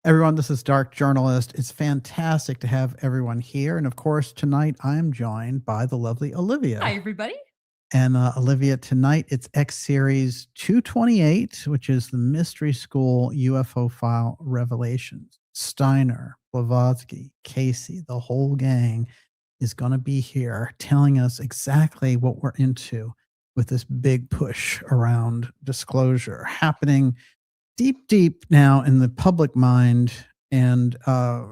Everyone, this is Dark Journalist. It's fantastic to have everyone here. And of course, tonight I'm joined by the lovely Olivia. Hi, everybody. And Olivia, tonight it's X Series 228, which is the Mystery School UFO File Revelations. Steiner, Blavatsky, CAYCE, the whole gang is going to be here telling us exactly what we're into with this big push around disclosure happening deep now in the public mind and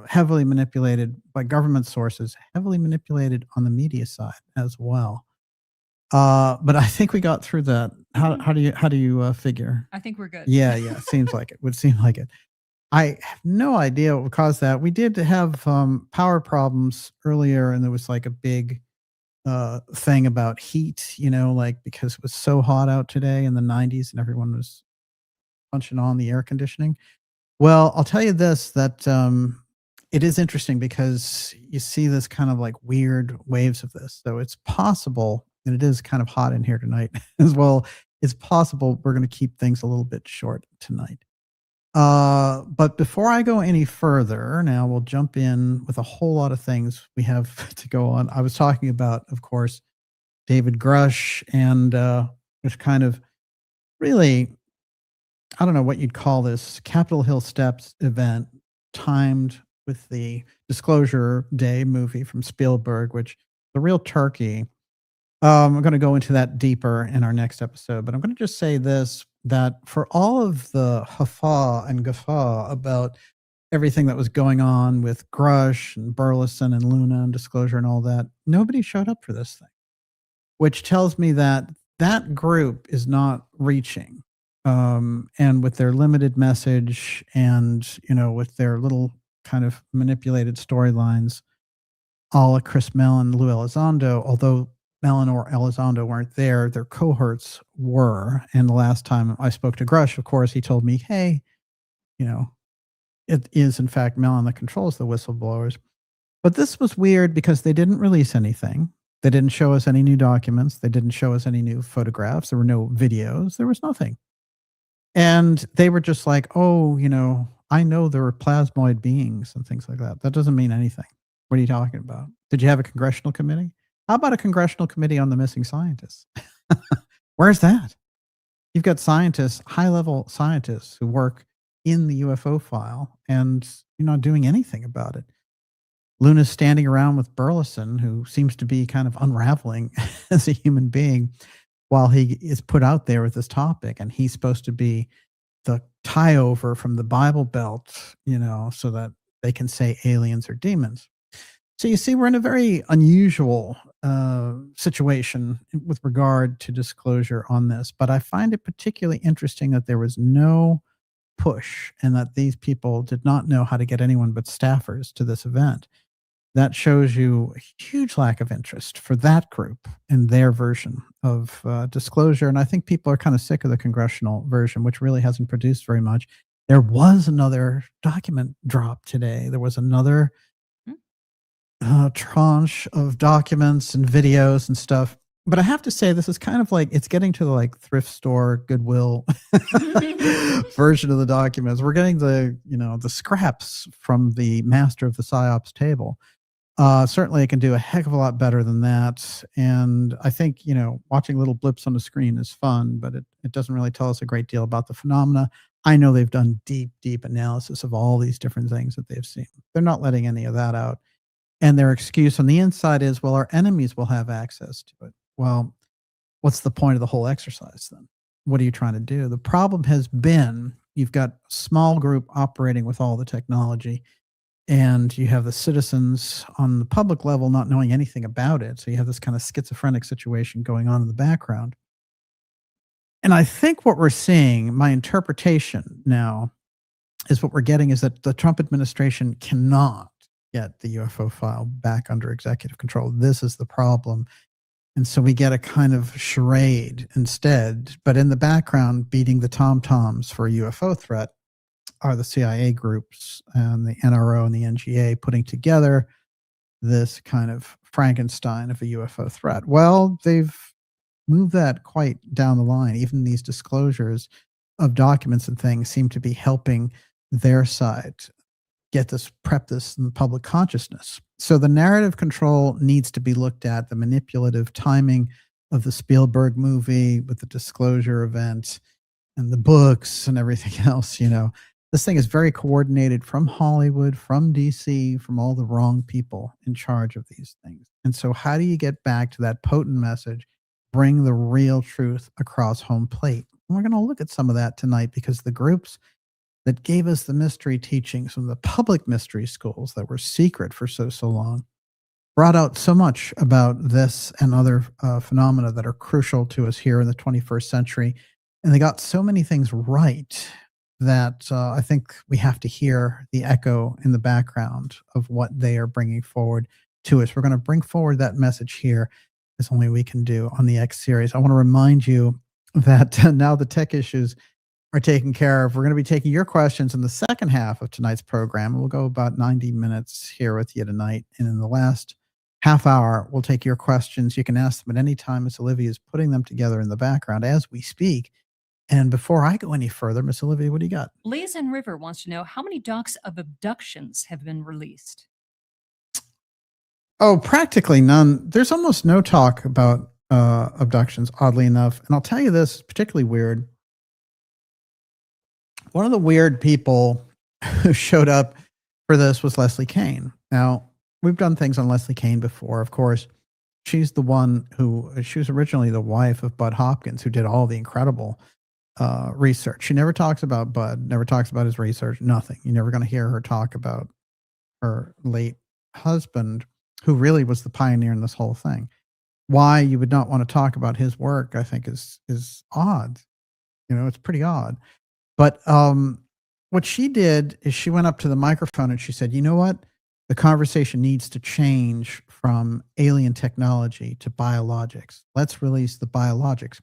heavily manipulated by government sources, heavily manipulated on the media side as well. But I think we got through that. How do you figure? I think we're good. Yeah. Seems like it. Would seem like it. I have no idea what would cause that. We did have power problems earlier, and there was like a big thing about heat, like because it was so hot out today in the 90s and everyone was punching on the air conditioning. Well, I'll tell you this, that it is interesting because you see this kind of like weird waves of this. So it's possible, and it is kind of hot in here tonight as well. It's possible we're going to keep things a little bit short tonight. But before I go any further, now we'll jump in with a whole lot of things we have to go on. I was talking about, of course, David Grush, and which kind of really, I don't know what you'd call this, Capitol Hill Steps event timed with the Disclosure Day movie from Spielberg, which the real turkey. I'm going to go into that deeper in our next episode, but I'm going to just say this, that for all of the haffa and guffaw about everything that was going on with Grush and Burleson and Luna and Disclosure and all that, nobody showed up for this thing, which tells me that that group is not reaching. And with their limited message and, with their little kind of manipulated storylines, a la Chris Mellon, Lou Elizondo, although Mellon or Elizondo weren't there, their cohorts were. And the last time I spoke to Grush, of course, he told me, hey, it is in fact Mellon that controls the whistleblowers. But this was weird because they didn't release anything. They didn't show us any new documents. They didn't show us any new photographs. There were no videos. There was nothing. And they were just like, oh, I know there were plasmoid beings and things like that. That doesn't mean anything. What are you talking about? Did you have a congressional committee? How about a congressional committee on the missing scientists? Where's that? You've got scientists, high-level scientists who work in the UFO file, and you're not doing anything about it. Luna's standing around with Burleson, who seems to be kind of unraveling as a human being while he is put out there with this topic, and he's supposed to be the tie-over from the Bible Belt, so that they can say aliens are demons. So you see, we're in a very unusual situation with regard to disclosure on this, but I find it particularly interesting that there was no push and that these people did not know how to get anyone but staffers to this event. That shows you a huge lack of interest for that group and their version of disclosure. And I think people are kind of sick of the congressional version, which really hasn't produced very much. There was another document drop today. There was another tranche of documents and videos and stuff. But I have to say, this is kind of like, it's getting to the like thrift store, Goodwill version of the documents. We're getting the, the scraps from the master of the PSYOPs table. Certainly it can do a heck of a lot better than that. And I think, watching little blips on the screen is fun, but it doesn't really tell us a great deal about the phenomena. I know they've done deep analysis of all these different things that they've seen. They're not letting any of that out. And their excuse on the inside is, well, our enemies will have access to it. Well, what's the point of the whole exercise then? What are you trying to do? The problem has been you've got a small group operating with all the technology, and you have the citizens on the public level not knowing anything about it. So you have this kind of schizophrenic situation going on in the background. And I think what we're seeing, my interpretation now, is what we're getting is that the Trump administration cannot get the UFO file back under executive control. This is the problem. And so we get a kind of charade instead. But in the background, beating the tom-toms for a UFO threat are the CIA groups and the NRO and the NGA putting together this kind of Frankenstein of a UFO threat. Well, they've moved that quite down the line. Even these disclosures of documents and things seem to be helping their side. prep this in the public consciousness. So the narrative control needs to be looked at, the manipulative timing of the Spielberg movie with the disclosure event and the books and everything else. This thing is very coordinated from Hollywood, from DC, from all the wrong people in charge of these things. And so how do you get back to that potent message, bring the real truth across home plate? And we're going to look at some of that tonight, because the groups that gave us the mystery teachings from the public mystery schools that were secret for so long brought out so much about this and other phenomena that are crucial to us here in the 21st century. And they got so many things right that I think we have to hear the echo in the background of what they are bringing forward to us. We're going to bring forward that message here, as only we can do on the X series. I want to remind you that now the tech issues are taken care of. We're going to be taking your questions in the second half of tonight's program. We'll go about 90 minutes here with you tonight. And in the last half hour, we'll take your questions. You can ask them at any time. Miss Olivia is putting them together in the background as we speak. And before I go any further, Miss Olivia, what do you got? Liz and River wants to know, how many docs of abductions have been released? Oh, practically none. There's almost no talk about abductions, oddly enough. And I'll tell you this, particularly weird. One of the weird people who showed up for this was Leslie Kean. Now, we've done things on Leslie Kean before. Of course, she's the one she was originally the wife of Bud Hopkins, who did all the incredible research. She never talks about Bud, never talks about his research, nothing. You're never going to hear her talk about her late husband, who really was the pioneer in this whole thing. Why you would not want to talk about his work, I think, is odd. It's pretty odd. But what she did is she went up to the microphone and she said, you know what? The conversation needs to change from alien technology to biologics. Let's release the biologics.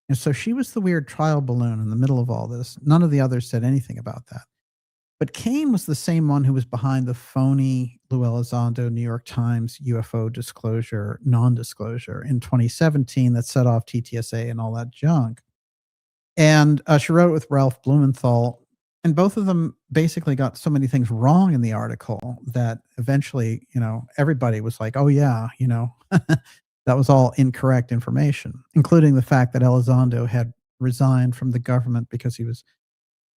And so she was the weird trial balloon in the middle of all this. None of the others said anything about that. But Kean was the same one who was behind the phony Lou Elizondo New York Times UFO disclosure, non-disclosure in 2017 that set off TTSA and all that junk. And she wrote it with Ralph Blumenthal, and both of them basically got so many things wrong in the article that eventually, everybody was like, oh yeah, that was all incorrect information, including the fact that Elizondo had resigned from the government because he was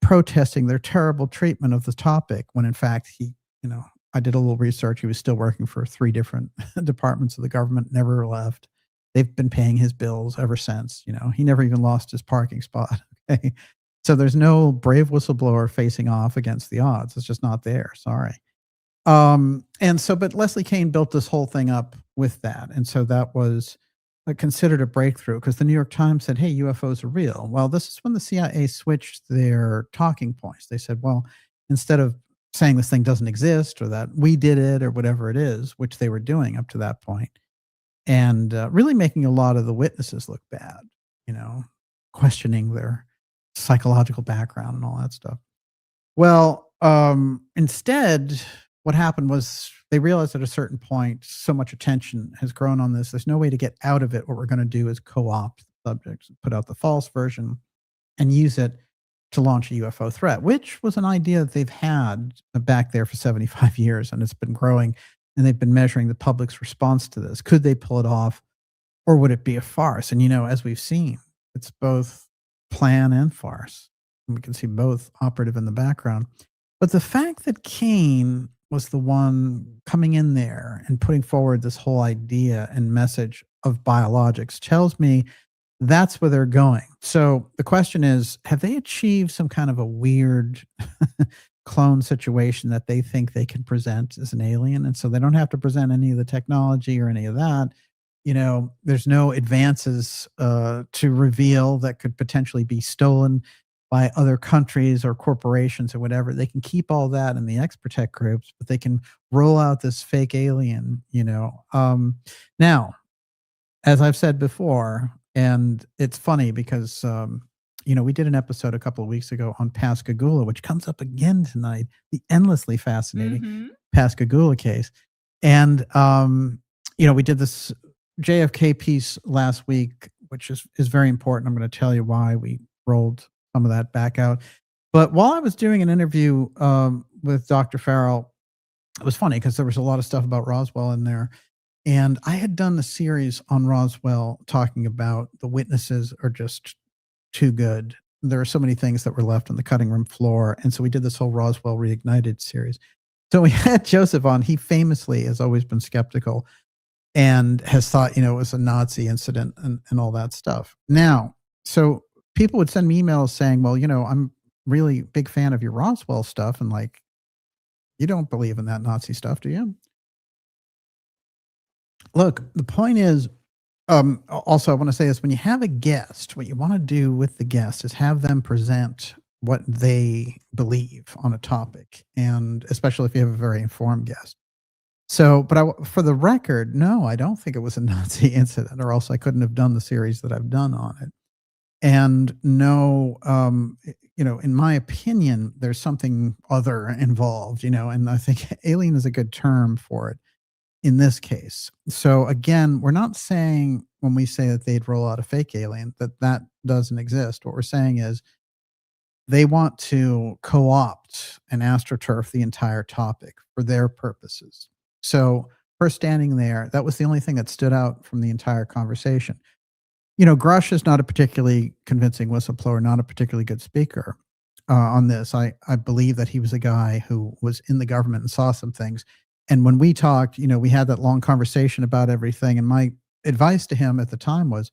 protesting their terrible treatment of the topic, when in fact he, I did a little research. He was still working for 3 different departments of the government, never left. They've been paying his bills ever since. He never even lost his parking spot. Okay. So there's no brave whistleblower facing off against the odds. It's just not there. Sorry. But Leslie Kean built this whole thing up with that. And so that was considered a breakthrough, because the New York Times said, hey, UFOs are real. Well, this is when the CIA switched their talking points. They said, well, instead of saying this thing doesn't exist, or that we did it, or whatever it is, which they were doing up to that point, and really making a lot of the witnesses look bad, questioning their psychological background and all that stuff. Well, instead, what happened was they realized at a certain point, so much attention has grown on this. There's no way to get out of it. What we're going to do is co-opt the subjects, put out the false version, and use it to launch a UFO threat, which was an idea that they've had back there for 75 years, and it's been growing. And they've been measuring the public's response to this. Could they pull it off, or would it be a farce? And, as we've seen, it's both plan and farce. And we can see both operative in the background. But the fact that Kean was the one coming in there and putting forward this whole idea and message of biologics tells me that's where they're going. So the question is, have they achieved some kind of a weird clone situation that they think they can present as an alien? And so they don't have to present any of the technology or any of that. There's no advances to reveal that could potentially be stolen by other countries or corporations or whatever. They can keep all that in the X-Protect groups, but they can roll out this fake alien, Now, as I've said before, and it's funny because, we did an episode a couple of weeks ago on Pascagoula, which comes up again tonight, the endlessly fascinating Pascagoula case. And, we did this JFK piece last week, which is very important. I'm going to tell you why we rolled some of that back out. But while I was doing an interview with Dr. Farrell, it was funny because there was a lot of stuff about Roswell in there. And I had done a series on Roswell talking about the witnesses are just too good. There are so many things that were left on the cutting room floor. And so we did this whole Roswell Reignited series. So we had Joseph on. He famously has always been skeptical and has thought, it was a Nazi incident and all that stuff. Now, so people would send me emails saying, well, I'm really big fan of your Roswell stuff. And like, you don't believe in that Nazi stuff, do you? Look, the point is, also, I want to say this: when you have a guest, what you want to do with the guest is have them present what they believe on a topic, and especially if you have a very informed guest. So, but for the record, no, I don't think it was a Nazi incident, or else I couldn't have done the series that I've done on it. And no, in my opinion, there's something other involved, and I think alien is a good term for it in this case. So again, we're not saying when we say that they'd roll out a fake alien that doesn't exist. What we're saying is they want to co-opt and astroturf the entire topic for their purposes. So her standing there, that was the only thing that stood out from the entire conversation. Grush is not a particularly convincing whistleblower, not a particularly good speaker on this. I believe that he was a guy who was in the government and saw some things. And when we talked, we had that long conversation about everything. And my advice to him at the time was,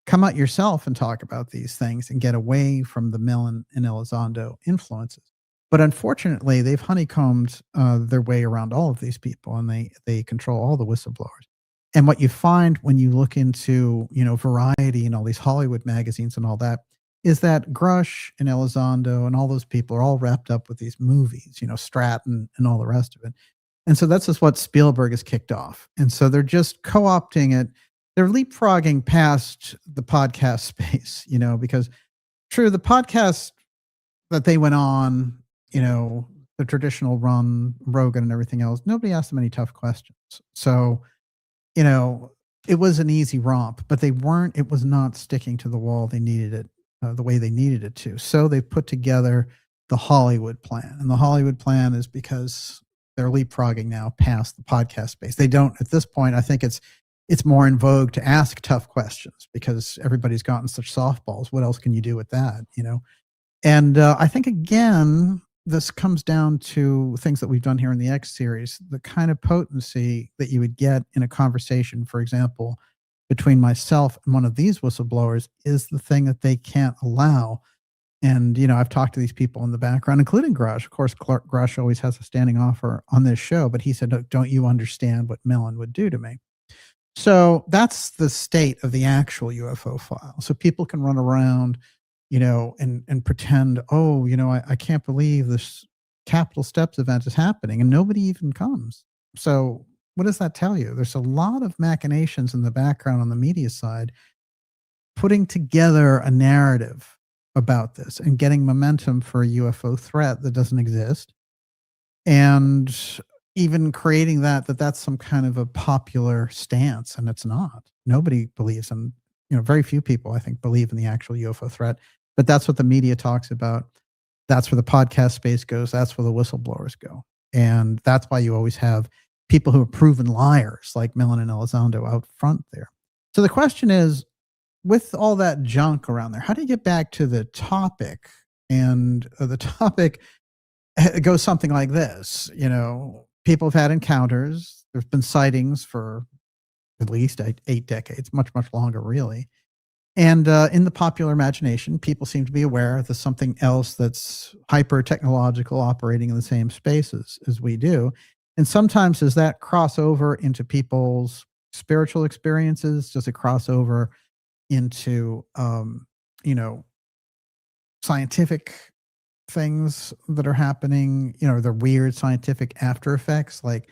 come out yourself and talk about these things and get away from the Millen and Elizondo influences. But unfortunately, they've honeycombed their way around all of these people, and they control all the whistleblowers. And what you find when you look into, Variety and all these Hollywood magazines and all that, is that Grush and Elizondo and all those people are all wrapped up with these movies, Stratton and all the rest of it. And so that's just what Spielberg has kicked off. And so they're just co-opting it. They're leapfrogging past the podcast space, because true, the podcast that they went on, the traditional run, Rogan and everything else, nobody asked them any tough questions. So, it was an easy romp, but it was not sticking to the wall. They needed it the way they needed it to. So they put together the Hollywood plan. And the Hollywood plan is because they're leapfrogging now past the podcast space. They don't, at this point, I think it's more in vogue to ask tough questions because everybody's gotten such softballs. What else can you do with that, And I think, again, this comes down to things that we've done here in the X series, the kind of potency that you would get in a conversation, for example, between myself and one of these whistleblowers is the thing that they can't allow. And, I've talked to these people in the background, including Grush. Of course, Grush always has a standing offer on this show, but he said, don't you understand what Millen would do to me? So that's the state of the actual UFO file. So people can run around, and pretend, I can't believe this Capitol Steps event is happening, and nobody even comes. So what does that tell you? There's a lot of machinations in the background on the media side, putting together a narrative about this and getting momentum for a UFO threat that doesn't exist, and even creating that's some kind of a popular stance, and it's not. Nobody believes in, very few people, I think, believe in the actual UFO threat, but that's what the media talks about. That's where the podcast space goes. That's where the whistleblowers go. And that's why you always have people who are proven liars like Millen and Elizondo out front there. So the question is, with all that junk around there, how do you get back to the topic? And the topic goes something like this. People have had encounters. There's been sightings for at least 8 decades, much, much longer, really. And in the popular imagination, people seem to be aware there's something else that's hyper technological operating in the same spaces as we do. And sometimes does that cross over into people's spiritual experiences? Does it cross over into, scientific things that are happening, the weird scientific after effects? Like,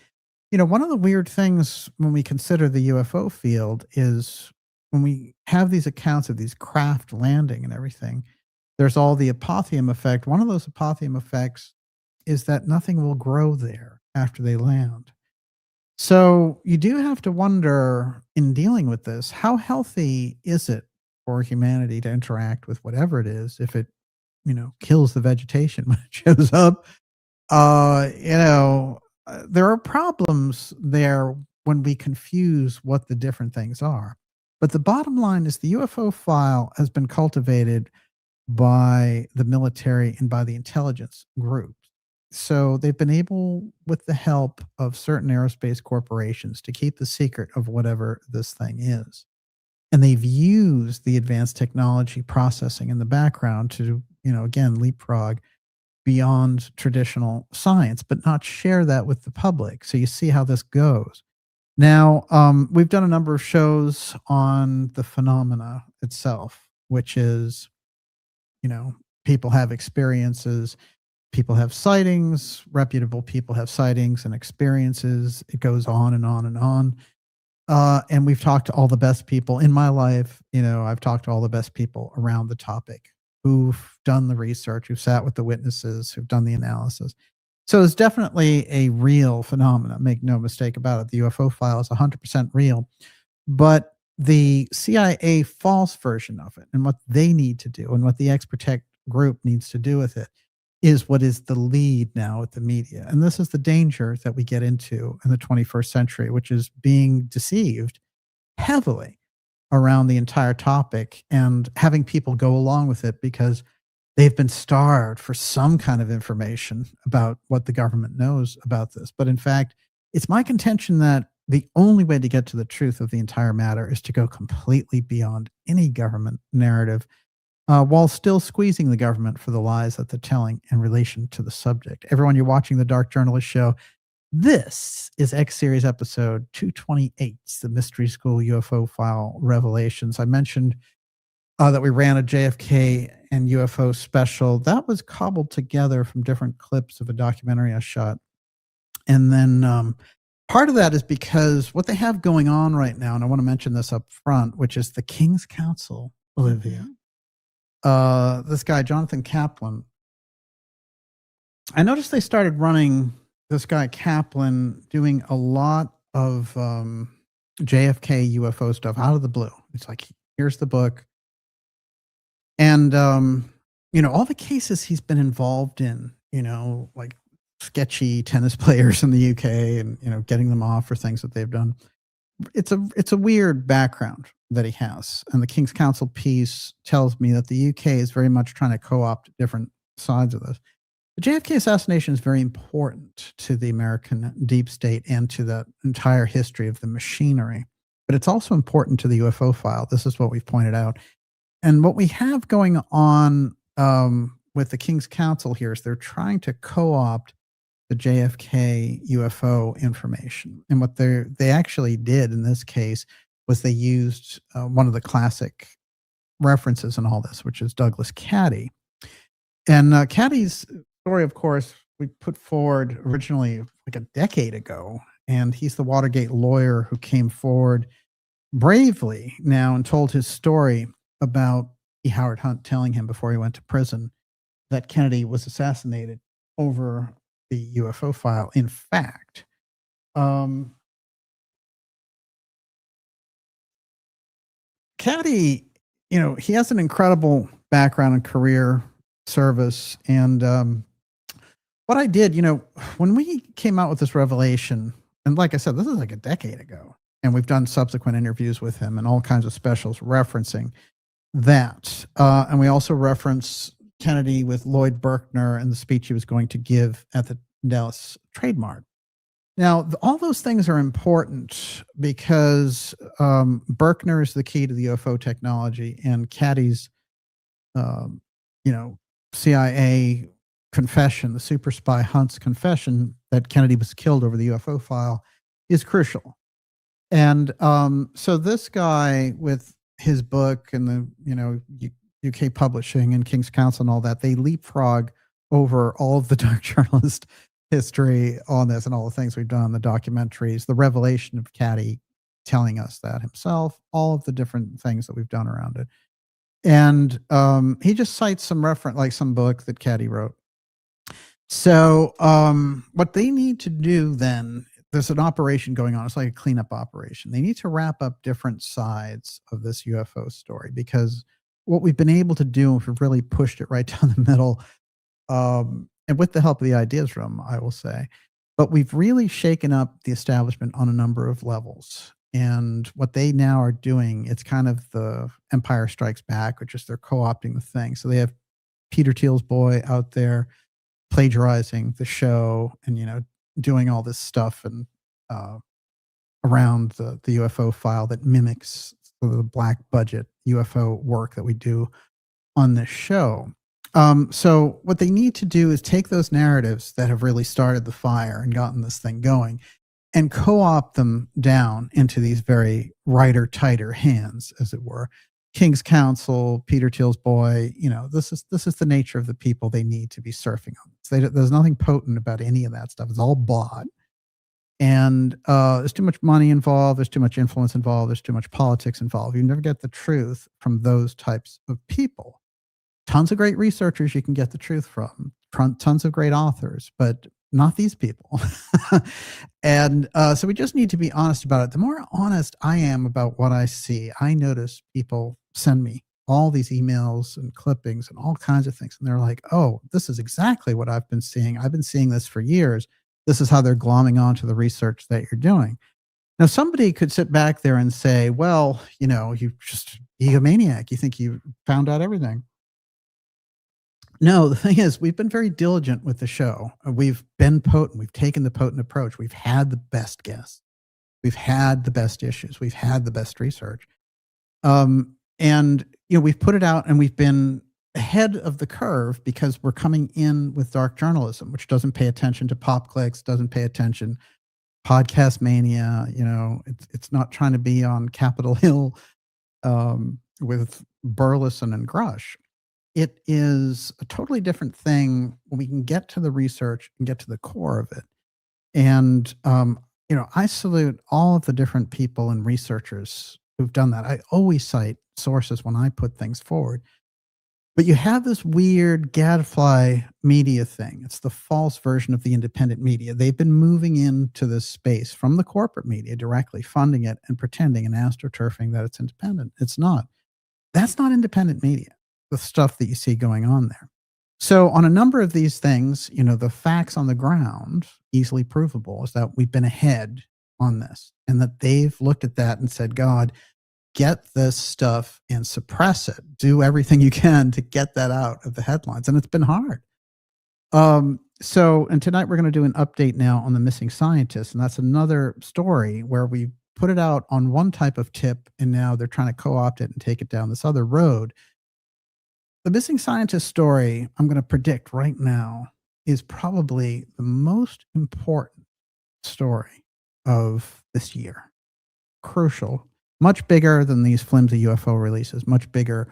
one of the weird things when we consider the UFO field is when we have these accounts of these craft landing and everything, there's all the apotheum effect. One of those apotheum effects is that nothing will grow there after they land. So you do have to wonder, in dealing with this, how healthy is it for humanity to interact with whatever it is if it, kills the vegetation when it shows up? there are problems there when we confuse what the different things are. But the bottom line is the UFO file has been cultivated by the military and by the intelligence groups. So they've been able, with the help of certain aerospace corporations, to keep the secret of whatever this thing is. And they've used the advanced technology processing in the background to, again, leapfrog beyond traditional science, but not share that with the public. So you see how this goes. Now, we've done a number of shows on the phenomena itself, which is, people have experiences, people have sightings, reputable people have sightings and experiences. It goes on and on and on. And we've talked to all the best people in my life. I've talked to all the best people around the topic who've done the research, who've sat with the witnesses, who've done the analysis. So it's definitely a real phenomenon. Make no mistake about it. The UFO file is 100% real. But the CIA false version of it, and what they need to do, and what the X-Protect group needs to do with it, is what is the lead now with the media. And this is the danger that we get into in the 21st century, which is being deceived heavily around the entire topic and having people go along with it because they've been starved for some kind of information about what the government knows about this. But in fact, it's my contention that the only way to get to the truth of the entire matter is to go completely beyond any government narrative, while still squeezing the government for the lies that they're telling in relation to the subject. Everyone, you're watching the Dark Journalist Show. This is X Series episode 228, the Mystery School UFO File Revelations. I mentioned that we ran a JFK and UFO special. That was cobbled together from different clips of a documentary I shot. And then part of that is because what they have going on right now, and I want to mention this up front, which is the King's Council, Olivia. This guy, Jonathan Kaplan, I noticed they started running this guy Kaplan doing a lot of JFK UFO stuff out of the blue. It's like, here's the book. And, all the cases he's been involved in, like sketchy tennis players in the UK and, getting them off for things that they've done. It's a weird background that he has. And the King's Council piece tells me that the UK is very much trying to co-opt different sides of this. The JFK assassination is very important to the American deep state and to the entire history of the machinery, but it's also important to the UFO file. This is what we've pointed out. And what we have going on with the King's Council here is they're trying to co-opt the JFK UFO information. And what they actually did in this case was they used one of the classic references in all this, which is Douglas Caddy. And Caddy's story, of course, we put forward originally like a decade ago. And he's the Watergate lawyer who came forward bravely now and told his story about E. Howard Hunt telling him before he went to prison that Kennedy was assassinated over the UFO file. In fact, Caddy, he has an incredible background and career service. And what I did, when we came out with this revelation, and like I said, this is like a decade ago, and we've done subsequent interviews with him and all kinds of specials referencing that. And we also reference Kennedy with Lloyd Berkner and the speech he was going to give at the Dallas Trade Mart. Now, all those things are important because Berkner is the key to the UFO technology, and Caddy's, CIA confession, the super spy Hunt's confession that Kennedy was killed over the UFO file, is crucial. And so this guy with his book and the UK publishing and King's Council and all that, they leapfrog over all of the Dark Journalist history on this and all the things we've done, the documentaries, the revelation of Caddy telling us that himself, all of the different things that we've done around it. And he just cites some reference, like some book that Caddy wrote. So what they need to do then, there's an operation going on. It's like a cleanup operation. They need to wrap up different sides of this UFO story, because what we've been able to do, if we've really pushed it right down the middle, and with the help of the ideas room, I will say. But we've really shaken up the establishment on a number of levels. And what they now are doing, it's kind of the Empire Strikes Back, which is they're co-opting the thing. So they have Peter Thiel's boy out there plagiarizing the show and, doing all this stuff and around the UFO file that mimics the black budget UFO work that we do on this show. So what they need to do is take those narratives that have really started the fire and gotten this thing going and co-opt them down into these very tighter hands, as it were. King's Council, Peter Thiel's boy, this is the nature of the people they need to be surfing on. So there's nothing potent about any of that stuff. It's all bought. And there's too much money involved. There's too much influence involved. There's too much politics involved. You never get the truth from those types of people. Tons of great researchers you can get the truth from. Tons of great authors, but not these people. And so we just need to be honest about it. The more honest I am about what I see, I notice people send me all these emails and clippings and all kinds of things. And they're like, oh, this is exactly what I've been seeing. I've been seeing this for years. This is how they're glomming onto the research that you're doing. Now, somebody could sit back there and say, well, you just egomaniac. You think you found out everything. No, the thing is, we've been very diligent with the show. We've been potent. We've taken the potent approach. We've had the best guests. We've had the best issues. We've had the best research. And, we've put it out and we've been ahead of the curve because we're coming in with dark journalism, which doesn't pay attention to pop clicks, doesn't pay attention podcast mania. It's not trying to be on Capitol Hill with Burleson and Grush. It is a totally different thing when we can get to the research and get to the core of it. And, I salute all of the different people and researchers who've done that. I always cite sources when I put things forward. But you have this weird gadfly media thing. It's the false version of the independent media. They've been moving into this space from the corporate media directly, funding it and pretending and astroturfing that it's independent. It's not. That's not independent media, the stuff that you see going on there. So on a number of these things, the facts on the ground, easily provable, is that we've been ahead on this and that they've looked at that and said, God, get this stuff and suppress it. Do everything you can to get that out of the headlines. And it's been hard. And tonight we're going to do an update now on the missing scientists. And that's another story where we put it out on one type of tip and now they're trying to co-opt it and take it down this other road. The missing scientist story, I'm going to predict right now, is probably the most important story of this year. Crucial. Much bigger than these flimsy UFO releases, much bigger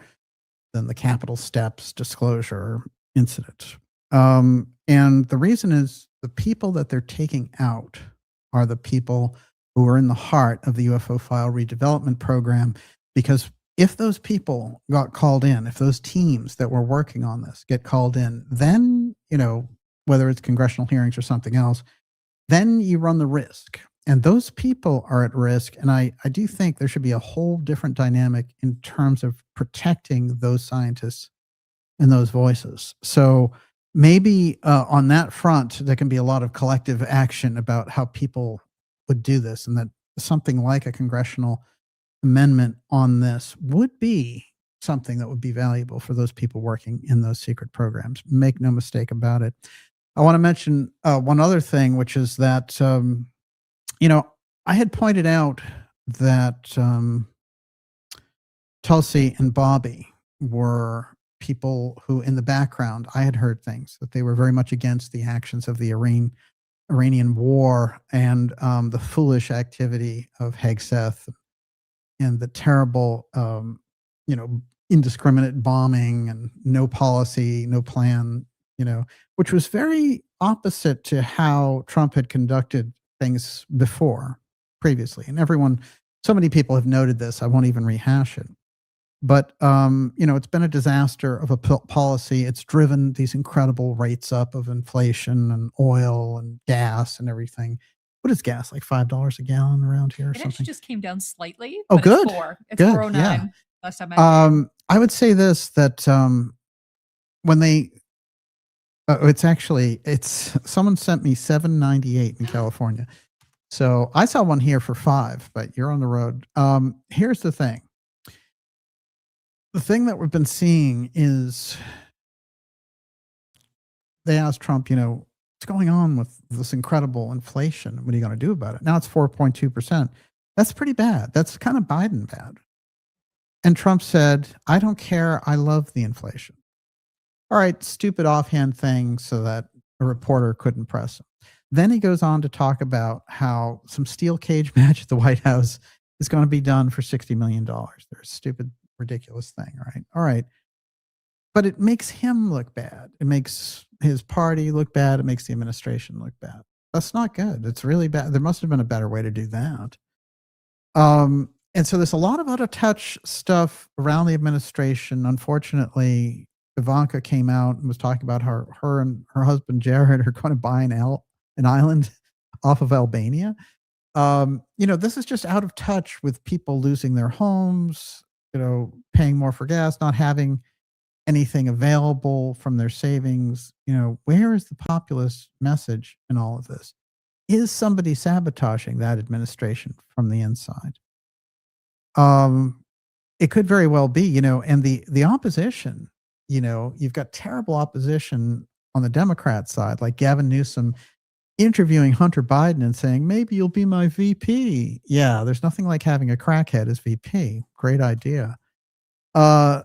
than the Capitol Steps disclosure incident. And the reason is the people that they're taking out are the people who are in the heart of the UFO File redevelopment program, because if those people got called in, if those teams that were working on this get called in, then, whether it's congressional hearings or something else, then you run the risk. And those people are at risk. And I do think there should be a whole different dynamic in terms of protecting those scientists and those voices. So maybe on that front, there can be a lot of collective action about how people would do this, and that something like a congressional amendment on this would be something that would be valuable for those people working in those secret programs. Make no mistake about it. I want to mention one other thing, which is that, I had pointed out that Tulsi and Bobby were people who, in the background, I had heard things that they were very much against the actions of the Iranian war and the foolish activity of Hegseth and the terrible, indiscriminate bombing and no policy, no plan, which was very opposite to how Trump had conducted things previously. And so many people have noted this. I won't even rehash it. But, it's been a disaster of a policy. It's driven these incredible rates up of inflation and oil and gas and everything. What is gas? Like $5 a gallon around here or something? It actually just came down slightly. Oh, but good. It's 4. It's Good. 409 Yeah. Last time I I would say this, that when they It's actually, someone sent me $7.98 in California. So I saw one here for $5, but you're on the road. Here's the thing. The thing that we've been seeing is they asked Trump, what's going on with this incredible inflation? What are you going to do about it? Now it's 4.2%. That's pretty bad. That's kind of Biden bad. And Trump said, I don't care. I love the inflation. All right, stupid offhand thing so that a reporter couldn't press him. Then he goes on to talk about how some steel cage match at the White House is going to be done for $60 million. They're a stupid, ridiculous thing, right? All right. But it makes him look bad. It makes his party look bad. It makes the administration look bad. That's not good. It's really bad. There must have been a better way to do that. And so there's a lot of out of touch stuff around the administration. Unfortunately, Ivanka came out and was talking about her and her husband Jared are going to buy an island off of Albania. This is just out of touch with people losing their homes, paying more for gas, not having anything available from their savings. Where is the populist message in all of this? Is somebody sabotaging that administration from the inside? It could very well be, and the opposition, you've got terrible opposition on the Democrat side, like Gavin Newsom interviewing Hunter Biden and saying, maybe you'll be my VP. Yeah, there's nothing like having a crackhead as VP. Great idea. This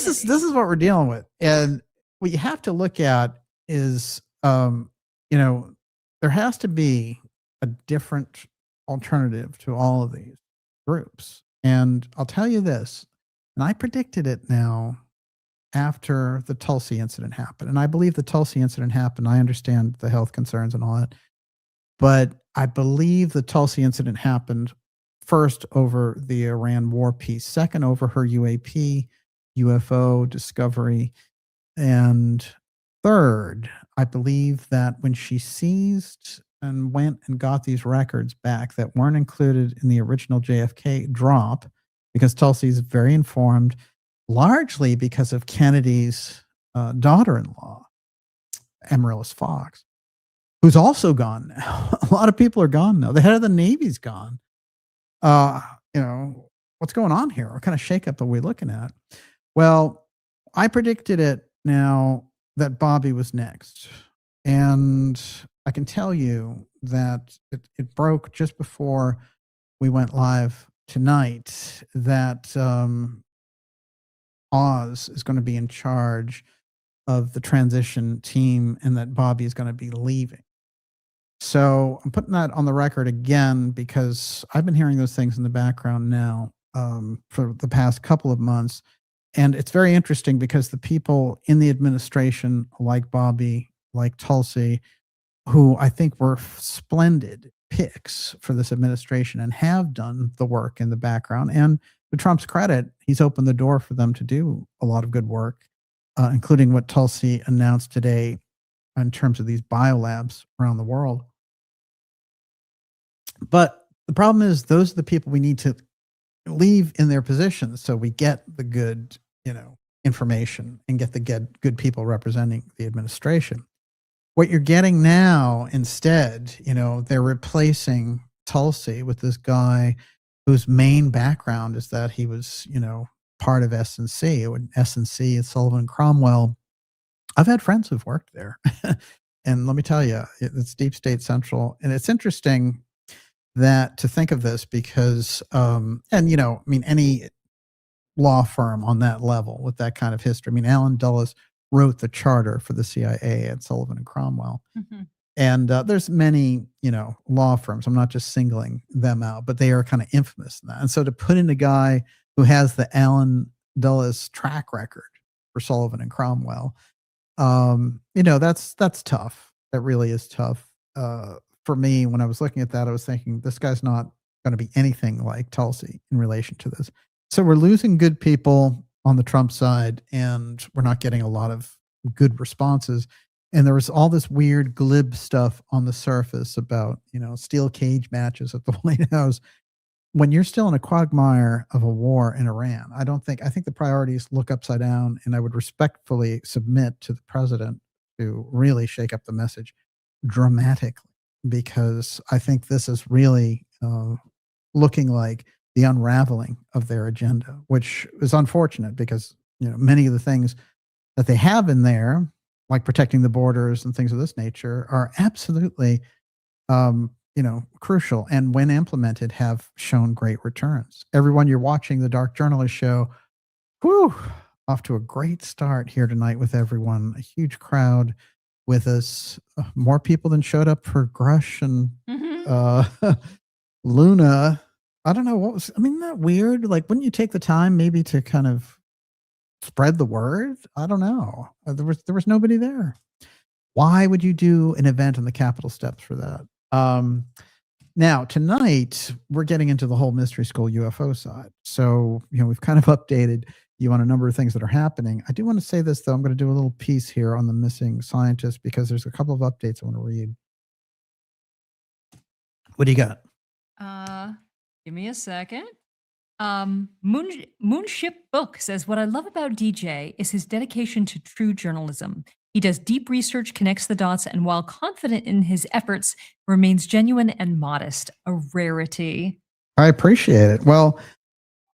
is what we're dealing with. And what you have to look at is, there has to be a different alternative to all of these groups. And I'll tell you this, and I predicted it now after the Tulsi incident happened. And I believe the Tulsi incident happened. I understand the health concerns and all that. But I believe the Tulsi incident happened first over the Iran war piece, second over her UFO discovery, and third, I believe that when she seized and went and got these records back that weren't included in the original JFK drop, because Tulsi's very informed, largely because of Kennedy's daughter-in-law, Amaryllis Fox, who's also gone now. A lot of people are gone now. The head of the Navy's gone. What's going on here? What kind of shakeup are we looking at? Well, I predicted it now that Bobby was next. And I can tell you that it broke just before we went live tonight that Oz is going to be in charge of the transition team and that Bobby is going to be leaving. So I'm putting that on the record again because I've been hearing those things in the background now for the past couple of months. And it's very interesting because the people in the administration, like Bobby, like Tulsi, who I think were splendid picks for this administration and have done the work in the background. And to Trump's credit, he's opened the door for them to do a lot of good work, including what Tulsi announced today in terms of these biolabs around the world. But the problem is those are the people we need to leave in their positions so we get the good, information and get the good people representing the administration. What you're getting now instead, they're replacing Tulsi with this guy whose main background is that he was, part of S&C. S&C is Sullivan Cromwell. I've had friends who've worked there. And let me tell you, it's Deep State Central. And it's interesting that to think of this because, any law firm on that level with that kind of history. Alan Dulles wrote the charter for the CIA at Sullivan and Cromwell. Mm-hmm. And there's many, law firms. I'm not just singling them out, but they are kind of infamous in that. And so to put in a guy who has the Alan Dulles track record for Sullivan and Cromwell, that's tough. That really is tough. For me, when I was looking at that, I was thinking this guy's not going to be anything like Tulsi in relation to this. So we're losing good people on the Trump side, and we're not getting a lot of good responses. And there was all this weird glib stuff on the surface about, steel cage matches at the White House. when you're still in a quagmire of a war in Iran, I think the priorities look upside down, and I would respectfully submit to the president to really shake up the message dramatically, because I think this is really looking like the unraveling of their agenda, which is unfortunate because, many of the things that they have in there, like protecting the borders and things of this nature, are absolutely crucial, and when implemented have shown great returns. Everyone, you're watching the Dark Journalist Show. Whew, off to a great start here tonight with everyone. A huge crowd with us. More people than showed up for Grush and Luna. I don't know isn't that weird? Like, wouldn't you take the time maybe to kind of spread the word? I don't know. There was nobody there. Why would you do an event on the Capitol steps for that? Now tonight we're getting into the whole mystery school UFO side. So, we've kind of updated you on a number of things that are happening. I do want to say this though. I'm going to do a little piece here on the missing scientist because there's a couple of updates I want to read. What do you got? Give me a second. Moonship Book says, what I love about DJ is his dedication to true journalism. He does deep research, connects the dots, and while confident in his efforts, remains genuine and modest, a rarity. I appreciate it. Well,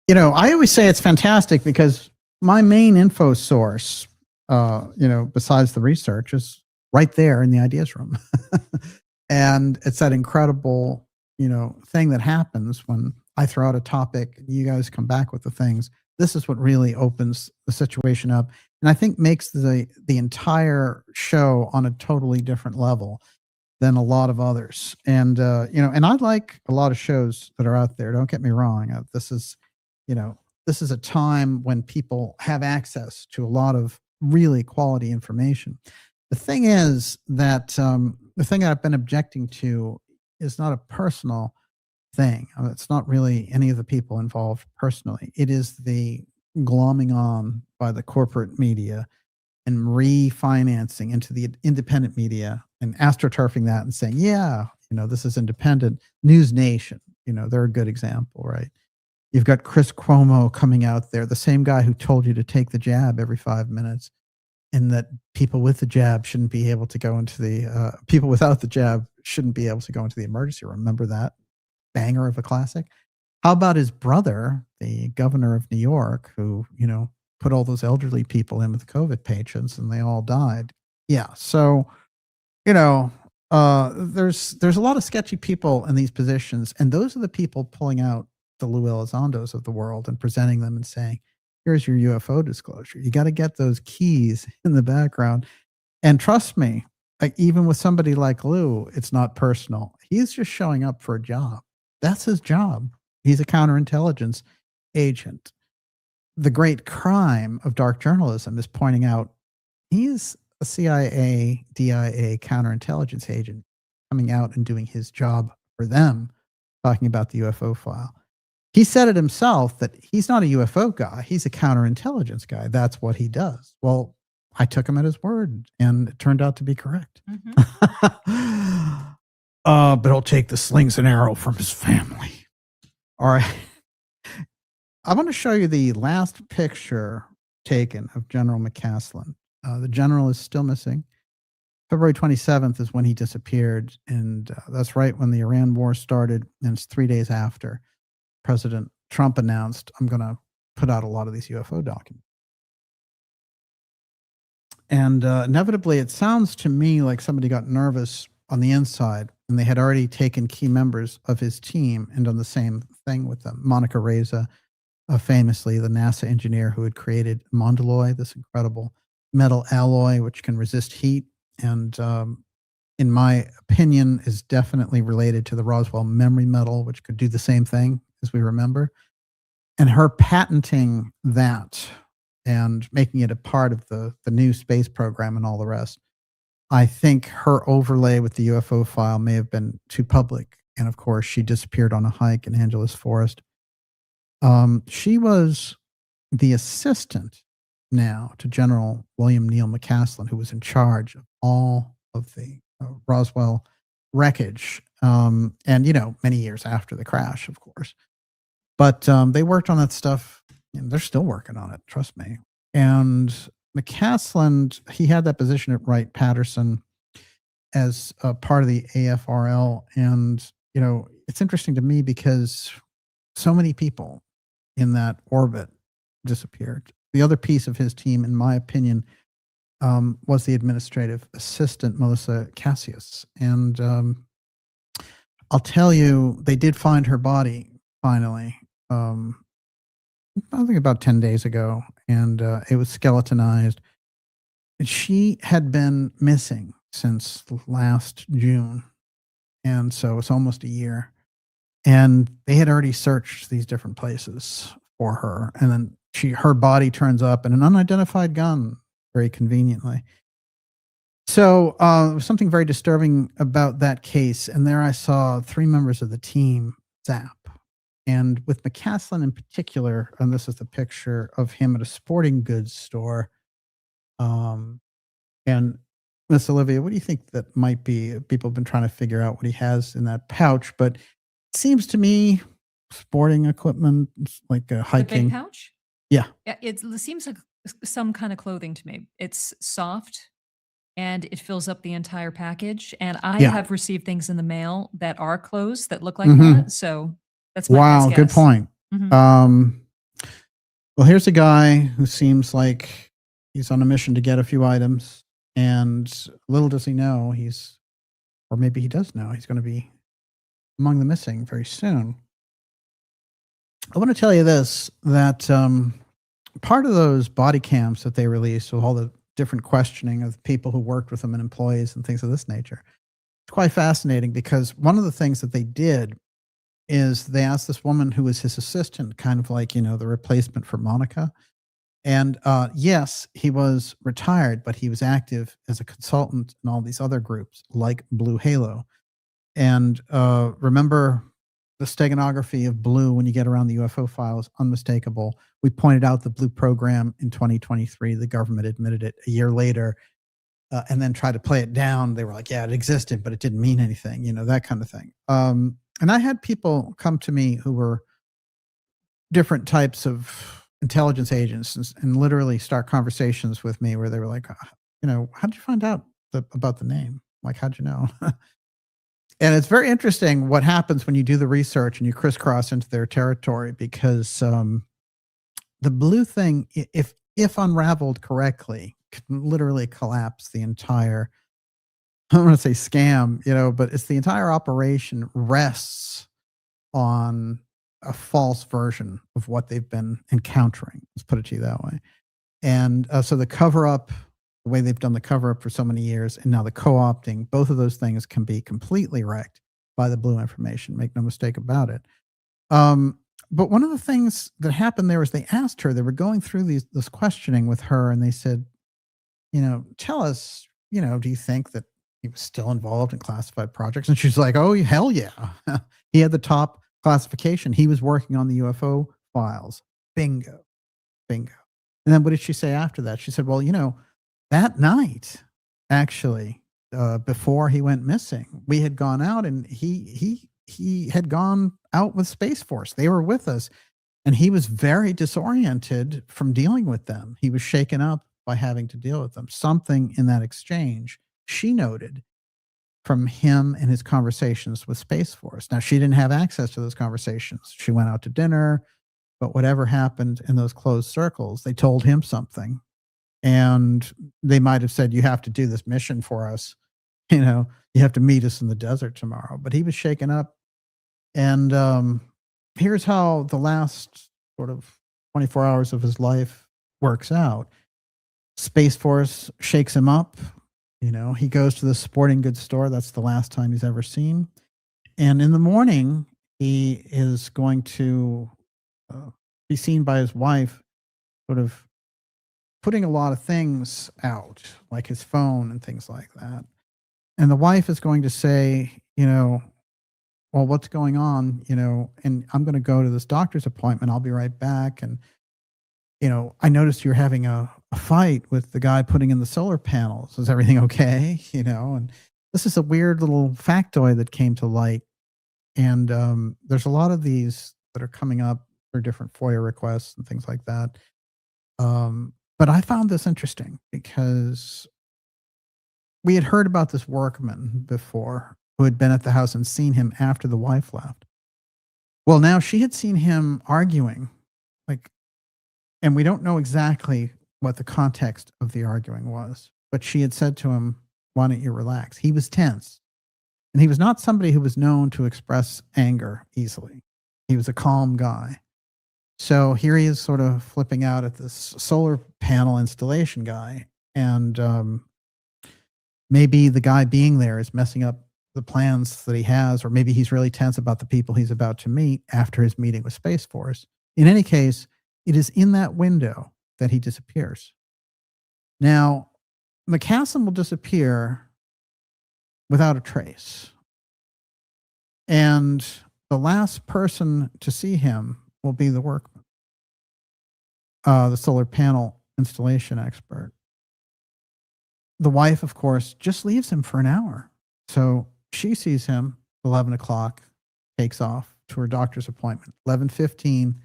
I always say it's fantastic because my main info source, besides the research, is right there in the ideas room. And it's that incredible, thing that happens when I throw out a topic and you guys come back with the things. This is what really opens the situation up, and I think makes the entire show on a totally different level than a lot of others. And and I like a lot of shows that are out there. Don't get me wrong. This is a time when people have access to a lot of really quality information. The thing is that the thing I've been objecting to is not a personal thing. It's not really any of the people involved personally. It is the glomming on by the corporate media and refinancing into the independent media and astroturfing that and saying, yeah, this is independent. News Nation, they're a good example, right? You've got Chris Cuomo coming out there, the same guy who told you to take the jab every 5 minutes, and that people with the jab shouldn't be able to go into the, people without the jab shouldn't be able to go into the emergency room. Remember that banger of a classic? How about his brother, the governor of New York, who, put all those elderly people in with COVID patients and they all died? Yeah. So, there's a lot of sketchy people in these positions, and those are the people pulling out the Lou Elizondos of the world and presenting them and saying, here's your UFO disclosure. You got to get those keys in the background. And trust me, even with somebody like Lou, it's not personal. He's just showing up for a job. That's his job. He's a counterintelligence agent. The great crime of dark journalism is pointing out he's a CIA, DIA counterintelligence agent coming out and doing his job for them, talking about the UFO file. He said it himself that he's not a UFO guy. He's a counterintelligence guy. That's what he does. Well, I took him at his word, and it turned out to be correct. Mm-hmm. But I'll take the slings and arrow from his family. All right. I want to show you the last picture taken of General McCaslin. The general is still missing. February 27th is when he disappeared, and that's right when the Iran war started, and it's 3 days after President Trump announced, I'm going to put out a lot of these UFO documents. And inevitably, it sounds to me like somebody got nervous on the inside, and they had already taken key members of his team and done the same thing with them. Monica Reza, famously the NASA engineer who had created Mondaloy, this incredible metal alloy which can resist heat, and in my opinion is definitely related to the Roswell memory metal, which could do the same thing, as we remember. And her patenting that and making it a part of the new space program and all the rest, I think her overlay with the UFO file may have been too public. And of course, she disappeared on a hike in Angeles Forest. She was the assistant now to General William Neal McCaslin, who was in charge of all of the Roswell wreckage. And, many years after the crash, of course. But they worked on that stuff, and they're still working on it. Trust me. And McCasland, he had that position at Wright-Patterson as a part of the AFRL. And, you know, it's interesting to me because so many people in that orbit disappeared. The other piece of his team, in my opinion, was the administrative assistant, Melissa Cassius. And I'll tell you, they did find her body finally, I think about 10 days ago, and it was skeletonized. She had been missing since last June, and so it's almost a year. And they had already searched these different places for her, and then her body turns up in an unidentified gun, very conveniently. So there was something very disturbing about that case, and there I saw 3 members of the team zap. And with McCasland in particular, and this is the picture of him at a sporting goods store. And Miss Olivia, what do you think that might be? People have been trying to figure out what he has in that pouch, but it seems to me sporting equipment, like a hiking. The big pouch? Yeah. Yeah, it seems like some kind of clothing to me. It's soft and it fills up the entire package. And I have received things in the mail that are clothes that look like that. So that's my best guess. Good point. Well, here's a guy who seems like he's on a mission to get a few items, and little does he know or maybe he does know, he's going to be among the missing very soon. I want to tell you this, that part of those body cams that they released with all the different questioning of people who worked with them and employees and things of this nature, it's quite fascinating, because one of the things that they did is they asked this woman who was his assistant, kind of like, you know, the replacement for Monica. And yes, he was retired, but he was active as a consultant in all these other groups like Blue Halo. And remember, the steganography of Blue, when you get around the UFO file, is unmistakable. We pointed out the Blue program in 2023. The government admitted it a year later, and then tried to play it down. They were like, yeah, it existed, but it didn't mean anything, you know, that kind of thing. And I had people come to me who were different types of intelligence agents and literally start conversations with me where they were like, you know, how did you find out about the name? Like, how'd you know? And it's very interesting what happens when you do the research and you crisscross into their territory, because the Blue thing, if unraveled correctly, could literally collapse the entire, I don't want to say scam, you know, but it's the entire operation rests on a false version of what they've been encountering. Let's put it to you that way. And so the cover-up, the way they've done the cover-up for so many years, and now the co-opting, both of those things can be completely wrecked by the Blue information. Make no mistake about it. But one of the things that happened there was they asked her, they were going through this questioning with her, and they said, you know, tell us, you know, do you think that he was still involved in classified projects? And she's like, oh, hell yeah. He had the top classification. He was working on the UFO files. Bingo. Bingo. And then what did she say after that? She said, well, you know, that night, actually, before he went missing, we had gone out, and he had gone out with Space Force. They were with us, and he was very disoriented from dealing with them. He was shaken up by having to deal with them. Something in that exchange, she noted, from him and his conversations with Space Force. Now, she didn't have access to those conversations. She went out to dinner, but whatever happened in those closed circles, they told him something. And they might have said, you have to do this mission for us. You know, you have to meet us in the desert tomorrow. But he was shaken up. And here's how the last sort of 24 hours of his life works out. Space Force shakes him up. You know, he goes to the sporting goods store. That's the last time he's ever seen. And in the morning, he is going to be seen by his wife, sort of putting a lot of things out, like his phone and things like that. And the wife is going to say, you know, well, what's going on? You know, and I'm going to go to this doctor's appointment. I'll be right back. And, you know, I noticed you're having a fight with the guy putting in the solar panels. Is everything okay? You know, and this is a weird little factoid that came to light. And there's a lot of these that are coming up for different FOIA requests and things like that. But I found this interesting because we had heard about this workman before who had been at the house and seen him after the wife left. Well, now she had seen him arguing, like, and we don't know exactly what the context of the arguing was, but she had said to him, "Why don't you relax?" He was tense. And he was not somebody who was known to express anger easily. He was a calm guy. So here he is sort of flipping out at this solar panel installation guy. And maybe the guy being there is messing up the plans that he has, or maybe he's really tense about the people he's about to meet after his meeting with Space Force. In any case, it is in that window that he disappears. Now, McCasland will disappear without a trace. And the last person to see him will be the workman, the solar panel installation expert. The wife, of course, just leaves him for an hour. So she sees him 11 o'clock, takes off to her doctor's appointment. 11:15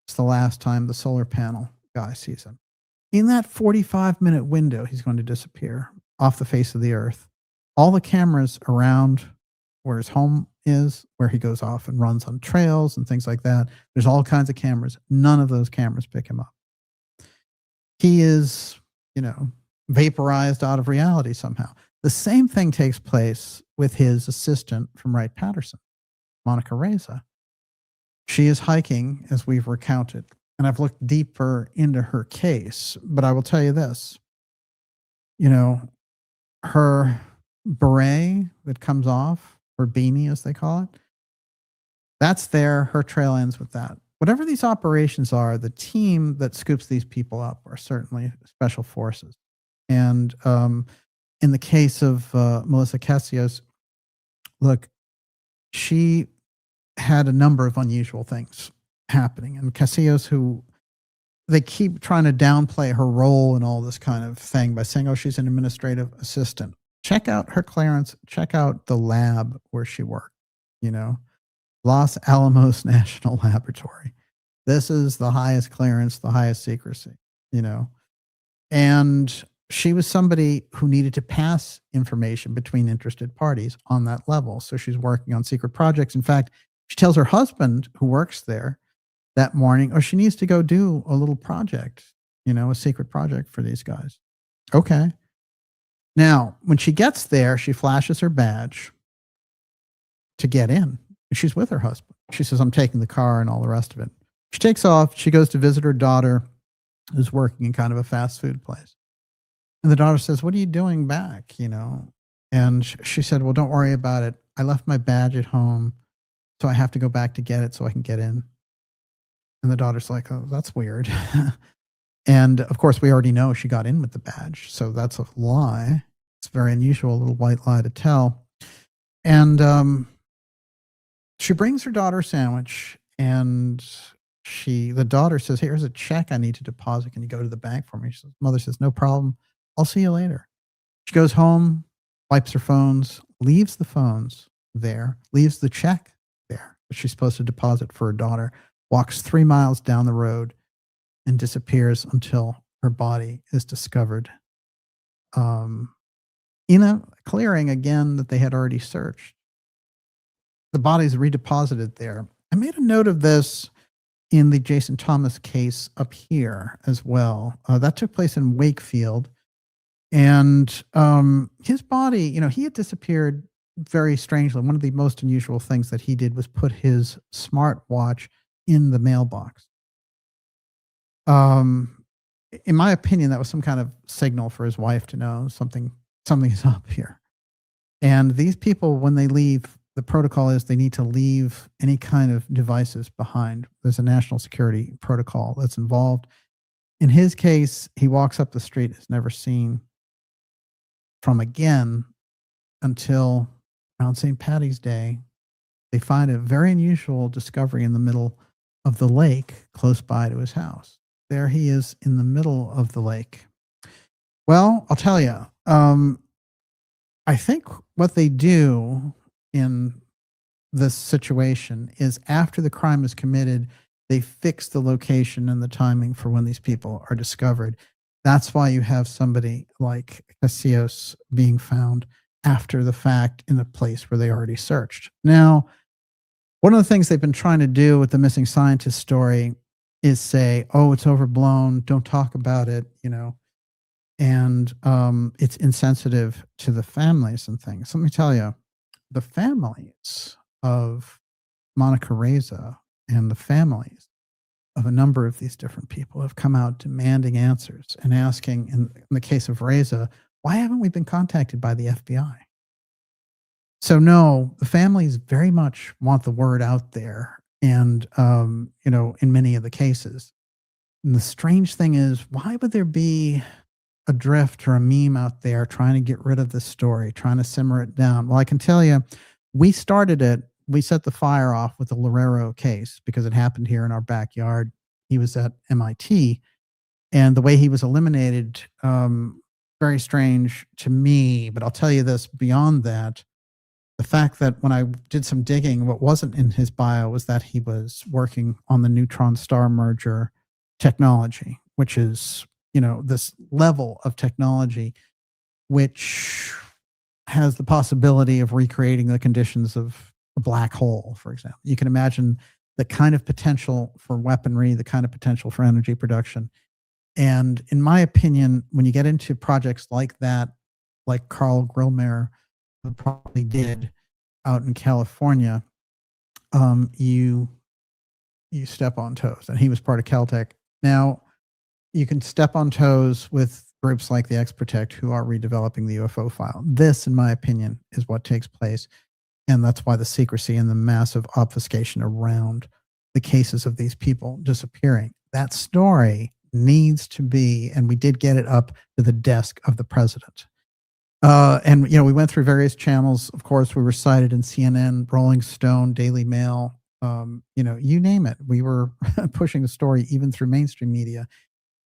is the last time the solar panel guy sees him. In that 45-minute window, he's going to disappear off the face of the earth. All the cameras around where his home is, where he goes off and runs on trails and things like that, there's all kinds of cameras. None of those cameras pick him up. He is, vaporized out of reality somehow. The same thing takes place with his assistant from Wright-Patterson, Monica Reza. She is hiking, as we've recounted, and I've looked deeper into her case, but I will tell you this, her beret that comes off, or beanie as they call it, that's there. Her trail ends with that. Whatever these operations are, the team that scoops these people up are certainly special forces. And in the case of Melissa Kessios, look, she had a number of unusual things happening. And Kessios, they keep trying to downplay her role in all this kind of thing by saying, oh, she's an administrative assistant. Check out her clearance. Check out the lab where she worked, Los Alamos National Laboratory. This is the highest clearance, the highest secrecy, And she was somebody who needed to pass information between interested parties on that level. So she's working on secret projects. In fact, she tells her husband, who works there, that morning, she needs to go do a little project, a secret project for these guys. Okay. Now, when she gets there, she flashes her badge to get in. She's with her husband. She says, I'm taking the car and all the rest of it. She takes off. She goes to visit her daughter, who's working in kind of a fast food place. And the daughter says, what are you doing back? And she said, well, don't worry about it. I left my badge at home, so I have to go back to get it so I can get in. And the daughter's like, oh, that's weird. And of course, we already know she got in with the badge. So that's a lie. It's very unusual, a little white lie to tell. And she brings her daughter a sandwich, and the daughter says, here's a check I need to deposit. Can you go to the bank for me? Mother says, no problem. I'll see you later. She goes home, wipes her phones, leaves the phones there, leaves the check there that she's supposed to deposit for her daughter, walks 3 miles down the road, and disappears until her body is discovered in a clearing, again, that they had already searched. The body's redeposited there. I made a note of this in the Jason Thomas case up here as well. That took place in Wakefield. And his body, he had disappeared very strangely. One of the most unusual things that he did was put his smartwatch in the mailbox. In my opinion, that was some kind of signal for his wife to know something is up here. And these people, when they leave, the protocol is they need to leave any kind of devices behind. There's a national security protocol that's involved. In his case, he walks up the street, is never seen from again until around St. Paddy's Day. They find a very unusual discovery in the middle of the lake close by to his house. There he is in the middle of the lake. Well, I'll tell you, I think what they do in this situation is after the crime is committed, they fix the location and the timing for when these people are discovered. That's why you have somebody like CAYCE being found after the fact in the place where they already searched. Now, one of the things they've been trying to do with the missing scientist story is say, oh, it's overblown, don't talk about it, you know, and it's insensitive to the families and things. Let me tell you, the families of Monica Reza and the families of a number of these different people have come out demanding answers and asking, in the case of Reza, why haven't we been contacted by the FBI? So no, the families very much want the word out there, and you know, in many of the cases. And the strange thing is, why would there be a drift or a meme out there trying to get rid of this story, trying to simmer it down? Well, I can tell you, we started it. We set the fire off with the LAUREIRO case because it happened here in our backyard. He was at MIT, and the way he was eliminated, very strange to me. But I'll tell you this, beyond that, the fact that when I did some digging, what wasn't in his bio was that he was working on the neutron star merger technology, which is, you know, this level of technology which has the possibility of recreating the conditions of a black hole, for example. You can imagine the kind of potential for weaponry, the kind of potential for energy production. And in my opinion, when you get into projects like that, like Carl Grillmeyer probably did out in California, you step on toes. And he was part of Caltech. Now, you can step on toes with groups like the X-Protect who are redeveloping the UFO file. This, in my opinion, is what takes place. And that's why the secrecy and the massive obfuscation around the cases of these people disappearing. That story needs to be, and we did get it up to the desk of the president. And, you know, we went through various channels. Of course, we were cited in CNN, Rolling Stone, Daily Mail, you know, you name it. We were pushing the story even through mainstream media.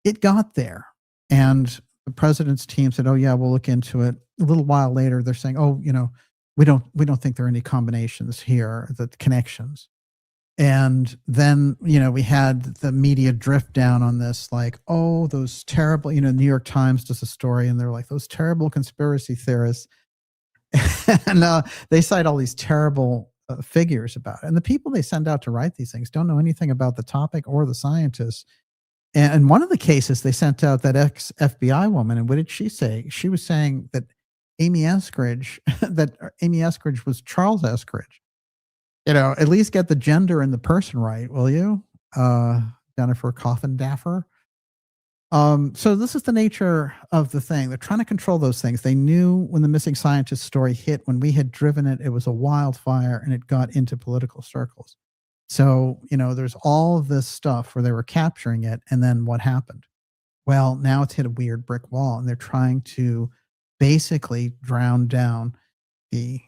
It got there. And the president's team said, oh, yeah, we'll look into it. A little while later, they're saying, oh, you know, we don't think there are any combinations here, the connections. And then, you know, we had the media drift down on this, like, oh, those terrible, you know, New York Times does a story and they're like, those terrible conspiracy theorists. And they cite all these terrible figures about it. And the people they send out to write these things don't know anything about the topic or the scientists. And in one of the cases, they sent out that ex-FBI woman. And what did she say? She was saying that Amy Eskridge, was Charles Eskridge. You know, at least get the gender and the person right, will you? Jennifer Coffindaffer. So this is the nature of the thing. They're trying to control those things. They knew when the missing scientist story hit, when we had driven it, it was a wildfire and it got into political circles. So, you know, there's all of this stuff where they were capturing it. And then what happened? Well, now it's hit a weird brick wall and they're trying to basically drown down the,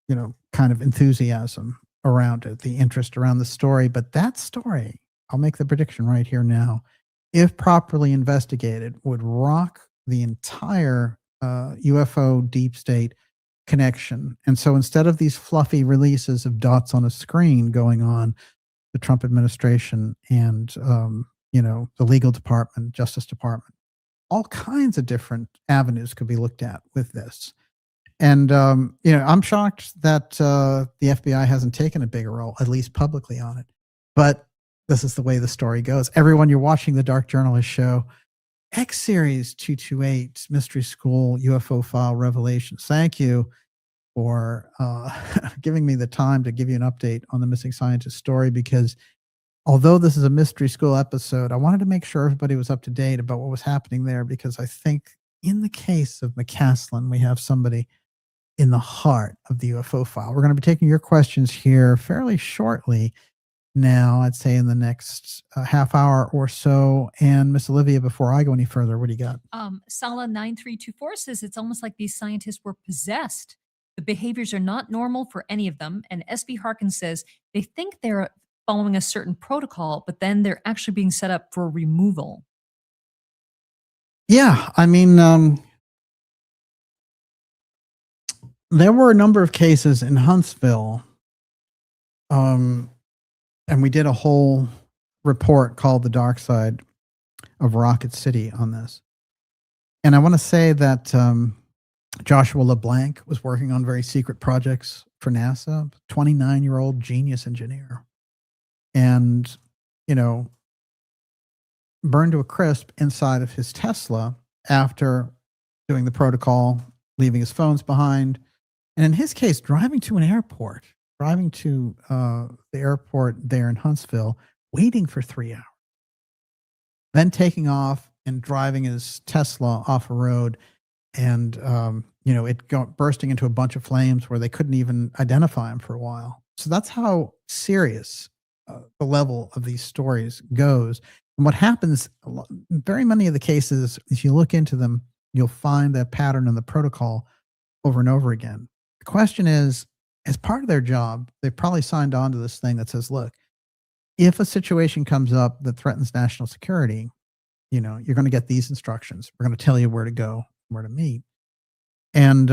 you know, kind of enthusiasm around it, the interest around the story. But that story, I'll make the prediction right here now, if properly investigated, would rock the entire UFO deep state connection. And so instead of these fluffy releases of dots on a screen going on, the Trump administration and, you know, the legal department, Justice Department, all kinds of different avenues could be looked at with this. And, you know, I'm shocked that the FBI hasn't taken a bigger role, at least publicly, on it. But this is the way the story goes. Everyone, you're watching the Dark Journalist Show. X Series 228, Mystery School, UFO File Revelations. Thank you for giving me the time to give you an update on the missing scientist story, because although this is a Mystery School episode, I wanted to make sure everybody was up to date about what was happening there, because I think in the case of McCaslin, we have somebody in the heart of the UFO file. We're going to be taking your questions here fairly shortly now, I'd say in the next half hour or so. And Miss Olivia, before I go any further, what do you got? Sala 9324 says it's almost like these scientists were possessed. The behaviors are not normal for any of them. And SB Harkins says they think they're following a certain protocol, but then they're actually being set up for removal. Yeah, I mean, there were a number of cases in Huntsville And we did a whole report called The Dark Side of Rocket City on this. And I want to say that Joshua LeBlanc was working on very secret projects for NASA, 29-year-old genius engineer. And, you know, burned to a crisp inside of his Tesla after doing the protocol, leaving his phones behind. And in his case, driving to an airport, driving to the airport there in Huntsville, waiting for 3 hours, then taking off and driving his Tesla off a road, and you know, bursting into a bunch of flames where they couldn't even identify him for a while. So that's how serious the level of these stories goes. And what happens, very many of the cases, if you look into them, you'll find that pattern in the protocol over and over again. The question is, as part of their job, they've probably signed on to this thing that says, look, if a situation comes up that threatens national security, you know, you're going to get these instructions. We're going to tell you where to go, where to meet. And,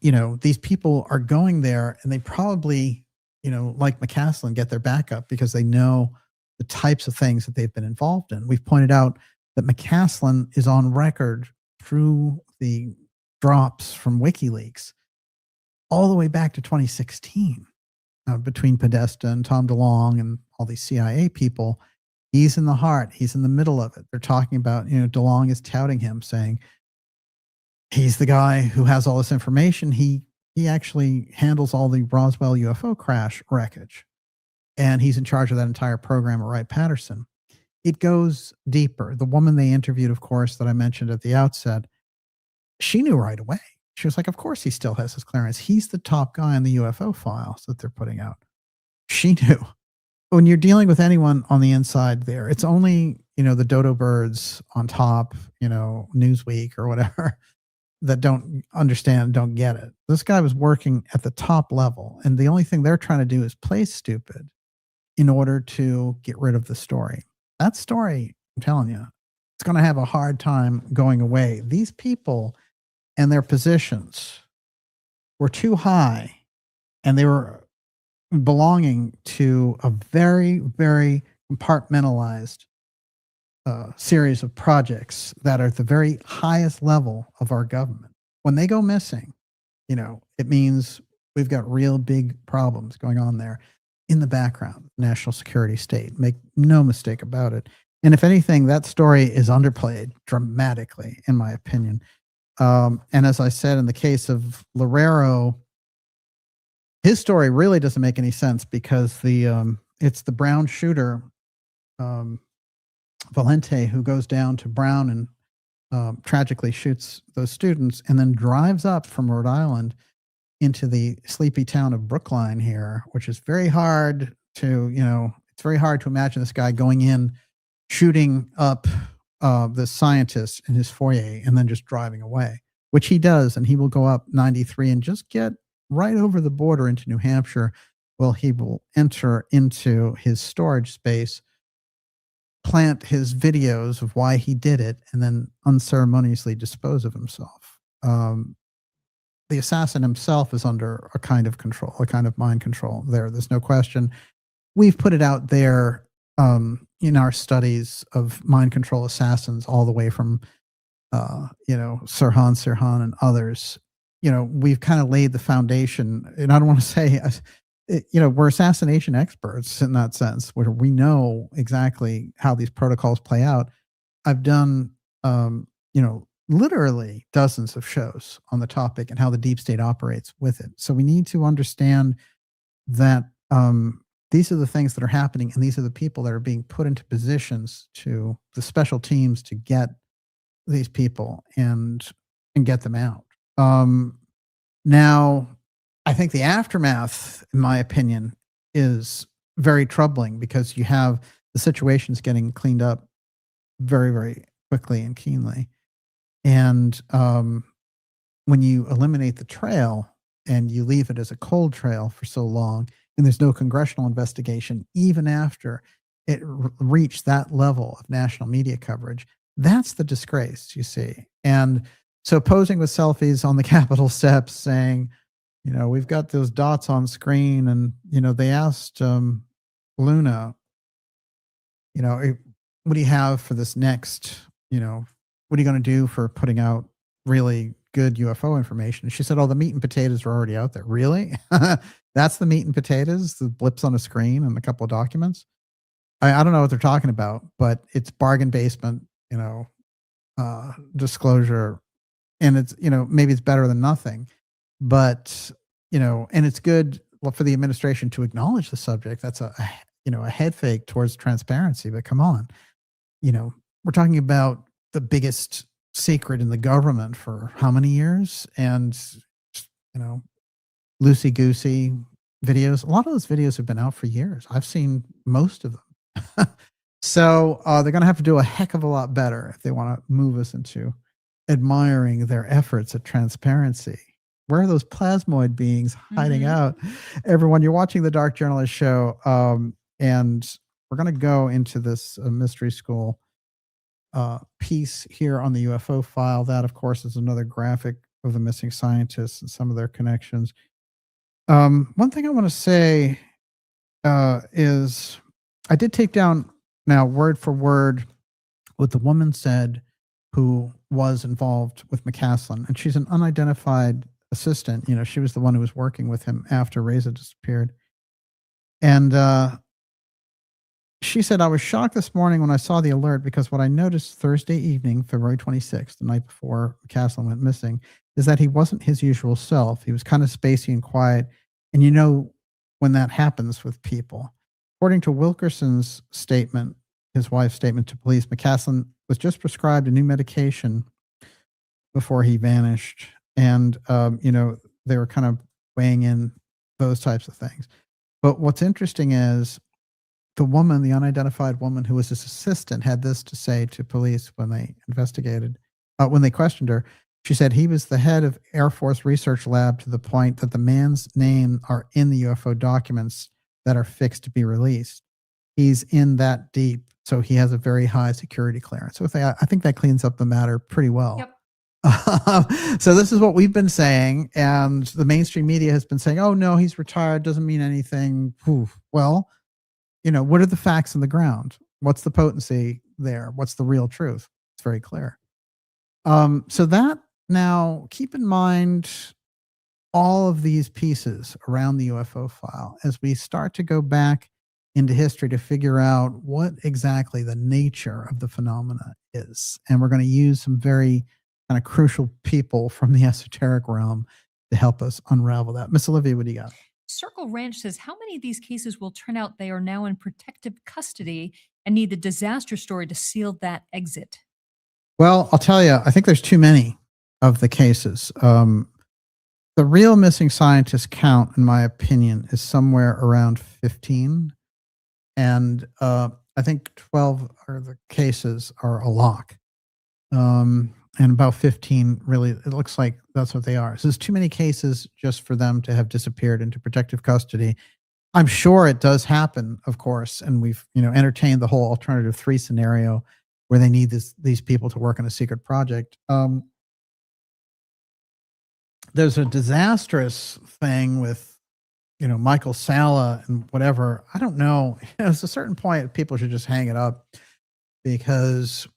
you know, these people are going there, and they probably, you know, like McCaslin, get their backup because they know the types of things that they've been involved in. We've pointed out that McCaslin is on record through the drops from WikiLeaks all the way back to 2016 between Podesta and Tom DeLonge and all these CIA people. He's in the heart. He's in the middle of it. They're talking about, you know, DeLonge is touting him, saying he's the guy who has all this information. He actually handles all the Roswell UFO crash wreckage, and he's in charge of that entire program at Wright-Patterson. It goes deeper. The woman they interviewed, of course, that I mentioned at the outset, she knew right away. She was like, of course he still has his clearance. He's the top guy on the UFO files that they're putting out. She knew. When you're dealing with anyone on the inside there, it's only, you know, the dodo birds on top, you know, Newsweek or whatever, that don't understand, don't get it. This guy was working at the top level, and the only thing they're trying to do is play stupid in order to get rid of the story. That story, I'm telling you, it's going to have a hard time going away. These people and their positions were too high, and they were belonging to a very, very compartmentalized series of projects that are at the very highest level of our government. When they go missing, you know, it means we've got real big problems going on there in the background, national security state. Make no mistake about it. And if anything, that story is underplayed dramatically, in my opinion. And as I said, in the case of LAUREIRO, his story really doesn't make any sense because it's the Brown shooter, Valente, who goes down to Brown and tragically shoots those students, and then drives up from Rhode Island into the sleepy town of Brookline here, which is very hard to, you know, it's very hard to imagine this guy going in, shooting up the scientist in his foyer, and then just driving away, which he does. And he will go up 93 and just get right over the border into New Hampshire. Well, he will enter into his storage space, plant his videos of why he did it, and then unceremoniously dispose of himself. The assassin himself is under a kind of control, a kind of mind control there. There's no question. We've put it out there in our studies of mind control assassins, all the way from, you know, Sirhan and others. You know, we've kind of laid the foundation, and I don't want to say, you know, we're assassination experts in that sense, where we know exactly how these protocols play out. I've done, you know, literally dozens of shows on the topic and how the deep state operates with it. So we need to understand that these are the things that are happening, and these are the people that are being put into positions, to the special teams, to get these people and get them out. Now, I think the aftermath, in my opinion, is very troubling, because you have the situations getting cleaned up very, very quickly and keenly. And when you eliminate the trail and you leave it as a cold trail for so long, and there's no congressional investigation, even after it reached that level of national media coverage, that's the disgrace, you see. And so posing with selfies on the Capitol steps saying, You know, we've got those dots on screen, and you know, they asked Luna, you know, what do you have for this next? You know, what are you going to do for putting out really good UFO information? And she said, "Oh, the meat and potatoes are already out there." Really? That's the meat and potatoes, the blips on a screen and a couple of documents. I don't know what they're talking about, but it's bargain basement, you know, disclosure, and it's, you know, maybe it's better than nothing, but you know, and it's good for the administration to acknowledge the subject. That's you know, a head fake towards transparency. But come on, you know, we're talking about the biggest secret in the government for how many years, and you know, loosey goosey videos. A lot of those videos have been out for years. I've seen most of them. So they're going to have to do a heck of a lot better if they want to move us into admiring their efforts at transparency. Where are those plasmoid beings hiding out? Everyone, you're watching the Dark Journalist Show, and we're going to go into this mystery school piece here on the UFO file. That, of course, is another graphic of the missing scientists and some of their connections. One thing I want to say is I did take down now word for word what the woman said who was involved with McCaslin, and she's an unidentified assistant. You know, she was the one who was working with him after Reza disappeared. And she said, "I was shocked this morning when I saw the alert because what I noticed Thursday evening, February 26th, the night before McCaslin went missing, is that he wasn't his usual self. He was kind of spacey and quiet. And you know when that happens with people." According to Wilkerson's statement, his wife's statement to police, McCaslin was just prescribed a new medication before he vanished. And, you know, they were kind of weighing in those types of things. But what's interesting is the woman, the unidentified woman who was his assistant, had this to say to police when they investigated, when they questioned her. She said he was the head of Air Force Research Lab to the point that the man's name are in the UFO documents that are fixed to be released. He's in that deep, so he has a very high security clearance. So I think that cleans up the matter pretty well. Yep. So this is what we've been saying, and the mainstream media has been saying, "Oh no, he's retired, doesn't mean anything." Oof. Well, you know, what are the facts on the ground? What's the potency there? What's the real truth? It's very clear. So that, now keep in mind all of these pieces around the UFO file as we start to go back into history to figure out what exactly the nature of the phenomena is. And we're going to use some very kind of crucial people from the esoteric realm to help us unravel that. Miss Olivia, what do you got? Circle Ranch says, how many of these cases will turn out they are now in protective custody and need the disaster story to seal that exit? Well, I'll tell you, I think there's too many of the cases. The real missing scientist count, in my opinion, is somewhere around 15. And I think 12 of the cases are a lock. And about 15, really, it looks like that's what they are. So there's too many cases just for them to have disappeared into protective custody. I'm sure it does happen, of course, and we've, you know, entertained the whole alternative 3 scenario where they need these people to work on a secret project. There's a disastrous thing with, you know, Michael Salla and whatever. I don't know. There's a certain point people should just hang it up, because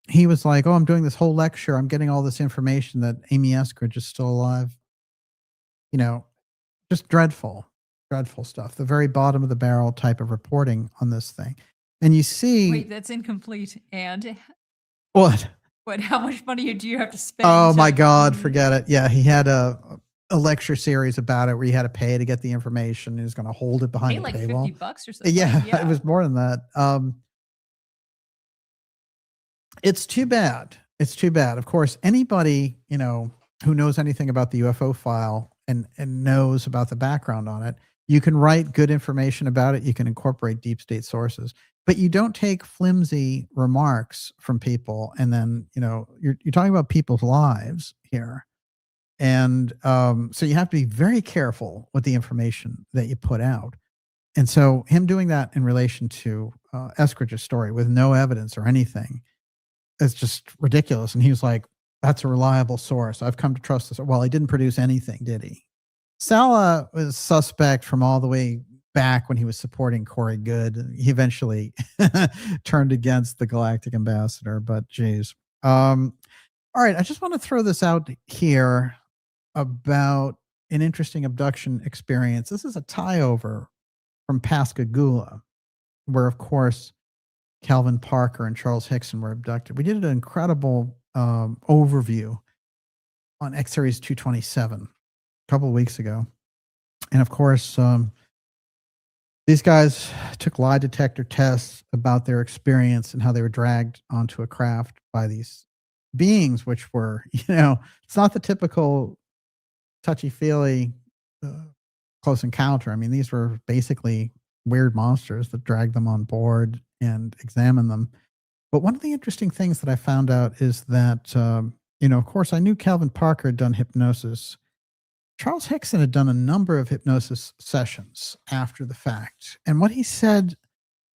he was like, "Oh, I'm doing this whole lecture. I'm getting all this information that Amy Eskridge is still alive." You know, just dreadful stuff. The very bottom of the barrel type of reporting on this thing. And you see. Wait, that's incomplete. And what? But how much money do you have to spend? Oh my God, forget it. Yeah, he had a lecture series about it where you had to pay to get the information. He was going to hold it behind the like paywall. $50 or something. Yeah, it was more than that. It's too bad. It's too bad. Of course, anybody, you know, who knows anything about the UFO file and knows about the background on it, you can write good information about it. You can incorporate deep state sources, but you don't take flimsy remarks from people. And then, you know, you're talking about people's lives here. And so you have to be very careful with the information that you put out. And so him doing that in relation to Eskridge's story with no evidence or anything is just ridiculous. And he was like, "That's a reliable source. I've come to trust this." Well, he didn't produce anything, did he? Sala was suspect from all the way back when he was supporting Corey Goode. He eventually turned against the Galactic Ambassador, but geez. All right, I just want to throw this out here about an interesting abduction experience. This is a tie-over from Pascagoula, where, of course, Calvin Parker and Charles Hickson were abducted. We did an incredible overview on X-Series 227 a couple of weeks ago. And of course, these guys took lie detector tests about their experience and how they were dragged onto a craft by these beings, which were, it's not the typical touchy-feely close encounter. I mean, these were basically weird monsters that dragged them on board and examined them. But one of the interesting things that I found out is that, of course, I knew Calvin Parker had done hypnosis. Charles Hickson had done a number of hypnosis sessions after the fact. And what he said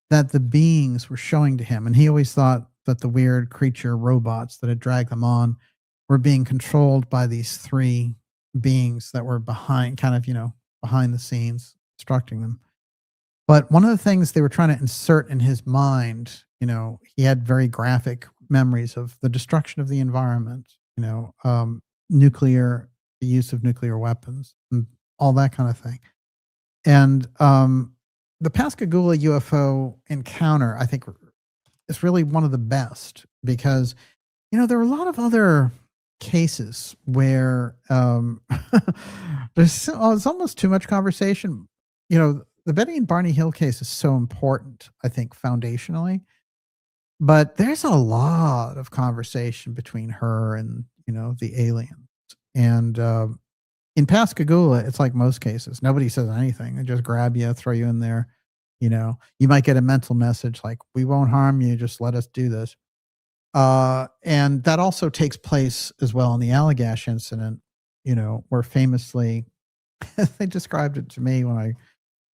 that the beings were showing to him, and he always thought that the weird creature robots that had dragged them on were being controlled by these three beings that were behind the scenes, instructing them. But one of the things they were trying to insert in his mind, he had very graphic memories of the destruction of the environment, the use of nuclear weapons, and all that kind of thing. And the Pascagoula UFO encounter, I think, is really one of the best because, there were a lot of other cases where it's almost too much conversation. The Betty and Barney Hill case is so important, I think, foundationally. But there's a lot of conversation between her and, the aliens. And in Pascagoula, it's like most cases. Nobody says anything. They just grab you, throw you in there. You might get a mental message like, we won't harm you. Just let us do this. And that also takes place as well in the Allagash incident, where famously, they described it to me when I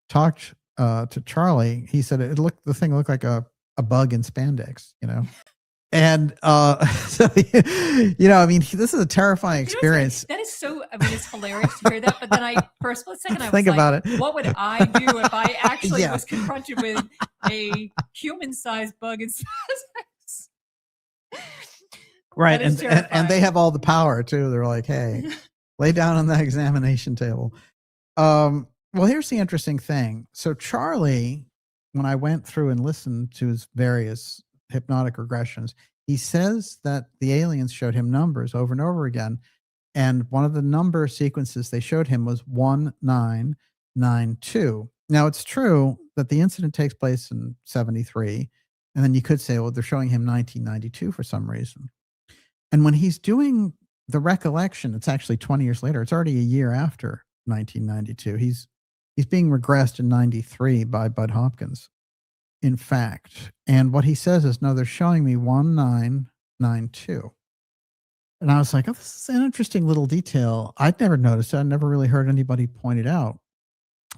talked to Charlie. He said the thing looked like a bug in spandex, And so, this is a terrifying experience. That is so, it's hilarious to hear that. But then for a split second, I was think about it. What would I do if I actually was confronted with a human-sized bug in spandex? Right. And they have all the power too. They're like, hey, lay down on that examination table. Well, here's the interesting thing. So Charlie, when I went through and listened to his various hypnotic regressions, he says that the aliens showed him numbers over and over again. And one of the number sequences they showed him was 1992. Now, it's true that the incident takes place in 73. And then you could say, well, they're showing him 1992 for some reason. And when he's doing the recollection, it's actually 20 years later. It's already a year after 1992. He's being regressed in 93 by Bud Hopkins, in fact. And what he says is, no, they're showing me 1992. And I was like, oh, this is an interesting little detail. I'd never noticed it. I'd never really heard anybody point it out.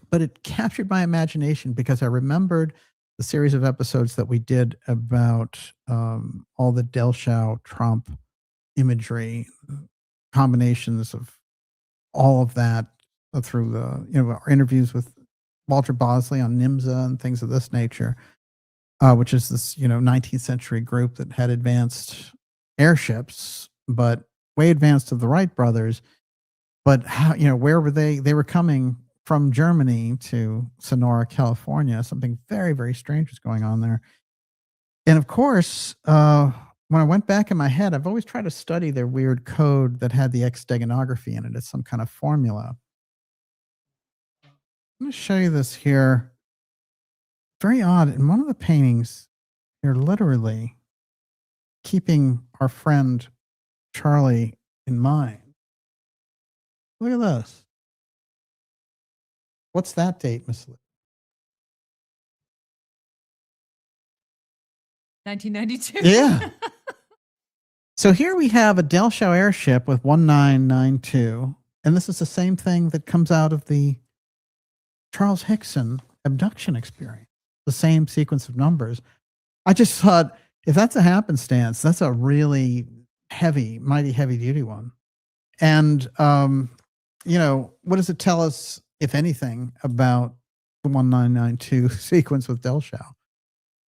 But it captured my imagination because I remembered the series of episodes that we did about all the Delshow Trump imagery, combinations of all of that through the our interviews with Walter Bosley on NIMSA and things of this nature, which is this 19th century group that had advanced airships, but way advanced to the Wright brothers. But how where were they? They were coming from Germany to Sonora, California. Something very, very strange was going on there. And of course, when I went back in my head, I've always tried to study their weird code that had the X-steganography in it. It's some kind of formula. I'm going to show you this here. Very odd. In one of the paintings, they're literally keeping our friend Charlie in mind. Look at this. What's that date, Miss Lee? 1992. Yeah. So here we have a Delshow airship with 1992, and this is the same thing that comes out of the Charles Hickson abduction experience, the same sequence of numbers. I just thought, if that's a happenstance, that's a really heavy, mighty heavy duty one. And what does it tell us, if anything, about the 1992 sequence with Delshau?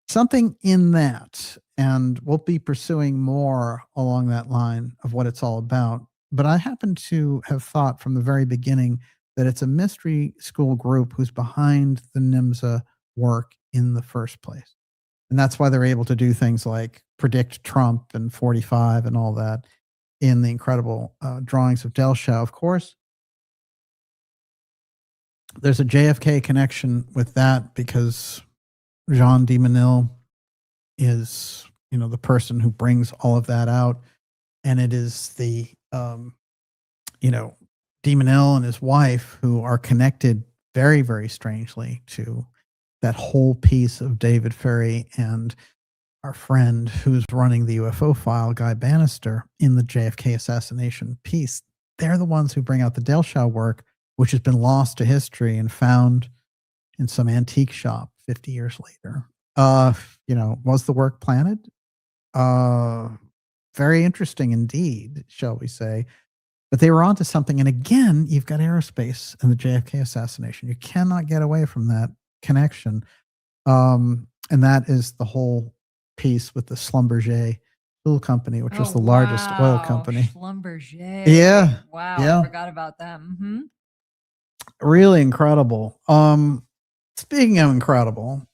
Something in that, and we'll be pursuing more along that line of what it's all about. But I happen to have thought from the very beginning that it's a mystery school group who's behind the NIMSA work in the first place. And that's why they're able to do things like predict Trump and 45 and all that in the incredible drawings of Delshau. Of course, there's a JFK connection with that because Jean de Menil is, the person who brings all of that out. And it is the, de Menil and his wife who are connected very, very strangely to that whole piece of David Ferry and our friend who's running the UFO File, Guy Bannister, in the JFK assassination piece. They're the ones who bring out the Delshau work, which has been lost to history and found in some antique shop 50 years later. Was the work planted? Very interesting indeed, shall we say. But they were onto something. And again, you've got aerospace and the JFK assassination. You cannot get away from that connection. And that is the whole piece with the Schlumberger Oil Company, which was the largest oil company. Schlumberger. Yeah. Wow. Yeah. I forgot about them. Mm-hmm. Really incredible. Speaking of incredible,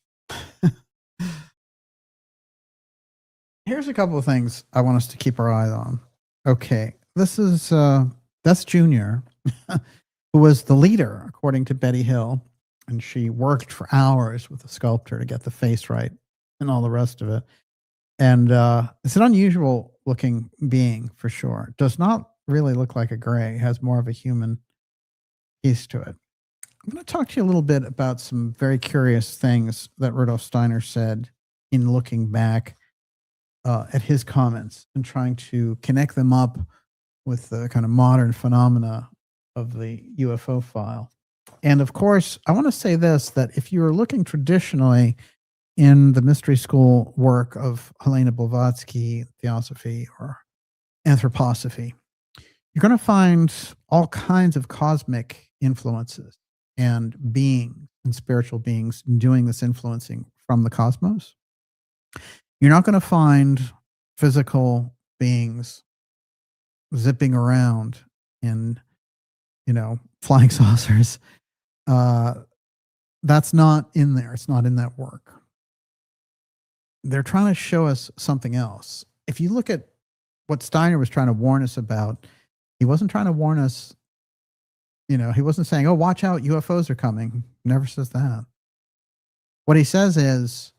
here's a couple of things I want us to keep our eye on. Okay. This is, that's Junior, who was the leader, according to Betty Hill. And she worked for hours with the sculptor to get the face right and all the rest of it. And it's an unusual looking being for sure. Does not really look like a gray, has more of a human piece to it. I'm going to talk to you a little bit about some very curious things that Rudolf Steiner said in looking back at his comments and trying to connect them up with the kind of modern phenomena of the UFO file. And of course, I want to say this, that if you're looking traditionally in the mystery school work of Helena Blavatsky, Theosophy, or Anthroposophy, you're going to find all kinds of cosmic influences and beings and spiritual beings doing this influencing from the cosmos. You're not going to find physical beings zipping around in, flying saucers. That's not in there. It's not in that work. They're trying to show us something else. If you look at what Steiner was trying to warn us about, he wasn't trying to warn us, he wasn't saying, oh, watch out, UFOs are coming. He never says that. What he says is,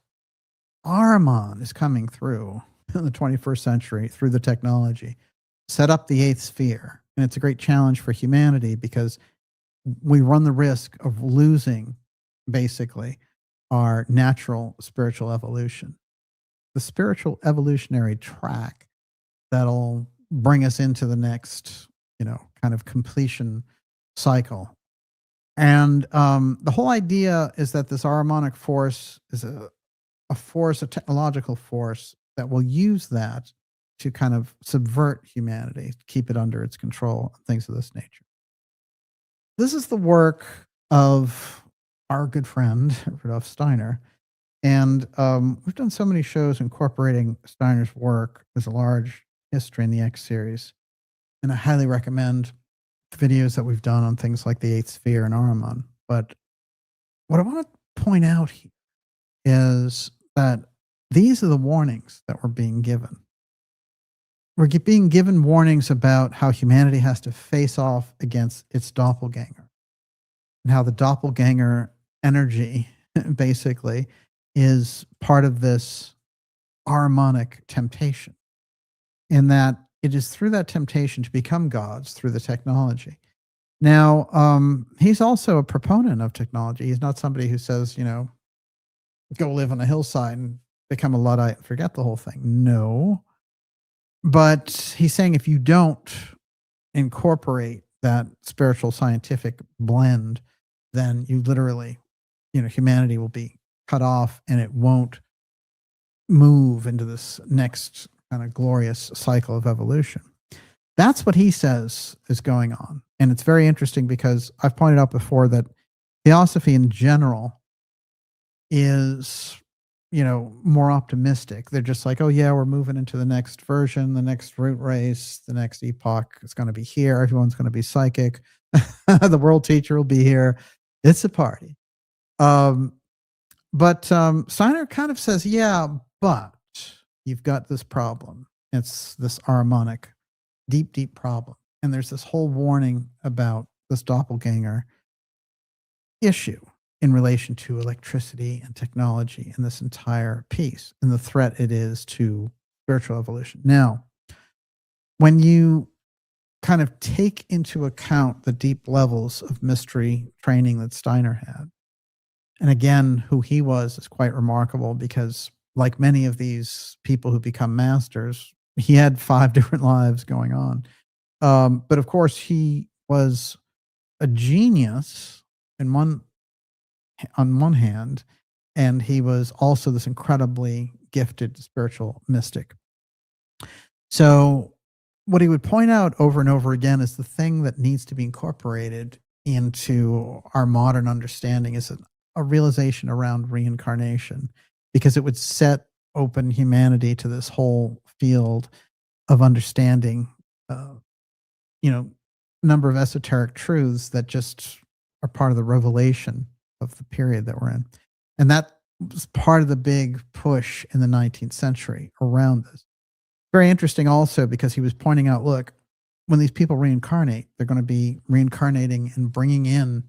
Ahriman is coming through in the 21st century through the technology, set up the eighth sphere. And it's a great challenge for humanity because we run the risk of losing, basically, our natural spiritual evolution. The spiritual evolutionary track that'll bring us into the next, kind of completion cycle. And the whole idea is that this Ahrimanic force is a force, a technological force that will use that to kind of subvert humanity, keep it under its control, things of this nature. This is the work of our good friend, Rudolf Steiner. And we've done so many shows incorporating Steiner's work. There's a large history in the X series. And I highly recommend the videos that we've done on things like the eighth sphere and Ahriman. But what I want to point out here is that these are the warnings that we're being given. We're being given warnings about how humanity has to face off against its doppelganger, and how the doppelganger energy basically is part of this Ahrimanic temptation, and that it is through that temptation to become gods through the technology. Now, he's also a proponent of technology. He's not somebody who says, go live on a hillside and become a Luddite and forget the whole thing. No. But he's saying if you don't incorporate that spiritual scientific blend, then you literally, humanity will be cut off and it won't move into this next kind of glorious cycle of evolution. That's what he says is going on. And it's very interesting because I've pointed out before that Theosophy in general is, more optimistic. They're just like, oh yeah, we're moving into the next version, the next root race, the next epoch. It's going to be here. Everyone's going to be psychic. The world teacher will be here. It's a party. But Steiner kind of says, yeah, but you've got this problem. It's this harmonic, deep, deep problem. And there's this whole warning about this doppelganger issue in relation to electricity and technology and this entire piece and the threat it is to spiritual evolution. Now, when you kind of take into account the deep levels of mystery training that Steiner had, and again, who he was is quite remarkable because, like many of these people who become masters, he had 5 different lives going on. But of course, he was a genius on one hand, and he was also this incredibly gifted spiritual mystic. So what he would point out over and over again is the thing that needs to be incorporated into our modern understanding is a realization around reincarnation, because it would set open humanity to this whole field of understanding, number of esoteric truths that just are part of the revelation of the period that we're in. And that was part of the big push in the 19th century around this. Very interesting also because he was pointing out, look, when these people reincarnate, they're going to be reincarnating and bringing in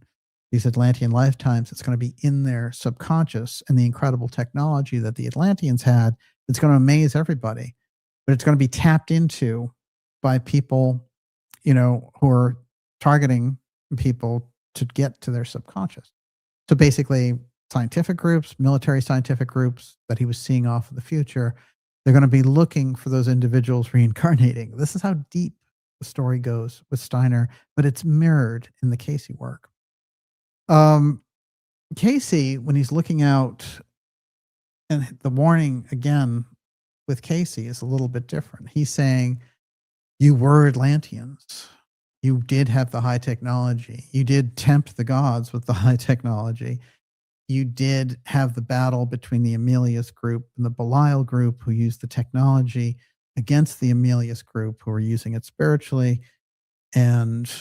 these Atlantean lifetimes. It's going to be in their subconscious, and the incredible technology that the Atlanteans had, it's going to amaze everybody, but it's going to be tapped into by people, who are targeting people to get to their subconscious. So basically, scientific groups, military scientific groups that he was seeing off in the future, they're going to be looking for those individuals reincarnating. This is how deep the story goes with Steiner, but it's mirrored in the CAYCE work. CAYCE, when he's looking out, and the warning again with CAYCE is a little bit different. He's saying, you were Atlanteans. You did have the high technology. You did tempt the gods with the high technology. You did have the battle between the Emilius group and the Belial group, who used the technology against the Emilius group, who were using it spiritually. And,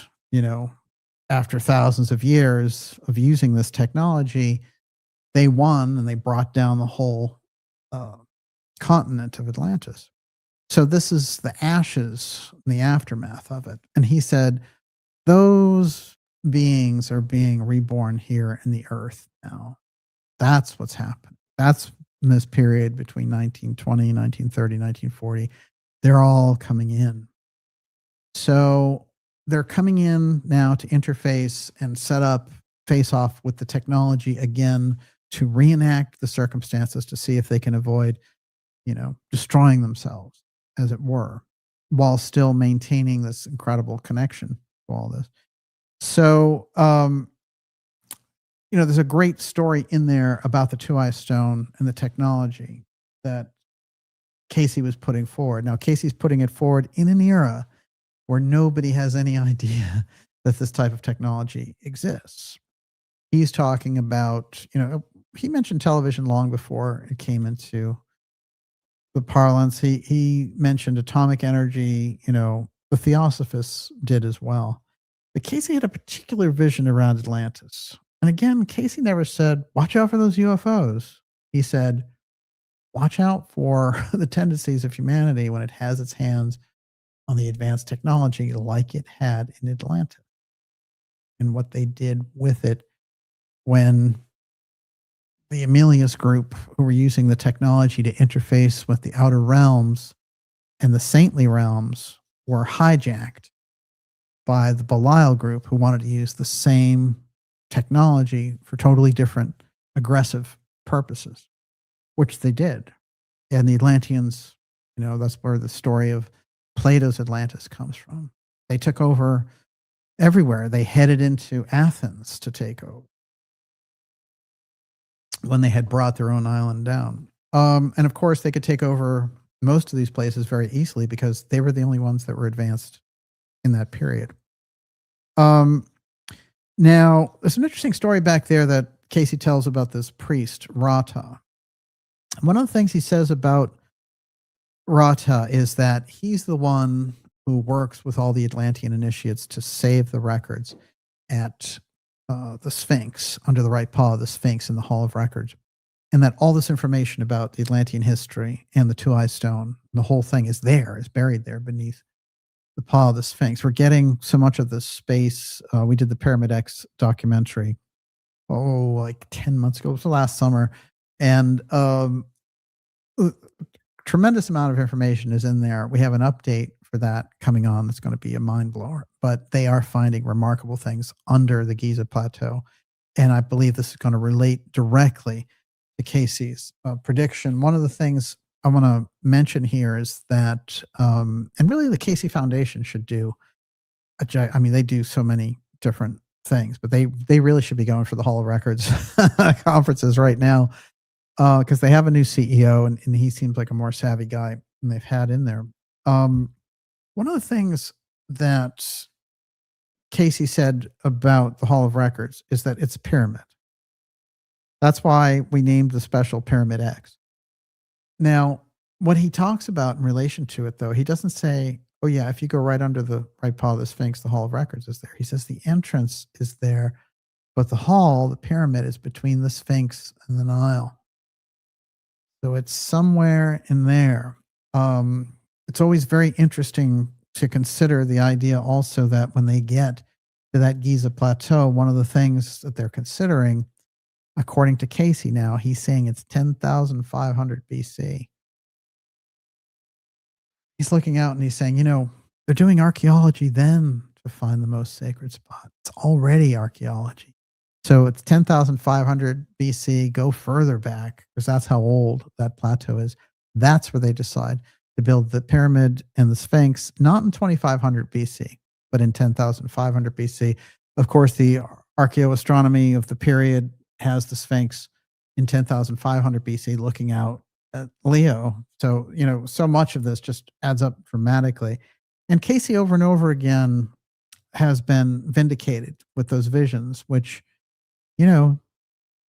after thousands of years of using this technology, they won and they brought down the whole continent of Atlantis. So this is the ashes, the aftermath of it. And he said, those beings are being reborn here in the earth now. That's what's happened. That's in this period between 1920, 1930, 1940. They're all coming in. So they're coming in now to interface and set up face off with the technology again to reenact the circumstances to see if they can avoid, destroying themselves, as it were, while still maintaining this incredible connection to all this. So, there's a great story in there about the two-eye stone and the technology that CAYCE was putting forward. Now, CAYCE's putting it forward in an era where nobody has any idea that this type of technology exists. He's talking about, he mentioned television long before it came into the parlance. He mentioned atomic energy, the Theosophists did as well. But CAYCE had a particular vision around Atlantis. And again, CAYCE never said, watch out for those UFOs. He said, watch out for the tendencies of humanity when it has its hands on the advanced technology like it had in Atlantis, and what they did with it when the Emilius group, who were using the technology to interface with the outer realms and the saintly realms, were hijacked by the Belial group, who wanted to use the same technology for totally different aggressive purposes, which they did. And the Atlanteans, that's where the story of Plato's Atlantis comes from. They took over everywhere. They headed into Athens to take over when they had brought their own island down. And of course, they could take over most of these places very easily because they were the only ones that were advanced in that period. Now, there's an interesting story back there that Casey tells about this priest, Rata. One of the things he says about Rata is that he's the one who works with all the Atlantean initiates to save the records at the Sphinx, under the right paw of the Sphinx in the Hall of Records. And that all this information about the Atlantean history and the Two-Eyed Stone, the whole thing is buried there beneath the paw of the Sphinx. We're getting so much of this space. We did the Pyramid X documentary, like 10 months ago. It was the last summer. And tremendous amount of information is in there. We have an update for that coming on. That's going to be a mind blower, but they are finding remarkable things under the Giza Plateau. And I believe this is going to relate directly to Casey's prediction. One of the things I want to mention here is that, and really the Casey Foundation should do, they do so many different things, but they really should be going for the Hall of Records conferences right now, because they have a new CEO and he seems like a more savvy guy than they've had in there. One of the things that Casey said about the Hall of Records is that it's a pyramid. That's why we named the special Pyramid X. Now, what he talks about in relation to it, though, he doesn't say, oh yeah, if you go right under the right paw of the Sphinx, the Hall of Records is there. He says the entrance is there, but the hall, the pyramid, is between the Sphinx and the Nile. So it's somewhere in there. It's always very interesting to consider the idea also that when they get to that Giza Plateau, one of the things that they're considering, according to Casey now, he's saying it's 10,500 BC. He's looking out and he's saying, they're doing archaeology then to find the most sacred spot. It's already archaeology. So it's 10,500 BC, go further back, because that's how old that plateau is. That's where they decide to build the pyramid and the Sphinx, not in 2,500 BC, but in 10,500 BC. Of course, the archaeoastronomy of the period has the Sphinx in 10,500 BC looking out at Leo. So, so much of this just adds up dramatically. And Casey over and over again has been vindicated with those visions, which,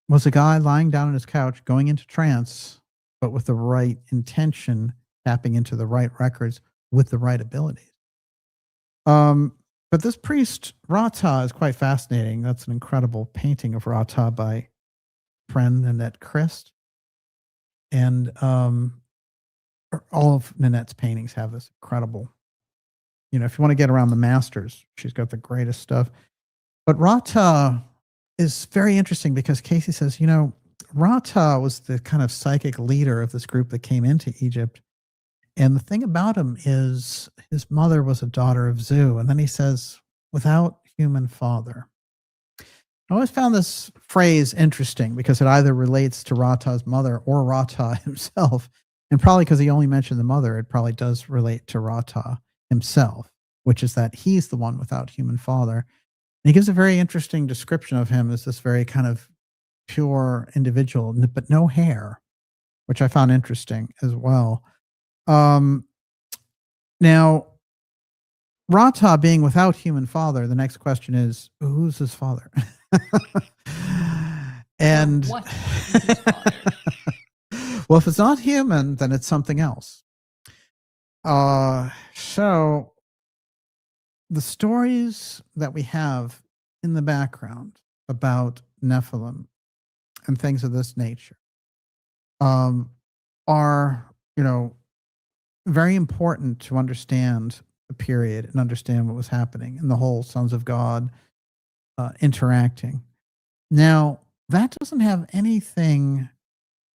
was a guy lying down on his couch going into trance, but with the right intention, tapping into the right records with the right abilities. But this priest, Rata, is quite fascinating. That's an incredible painting of Rata by friend Nanette Christ. And all of Nanette's paintings have this incredible, if you want to get around the masters, she's got the greatest stuff. But Rata is very interesting because Casey says, Rata was the kind of psychic leader of this group that came into Egypt. And the thing about him is his mother was a daughter of Zu. And then he says, without human father. I always found this phrase interesting because it either relates to Rata's mother or Rata himself. And probably because he only mentioned the mother, it probably does relate to Rata himself, which is that he's the one without human father. And he gives a very interesting description of him as this very kind of pure individual, but no hair, which I found interesting as well. Now, Rata being without human father, the next question is, who's his father? And what is his father? Well, if it's not human, then it's something else. So the stories that we have in the background about Nephilim and things of this nature are, very important to understand the period and understand what was happening and the whole Sons of God interacting. Now, that doesn't have anything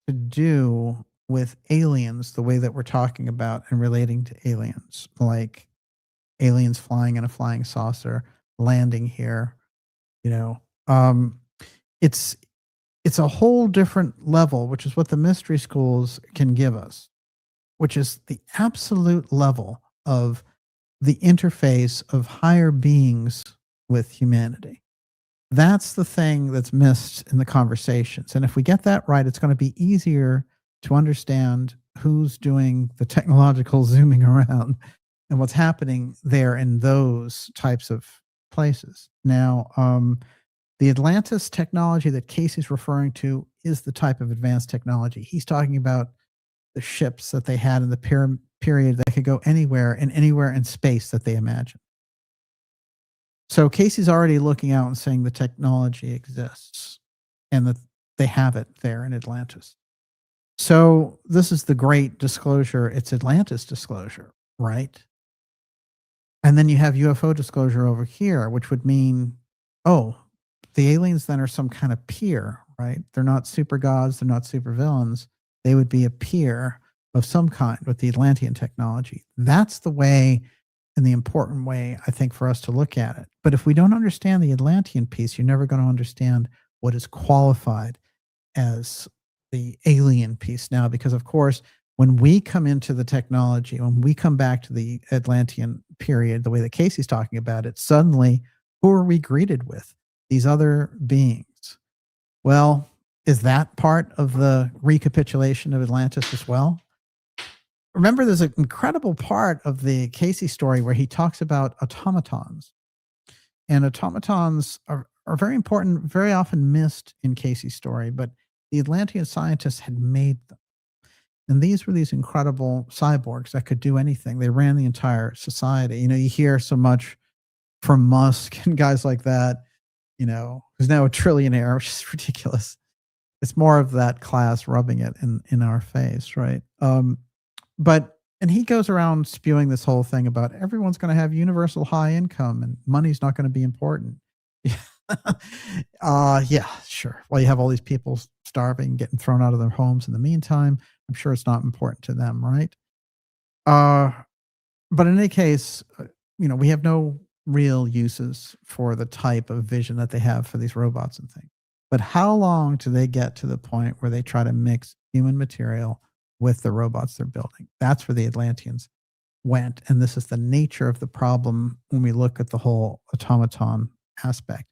to do with aliens the way that we're talking about and relating to aliens, like aliens flying in a flying saucer, landing here, it's a whole different level, which is what the mystery schools can give us, which is the absolute level of the interface of higher beings with humanity. That's the thing that's missed in the conversations. And if we get that right, it's going to be easier to understand who's doing the technological zooming around and what's happening there in those types of places. Now, the Atlantis technology that Casey's referring to is the type of advanced technology. He's talking about the ships that they had in the period that could go anywhere and anywhere in space that they imagined. So Casey's already looking out and saying the technology exists and that they have it there in Atlantis. So this is the great disclosure. It's Atlantis disclosure, right? And then you have UFO disclosure over here, which would mean, oh, the aliens then are some kind of peer, right? They're not super gods. They're not super villains. They would be a peer of some kind with the Atlantean technology. That's the way and the important way, I think, for us to look at it. But if we don't understand the Atlantean piece, you're never going to understand what is qualified as the alien piece now, because of course, when we come into the technology, when we come back to the Atlantean period, the way that Casey's talking about it, suddenly, who are we greeted with? These other beings. Well, is that part of the recapitulation of Atlantis as well? Remember, there's an incredible part of the Casey story where he talks about automatons. And automatons are very important, very often missed in Casey's story, but the Atlantean scientists had made them. And these were these incredible cyborgs that could do anything. They ran the entire society. You know, you hear so much from Musk and guys like that, you know, who's now a trillionaire, which is ridiculous. It's more of that class rubbing it in our face, right? And he goes around spewing this whole thing about everyone's going to have universal high income and money's not going to be important. Yeah, sure. Well, you have all these people starving, getting thrown out of their homes in the meantime. I'm sure it's not important to them, right? But in any case, you know, we have no real uses for the type of vision that they have for these robots and things. But how long do they get to the point where they try to mix human material with the robots they're building? That's where the Atlanteans went. And this is the nature of the problem when we look at the whole automaton aspect.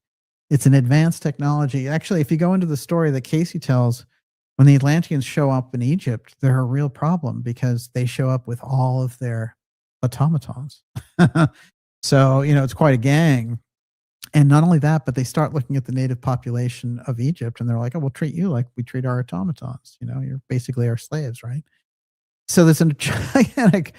It's an advanced technology. Actually, if you go into the story that Casey tells, when the Atlanteans show up in Egypt, they're a real problem because they show up with all of their automatons. So, you know, it's quite a gang. And not only that, but they start looking at the native population of Egypt and they're like, oh, we'll treat you like we treat our automatons. You know, you're basically our slaves, right? So there's a gigantic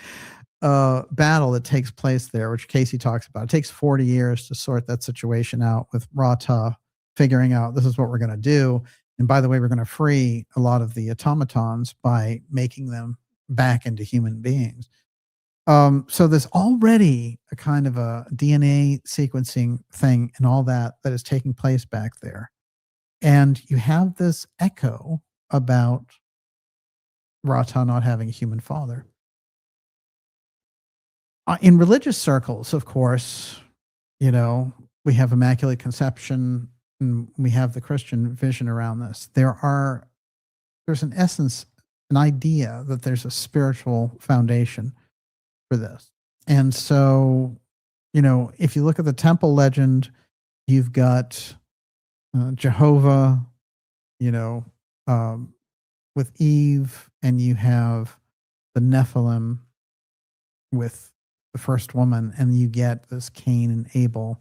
battle that takes place there, which Casey talks about. It takes 40 years to sort that situation out with Rata figuring out this is what we're going to do. And by the way, we're going to free a lot of the automatons by making them back into human beings. So there's already a kind of a DNA sequencing thing and all that is taking place back there. And you have this echo about Rata not having a human father. In religious circles, of course, you know, we have Immaculate Conception and we have the Christian vision around this. There's an essence, an idea that there's a spiritual foundation for this. And so, you know, if you look at the temple legend, you've got Jehovah, you know, with Eve, and you have the Nephilim with the first woman, and you get this Cain and Abel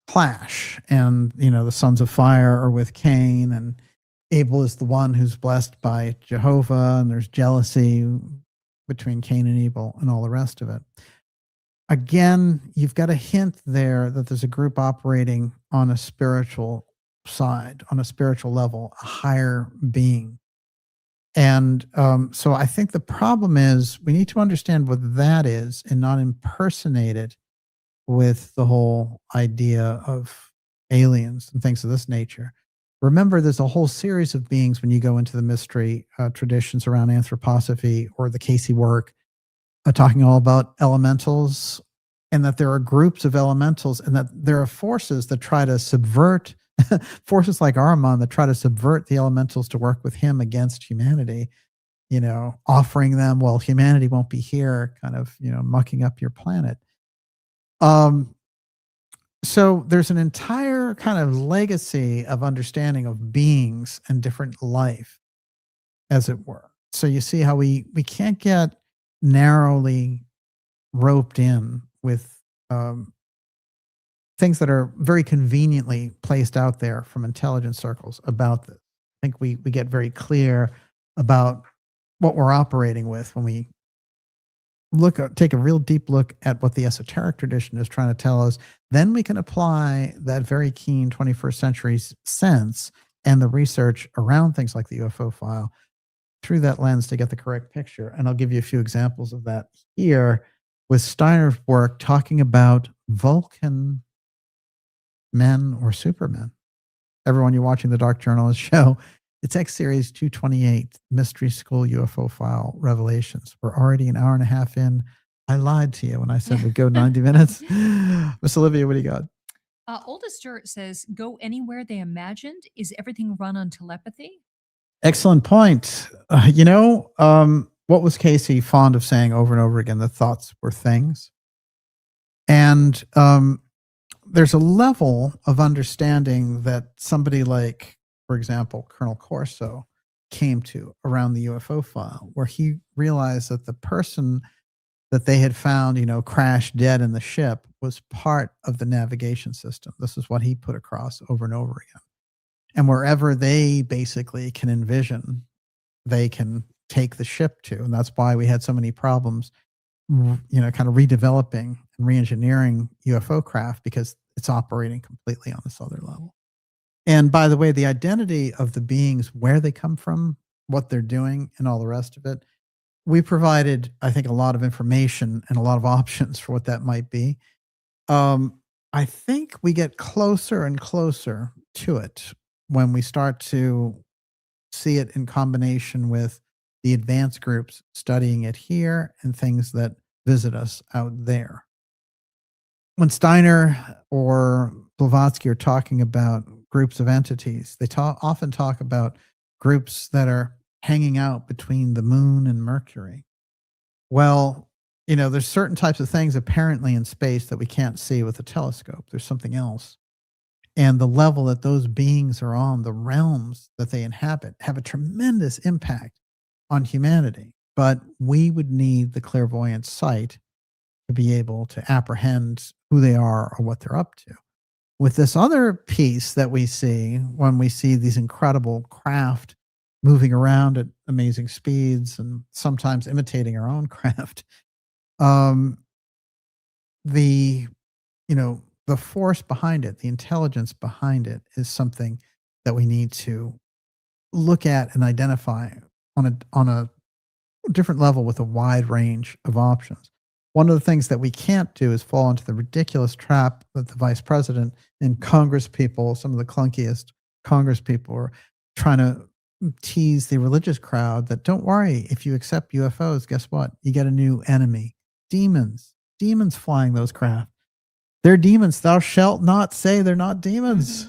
clash. And, you know, the sons of fire are with Cain, and Abel is the one who's blessed by Jehovah, and there's jealousy between Cain and Abel and all the rest of it. Again, you've got a hint there that there's a group operating on a spiritual side, on a spiritual level, a higher being. And so I think the problem is we need to understand what that is and not impersonate it with the whole idea of aliens and things of this nature. Remember, there's a whole series of beings when you go into the mystery traditions around Anthroposophy or the Casey work, talking all about elementals, and that there are groups of elementals, and that there are forces that try to subvert, forces like Ahriman that try to subvert the elementals to work with him against humanity, you know, offering them, well, humanity won't be here, kind of, you know, mucking up your planet. So there's an entire kind of legacy of understanding of beings and different life, as it were. So you see how we can't get narrowly roped in with things that are very conveniently placed out there from intelligence circles about this. I think we get very clear about what we're operating with when we take a real deep look at what the esoteric tradition is trying to tell us. Then we can apply that very keen 21st century sense and the research around things like the UFO file through that lens to get the correct picture. And I'll give you a few examples of that here with Steiner's work talking about Vulcan men or supermen. Everyone, you're watching the Dark Journalist show. It's X Series 228, Mystery School UFO File Revelations. We're already an hour and a half in. I lied to you when I said we'd go 90 minutes. Miss Olivia, what do you got? Oldest Dirt says, go anywhere they imagined. Is everything run on telepathy? Excellent point. What was Casey fond of saying over and over again? The thoughts were things. And there's a level of understanding that somebody like, for example, Colonel Corso came to around the UFO file, where he realized that the person that they had found, crashed dead in the ship was part of the navigation system. This is what he put across over and over again. And wherever they basically can envision, they can take the ship to. And that's why we had so many problems, kind of redeveloping and re-engineering UFO craft, because it's operating completely on this other level. And by the way, the identity of the beings, where they come from, what they're doing, and all the rest of it, we provided, I think, a lot of information and a lot of options for what that might be. I think we get closer and closer to it when we start to see it in combination with the advanced groups studying it here and things that visit us out there. When Steiner or Blavatsky are talking about groups of entities, they often talk about groups that are hanging out between the moon and Mercury. Well, there's certain types of things apparently in space that we can't see with a telescope. There's something else. And the level that those beings are on, the realms that they inhabit, have a tremendous impact on humanity. But we would need the clairvoyant sight to be able to apprehend who they are or what they're up to. With this other piece that we see when we see these incredible craft moving around at amazing speeds and sometimes imitating our own craft, the force behind it, the intelligence behind it, is something that we need to look at and identify on a different level with a wide range of options. One of the things that we can't do is fall into the ridiculous trap that the vice president and Congress people, some of the clunkiest Congress people, are trying to tease the religious crowd that, don't worry, if you accept UFOs, guess what? You get a new enemy. Demons flying those craft. They're demons. Thou shalt not say they're not demons.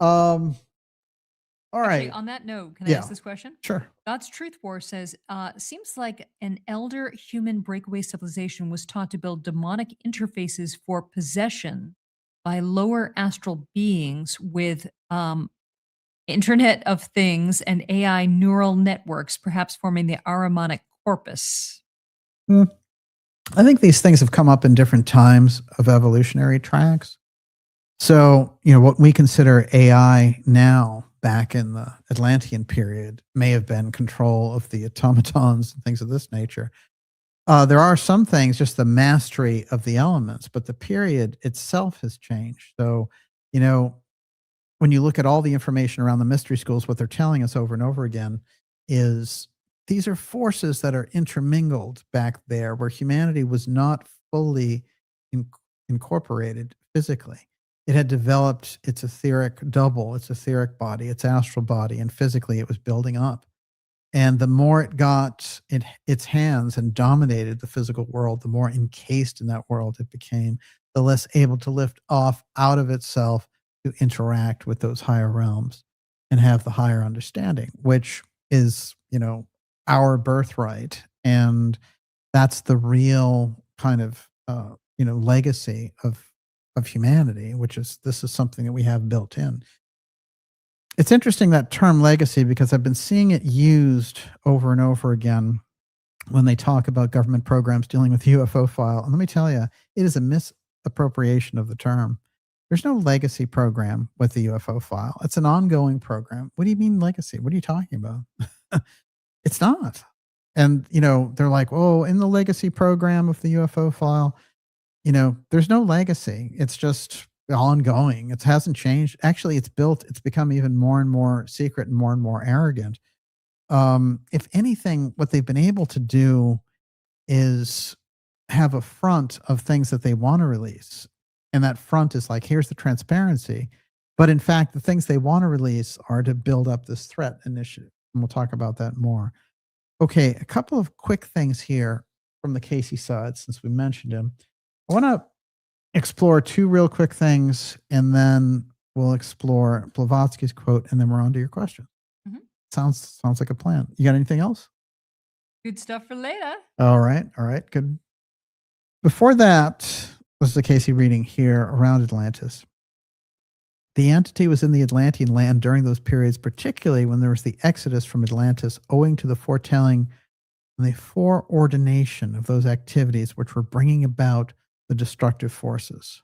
All right. Actually, on that note, can I ask this question? Sure. God's Truth War says, seems like an elder human breakaway civilization was taught to build demonic interfaces for possession by lower astral beings with Internet of Things and AI neural networks, perhaps forming the Ahrimanic corpus. I think these things have come up in different times of evolutionary tracks. So, what we consider AI now, back in the Atlantean period, may have been control of the automatons and things of this nature. There are some things, just the mastery of the elements, but the period itself has changed. So, when you look at all the information around the mystery schools, what they're telling us over and over again is these are forces that are intermingled back there, where humanity was not fully incorporated physically. It had developed its etheric double, its etheric body, its astral body, and physically it was building up. And the more it got its hands and dominated the physical world, the more encased in that world it became, the less able to lift off out of itself to interact with those higher realms and have the higher understanding, which is, our birthright. And that's the real kind of, legacy of humanity, which is, this is something that we have built in. It's interesting, that term legacy, because I've been seeing it used over and over again when they talk about government programs dealing with the UFO file. And let me tell you, it is a misappropriation of the term. There's no legacy program with the UFO file. It's an ongoing program. What do you mean legacy? What are you talking about? It's not. And, they're like, oh, in the legacy program of the UFO file, there's no legacy. It's just ongoing. It hasn't changed. Actually, it's become even more and more secret and more arrogant. If anything, what they've been able to do is have a front of things that they want to release. And that front is like, here's the transparency. But in fact, the things they want to release are to build up this threat initiative. And we'll talk about that more. Okay, a couple of quick things here from the CAYCE side, since we mentioned him. I want to explore two real quick things, and then we'll explore Blavatsky's quote, and then we're on to your question. Mhm. Sounds like a plan. You got anything else? Good stuff for later. All right, good. Before that was the CAYCE reading here around Atlantis. The entity was in the Atlantean land during those periods, particularly when there was the exodus from Atlantis, owing to the foretelling and the foreordination of those activities which were bringing about the destructive forces.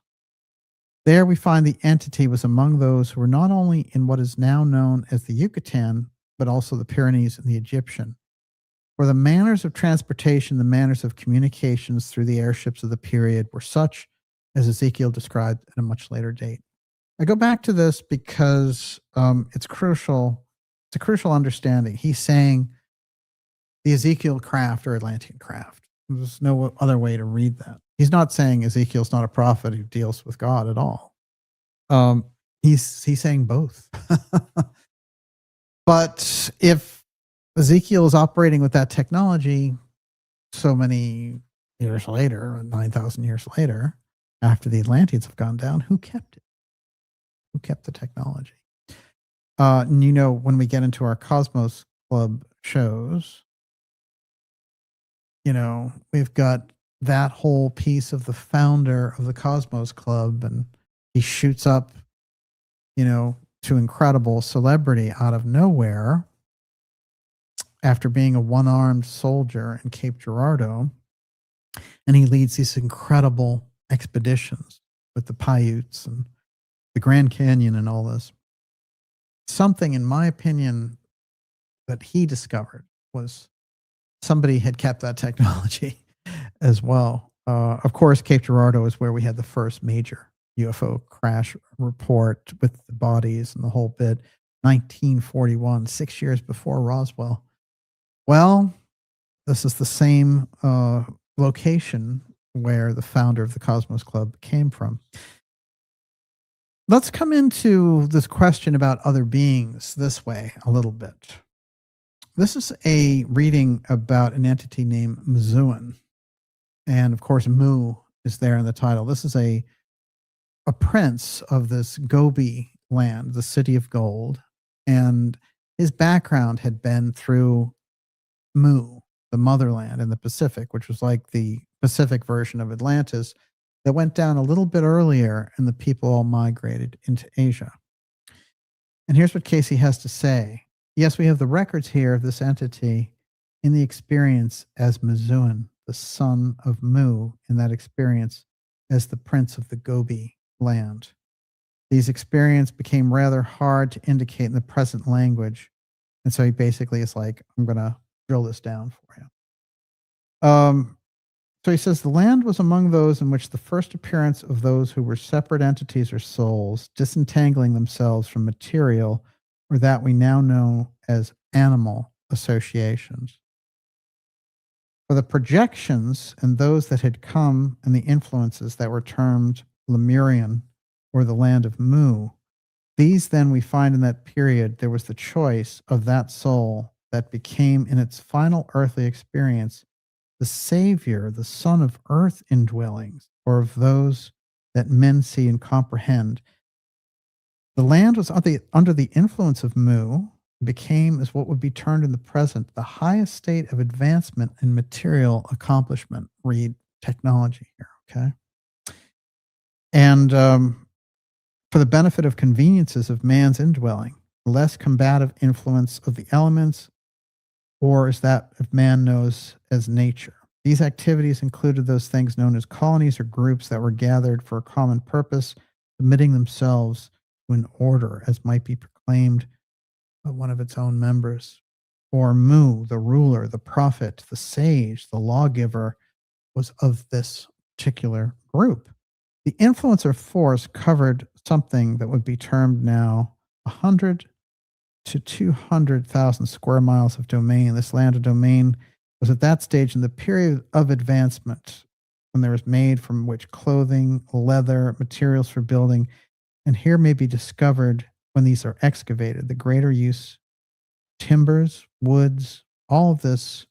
There we find the entity was among those who were not only in what is now known as the Yucatan, but also the Pyrenees and the Egyptian. For the manners of transportation, the manners of communications through the airships of the period were such as Ezekiel described at a much later date. I go back to this because it's crucial. It's a crucial understanding. He's saying the Ezekiel craft or Atlantean craft. There's no other way to read that. He's not saying Ezekiel's not a prophet who deals with God at all. He's saying both. But if Ezekiel is operating with that technology so many years later, 9,000 years later, after the Atlanteans have gone down, who kept it? Who kept the technology? And when we get into our Cosmos Club shows, we've got that whole piece of the founder of the Cosmos Club, and he shoots up, to incredible celebrity out of nowhere after being a one-armed soldier in Cape Girardeau. And he leads these incredible expeditions with the Paiutes and the Grand Canyon and all this. Something, in my opinion, that he discovered was somebody had kept that technology as well. Of course, Cape Girardeau is where we had the first major UFO crash report with the bodies and the whole bit. 1941, 6 years before Roswell. Well, this is the same location where the founder of the Cosmos Club came from. Let's come into this question about other beings this way a little bit. This is a reading about an entity named Mzuan. And of course, Mu is there in the title. This is a prince of this Gobi land, the city of gold. And his background had been through Mu, the motherland in the Pacific, which was like the Pacific version of Atlantis that went down a little bit earlier, and the people all migrated into Asia. And here's what CAYCE has to say. Yes, we have the records here of this entity in the experience as Mzuan, the son of Mu, in that experience as the prince of the Gobi land. These experiences became rather hard to indicate in the present language. And so he basically is like, I'm going to drill this down for you. So he says, the land was among those in which the first appearance of those who were separate entities or souls, disentangling themselves from material, or that we now know as animal associations. For the projections and those that had come and the influences that were termed Lemurian, or the land of Mu, these then we find in that period there was the choice of that soul that became in its final earthly experience the savior, the son of earth indwellings, or of those that men see and comprehend. The land was under the influence of Mu, became as what would be termed in the present the highest state of advancement in material accomplishment. Read technology here, okay? And for the benefit of conveniences of man's indwelling, less combative influence of the elements, or is that if man knows as nature? These activities included those things known as colonies or groups that were gathered for a common purpose, submitting themselves to an order as might be proclaimed by one of its own members. Or Mu, the ruler, the prophet, the sage, the lawgiver, was of this particular group. The influencer force covered something that would be termed now 100 to 200,000 square miles of domain. This land of domain was at that stage in the period of advancement when there was made from which clothing, leather, materials for building, and here may be discovered when these are excavated. The greater use, timbers, woods, all of this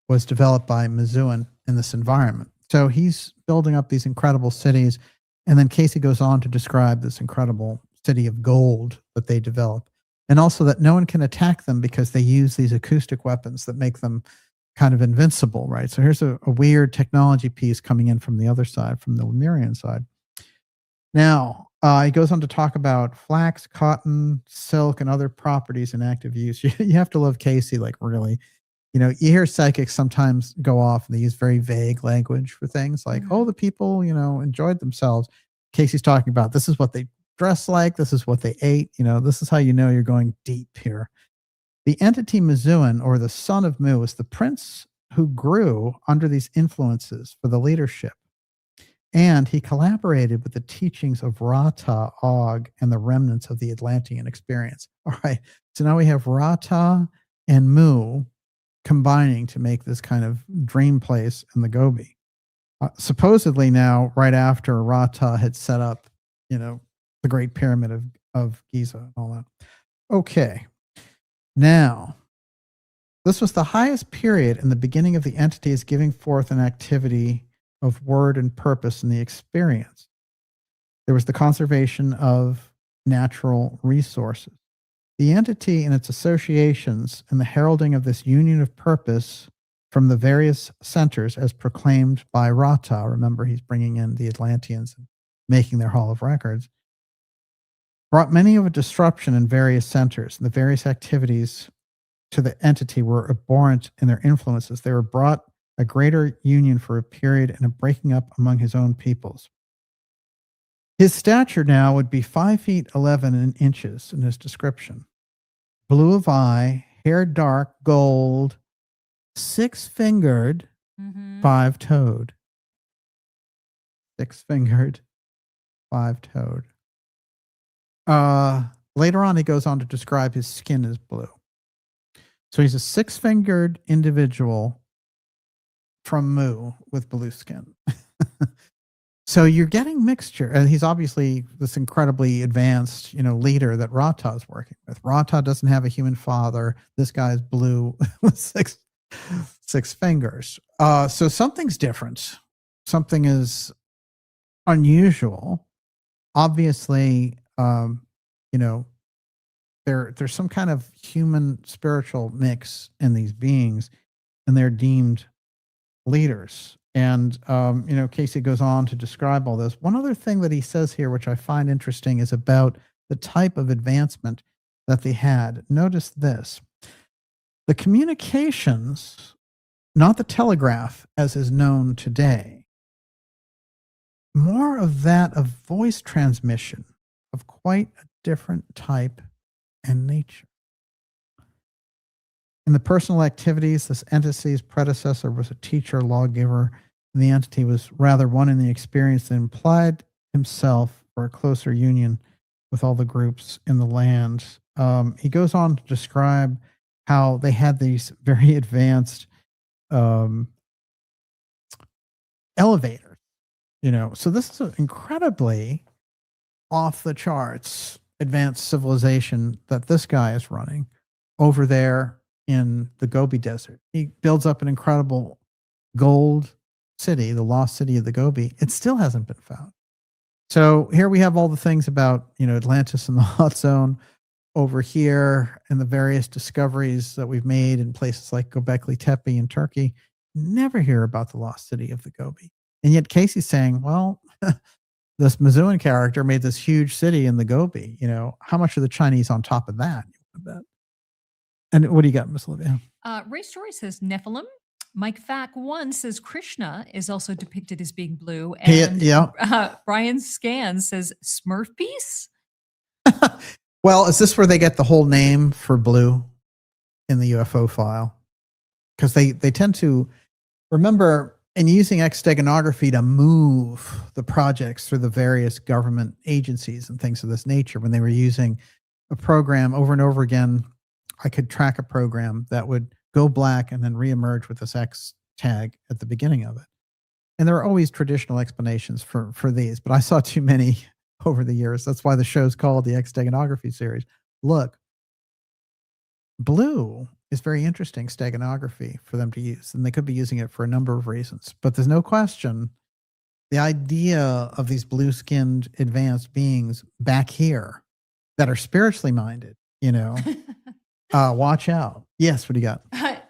was developed by Mizuen in this environment. So he's building up these incredible cities. And then Casey goes on to describe this incredible city of gold that they develop. And also that no one can attack them because they use these acoustic weapons that make them kind of invincible, right? So here's a weird technology piece coming in from the other side, from the Lemurian side. Now, he goes on to talk about flax, cotton, silk, and other properties in active use. You have to love Casey, like really. You know, you hear psychics sometimes go off and they use very vague language for things like, oh, the people, enjoyed themselves. Casey's talking about this is what they dress like. This is what they ate. This is how you know you're going deep here. The entity Mizuen, or the son of Mu, is the prince who grew under these influences for the leadership. And he collaborated with the teachings of Rata, Og, and the remnants of the Atlantean experience. All right. So now we have Rata and Mu combining to make this kind of dream place in the Gobi. Supposedly now, right after Rata had set up, the Great Pyramid of Giza and all that. Okay. Now, this was the highest period in the beginning of the entities giving forth an activity of word and purpose in the experience. There was the conservation of natural resources. The entity and its associations and the heralding of this union of purpose from the various centers as proclaimed by Rata, remember he's bringing in the Atlanteans and making their Hall of Records, brought many of a disruption in various centers. And the various activities to the entity were abhorrent in their influences. They were brought a greater union for a period and a breaking up among his own peoples. His stature now would be 5 feet 11 inches in his description. Blue of eye, hair dark, gold, 6-fingered, 5-toed. 6-fingered, 5-toed. Later on, he goes on to describe his skin as blue. So he's a 6-fingered individual from Mu with blue skin. So you're getting mixture. And he's obviously this incredibly advanced, leader that Rata is working with. Rata doesn't have a human father. This guy's blue with six fingers. So something's different. Something is unusual. Obviously, there's some kind of human spiritual mix in these beings, and they're deemed leaders. And, Casey goes on to describe all this. One other thing that he says here, which I find interesting, is about the type of advancement that they had. Notice this. The communications, not the telegraph as is known today, more of that of voice transmission of quite a different type and nature. In the personal activities, this entity's predecessor was a teacher, lawgiver, and the entity was rather one in the experience that implied himself for a closer union with all the groups in the land. He goes on to describe how they had these very advanced elevators, So this is an incredibly off the charts advanced civilization that this guy is running over there in the Gobi Desert. He builds up an incredible gold city, the lost city of the Gobi. It still hasn't been found. So here we have all the things about, Atlantis and the hot zone over here and the various discoveries that we've made in places like Göbekli Tepe in Turkey. Never hear about the lost city of the Gobi. And yet Casey's saying, well, this Mizuen character made this huge city in the Gobi. How much are the Chinese on top of that? You bet. And what do you got, Miss Olivia? Ray Story says Nephilim. Mike Fack 1 says Krishna is also depicted as being blue. And Brian Scan says Smurf piece. Well, is this where they get the whole name for blue in the UFO file? Because they tend to remember in using X-steganography to move the projects through the various government agencies and things of this nature. When they were using a program over and over again, I could track a program that would go black and then reemerge with this X tag at the beginning of it. And there are always traditional explanations for these, but I saw too many over the years. That's why the show's called the X-steganography series. Look, blue is very interesting steganography for them to use, and they could be using it for a number of reasons. But there's no question the idea of these blue-skinned advanced beings back here that are spiritually minded, you know, watch out. Yes, what do you got?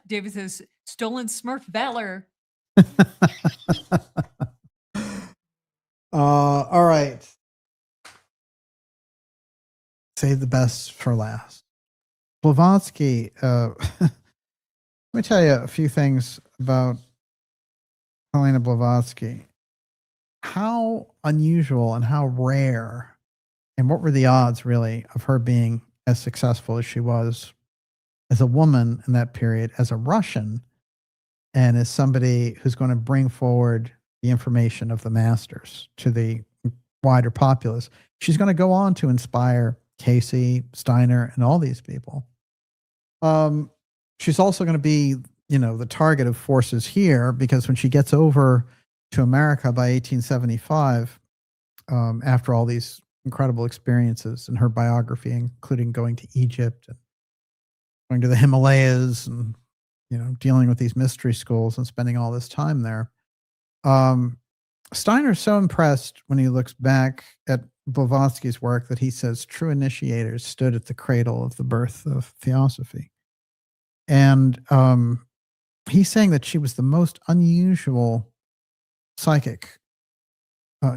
David says, stolen Smurf valor. All right. Save the best for last. Blavatsky, let me tell you a few things about Helena Blavatsky. How unusual and how rare, and what were the odds, really, of her being as successful as she was as a woman in that period, as a Russian, and as somebody who's going to bring forward the information of the masters to the wider populace. She's going to go on to inspire CAYCE, Steiner, and all these people. She's also going to be, you know, the target of forces here, because when she gets over to America by 1875, after all these incredible experiences in her biography, including going to Egypt and going to the Himalayas and, you know, dealing with these mystery schools and spending all this time there. Steiner's so impressed when he looks back at Blavatsky's work that he says true initiators stood at the cradle of the birth of Theosophy. And he's saying that she was the most unusual psychic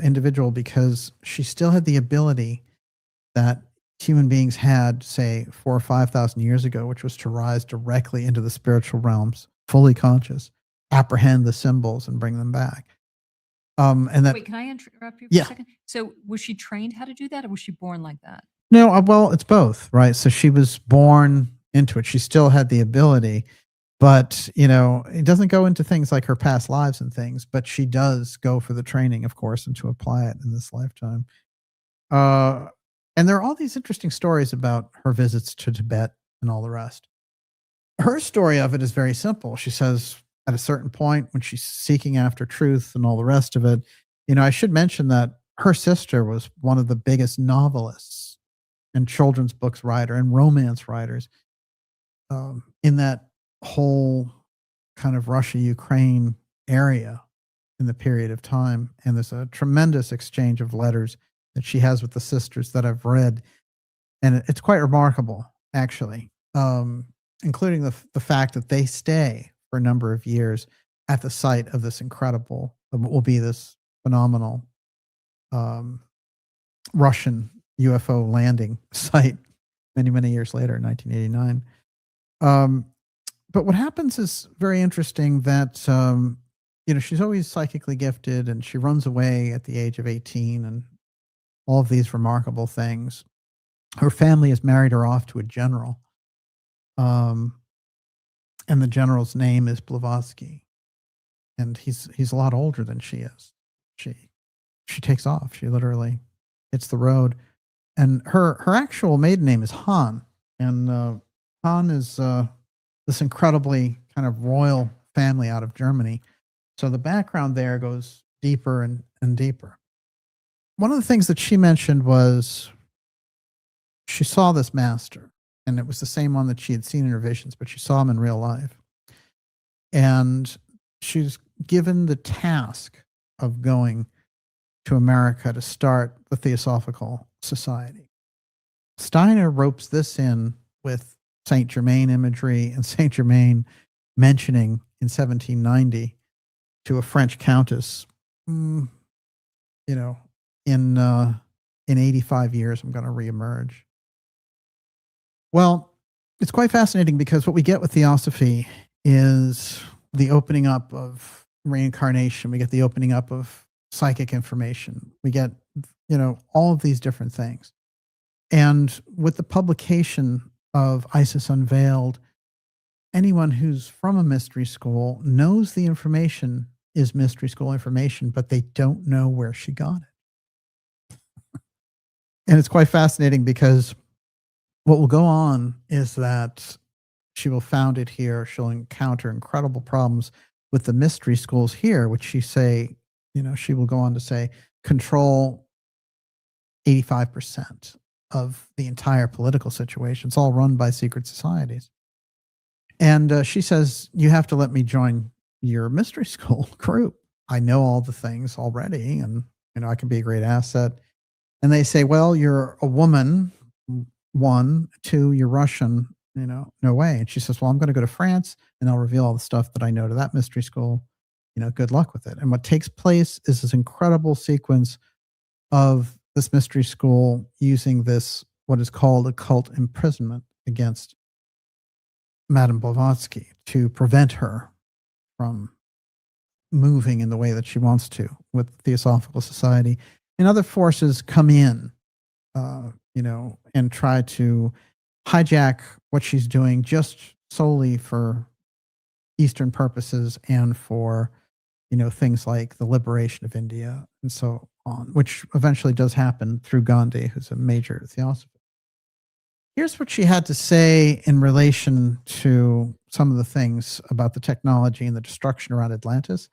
individual because she still had the ability that human beings had, say, 4,000 or 5,000 years ago, which was to rise directly into the spiritual realms, fully conscious, apprehend the symbols, and bring them back. And that, wait, can I interrupt you for yeah. a second? So was she trained how to do that, or was she born like that? No, well, it's both, right? So she was born into it. She still had the ability, but, you know, it doesn't go into things like her past lives and things, but she does go for the training, of course, and to apply it in this lifetime. And there are all these interesting stories about her visits to Tibet and all the rest. Her story of it is very simple. She says at a certain point when she's seeking after truth and all the rest of it, you know, I should mention that her sister was one of the biggest novelists and children's books writer and romance writers in that whole kind of Russia-Ukraine area in the period of time. And there's a tremendous exchange of letters that she has with the sisters that I've read. And it's quite remarkable, actually, including the fact that they stay for a number of years at the site of this incredible, what will be this phenomenal Russian UFO landing site many, many years later in 1989. But what happens is very interesting that, you know, she's always psychically gifted, and she runs away at the age of 18 and all of these remarkable things. Her family has married her off to a general. And the general's name is Blavatsky. And he's a lot older than she is. She takes off. She literally hits the road. And her actual maiden name is Han. And Han is this incredibly kind of royal family out of Germany. So the background there goes deeper and deeper. One of the things that she mentioned was she saw this master, and it was the same one that she had seen in her visions, but she saw him in real life. And she's given the task of going to America to start the Theosophical Society. Steiner ropes this in with Saint Germain imagery, and Saint Germain mentioning in 1790 to a French countess, you know, in 85 years, I'm going to reemerge. Well, It's quite fascinating because what we get with Theosophy is the opening up of reincarnation. We get the opening up of psychic information. We get, all of these different things. And with the publication of ISIS Unveiled, anyone who's from a mystery school knows the information is mystery school information, but they don't know where she got it. And it's quite fascinating because what will go on is that she will found it here. She'll encounter incredible problems with the mystery schools here, which she will go on to say, control 85% of the entire political situation. It's all run by secret societies. And she says, you have to let me join your mystery school group. I know all the things already, and I can be a great asset. And they say, well, you're a woman, 1, 2, you're Russian, no way. And she says, well, I'm going to go to France and I'll reveal all the stuff that I know to that mystery school. Good luck with it. And what takes place is this incredible sequence of this mystery school using this, what is called occult imprisonment against Madame Blavatsky to prevent her from moving in the way that she wants to with Theosophical Society. And other forces come in, and try to hijack what she's doing just solely for Eastern purposes and for, things like the liberation of India and so on, which eventually does happen through Gandhi, who's a major theosopher. Here's what she had to say in relation to some of the things about the technology and the destruction around Atlantis.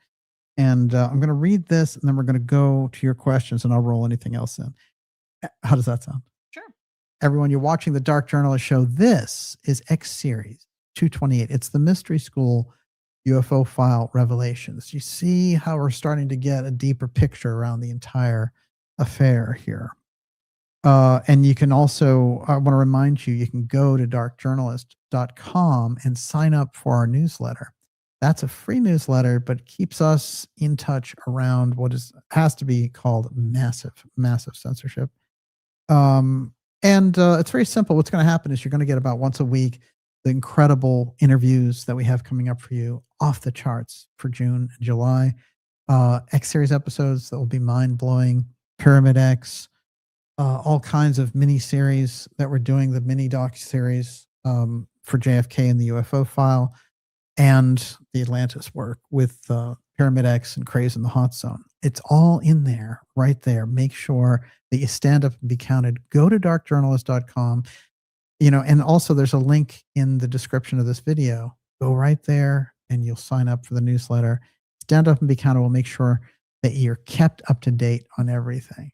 And I'm going to read this, and then we're going to go to your questions, and I'll roll anything else in. How does that sound? Sure. Everyone, you're watching the Dark Journalist Show. This is X Series 228. It's the Mystery School UFO File Revelations. You see how we're starting to get a deeper picture around the entire affair here. And you can also, I want to remind you, you can go to darkjournalist.com and sign up for our newsletter. That's a free newsletter, but keeps us in touch around what has to be called massive censorship. And it's very simple. What's going to happen is you're going to get about once a week the incredible interviews that we have coming up for you, off the charts for June and July. X Series episodes that will be mind-blowing, Pyramid X, all kinds of mini series that we're doing, the mini doc series for JFK and the UFO File, and the Atlantis work with Pyramid X and Craze in the Hot Zone. It's all in there, right there. Make sure that you stand up and be counted. Go to darkjournalist.com, and also there's a link in the description of this video. Go right there and you'll sign up for the newsletter. Stand up and be counted. We'll make sure that you're kept up to date on everything.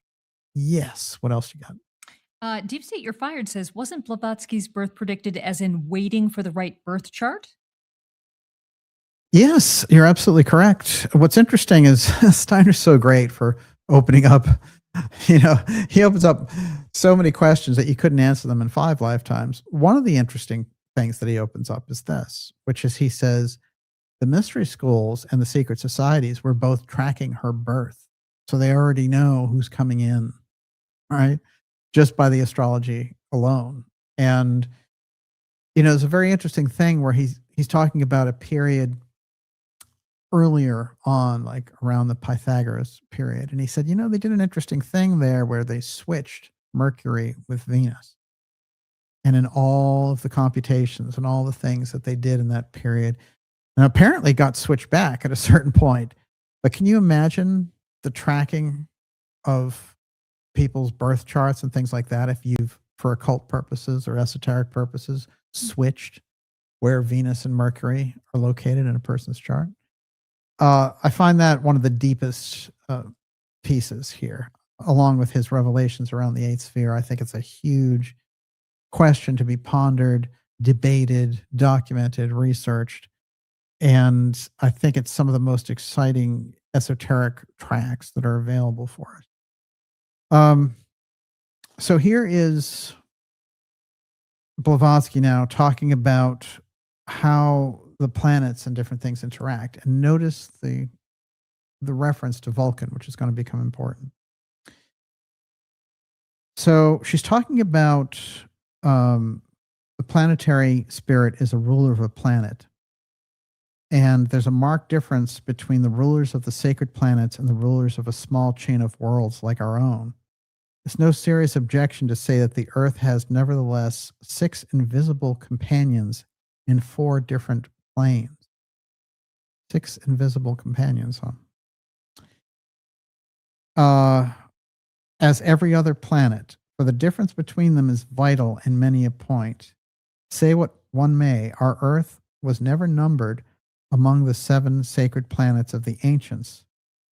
Yes. What else you got? Deep State You're Fired says, wasn't Blavatsky's birth predicted as in waiting for the right birth chart? Yes, you're absolutely correct. What's interesting is Steiner's so great for opening up, he opens up so many questions that you couldn't answer them in 5 lifetimes. One of the interesting things that he opens up is this, which is he says, the mystery schools and the secret societies were both tracking her birth. So they already know who's coming in, right? Just by the astrology alone. And, it's a very interesting thing where he's talking about a period earlier on, like around the Pythagoras period. And he said, they did an interesting thing there where they switched Mercury with Venus. And in all of the computations and all the things that they did in that period, and apparently got switched back at a certain point. But can you imagine the tracking of people's birth charts and things like that if you've, for occult purposes or esoteric purposes, switched where Venus and Mercury are located in a person's chart? I find that one of the deepest pieces here, along with his revelations around the 8th sphere. I think it's a huge question to be pondered, debated, documented, researched. And I think it's some of the most exciting esoteric tracks that are available for us. So here is Blavatsky now talking about how the planets and different things interact. And notice the reference to Vulcan, which is going to become important. So she's talking about the planetary spirit is a ruler of a planet. And there's a marked difference between the rulers of the sacred planets and the rulers of a small chain of worlds like our own. It's no serious objection to say that the Earth has nevertheless 6 invisible companions in 4 different planes. 6 invisible companions, as every other planet, for the difference between them is vital in many a point. Say what one may, our Earth was never numbered among the 7 sacred planets of the ancients,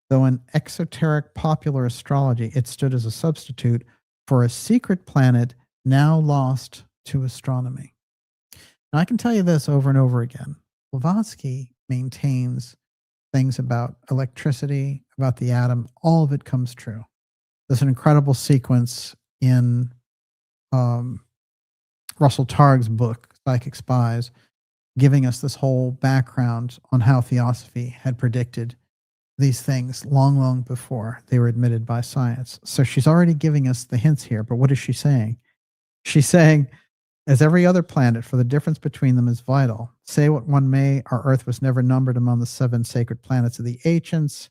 though in exoteric popular astrology it stood as a substitute for a secret planet now lost to astronomy. Now, I can tell you this over and over again. Blavatsky maintains things about electricity, about the atom. All of it comes true. There's an incredible sequence in Russell Targ's book, Psychic Spies, giving us this whole background on how Theosophy had predicted these things long, long before they were admitted by science. So she's already giving us the hints here, but what is she saying? She's saying, as every other planet, for the difference between them is vital. Say what one may, our Earth was never numbered among the 7 sacred planets of the ancients.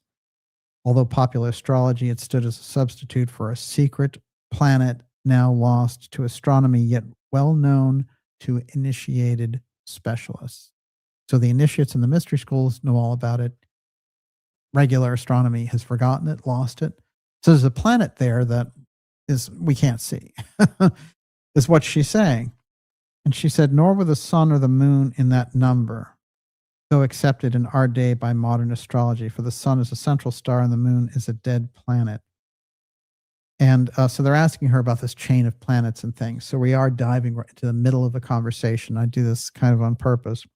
Although popular astrology had stood as a substitute for a secret planet now lost to astronomy, yet well known to initiated specialists. So the initiates in the mystery schools know all about it. Regular astronomy has forgotten it, lost it. So there's a planet there that is we can't see, is what she's saying. And she said, nor were the sun or the moon in that number, though accepted in our day by modern astrology, for the sun is a central star and the moon is a dead planet. And so they're asking her about this chain of planets and things. So we are diving right into the middle of the conversation. I do this kind of on purpose.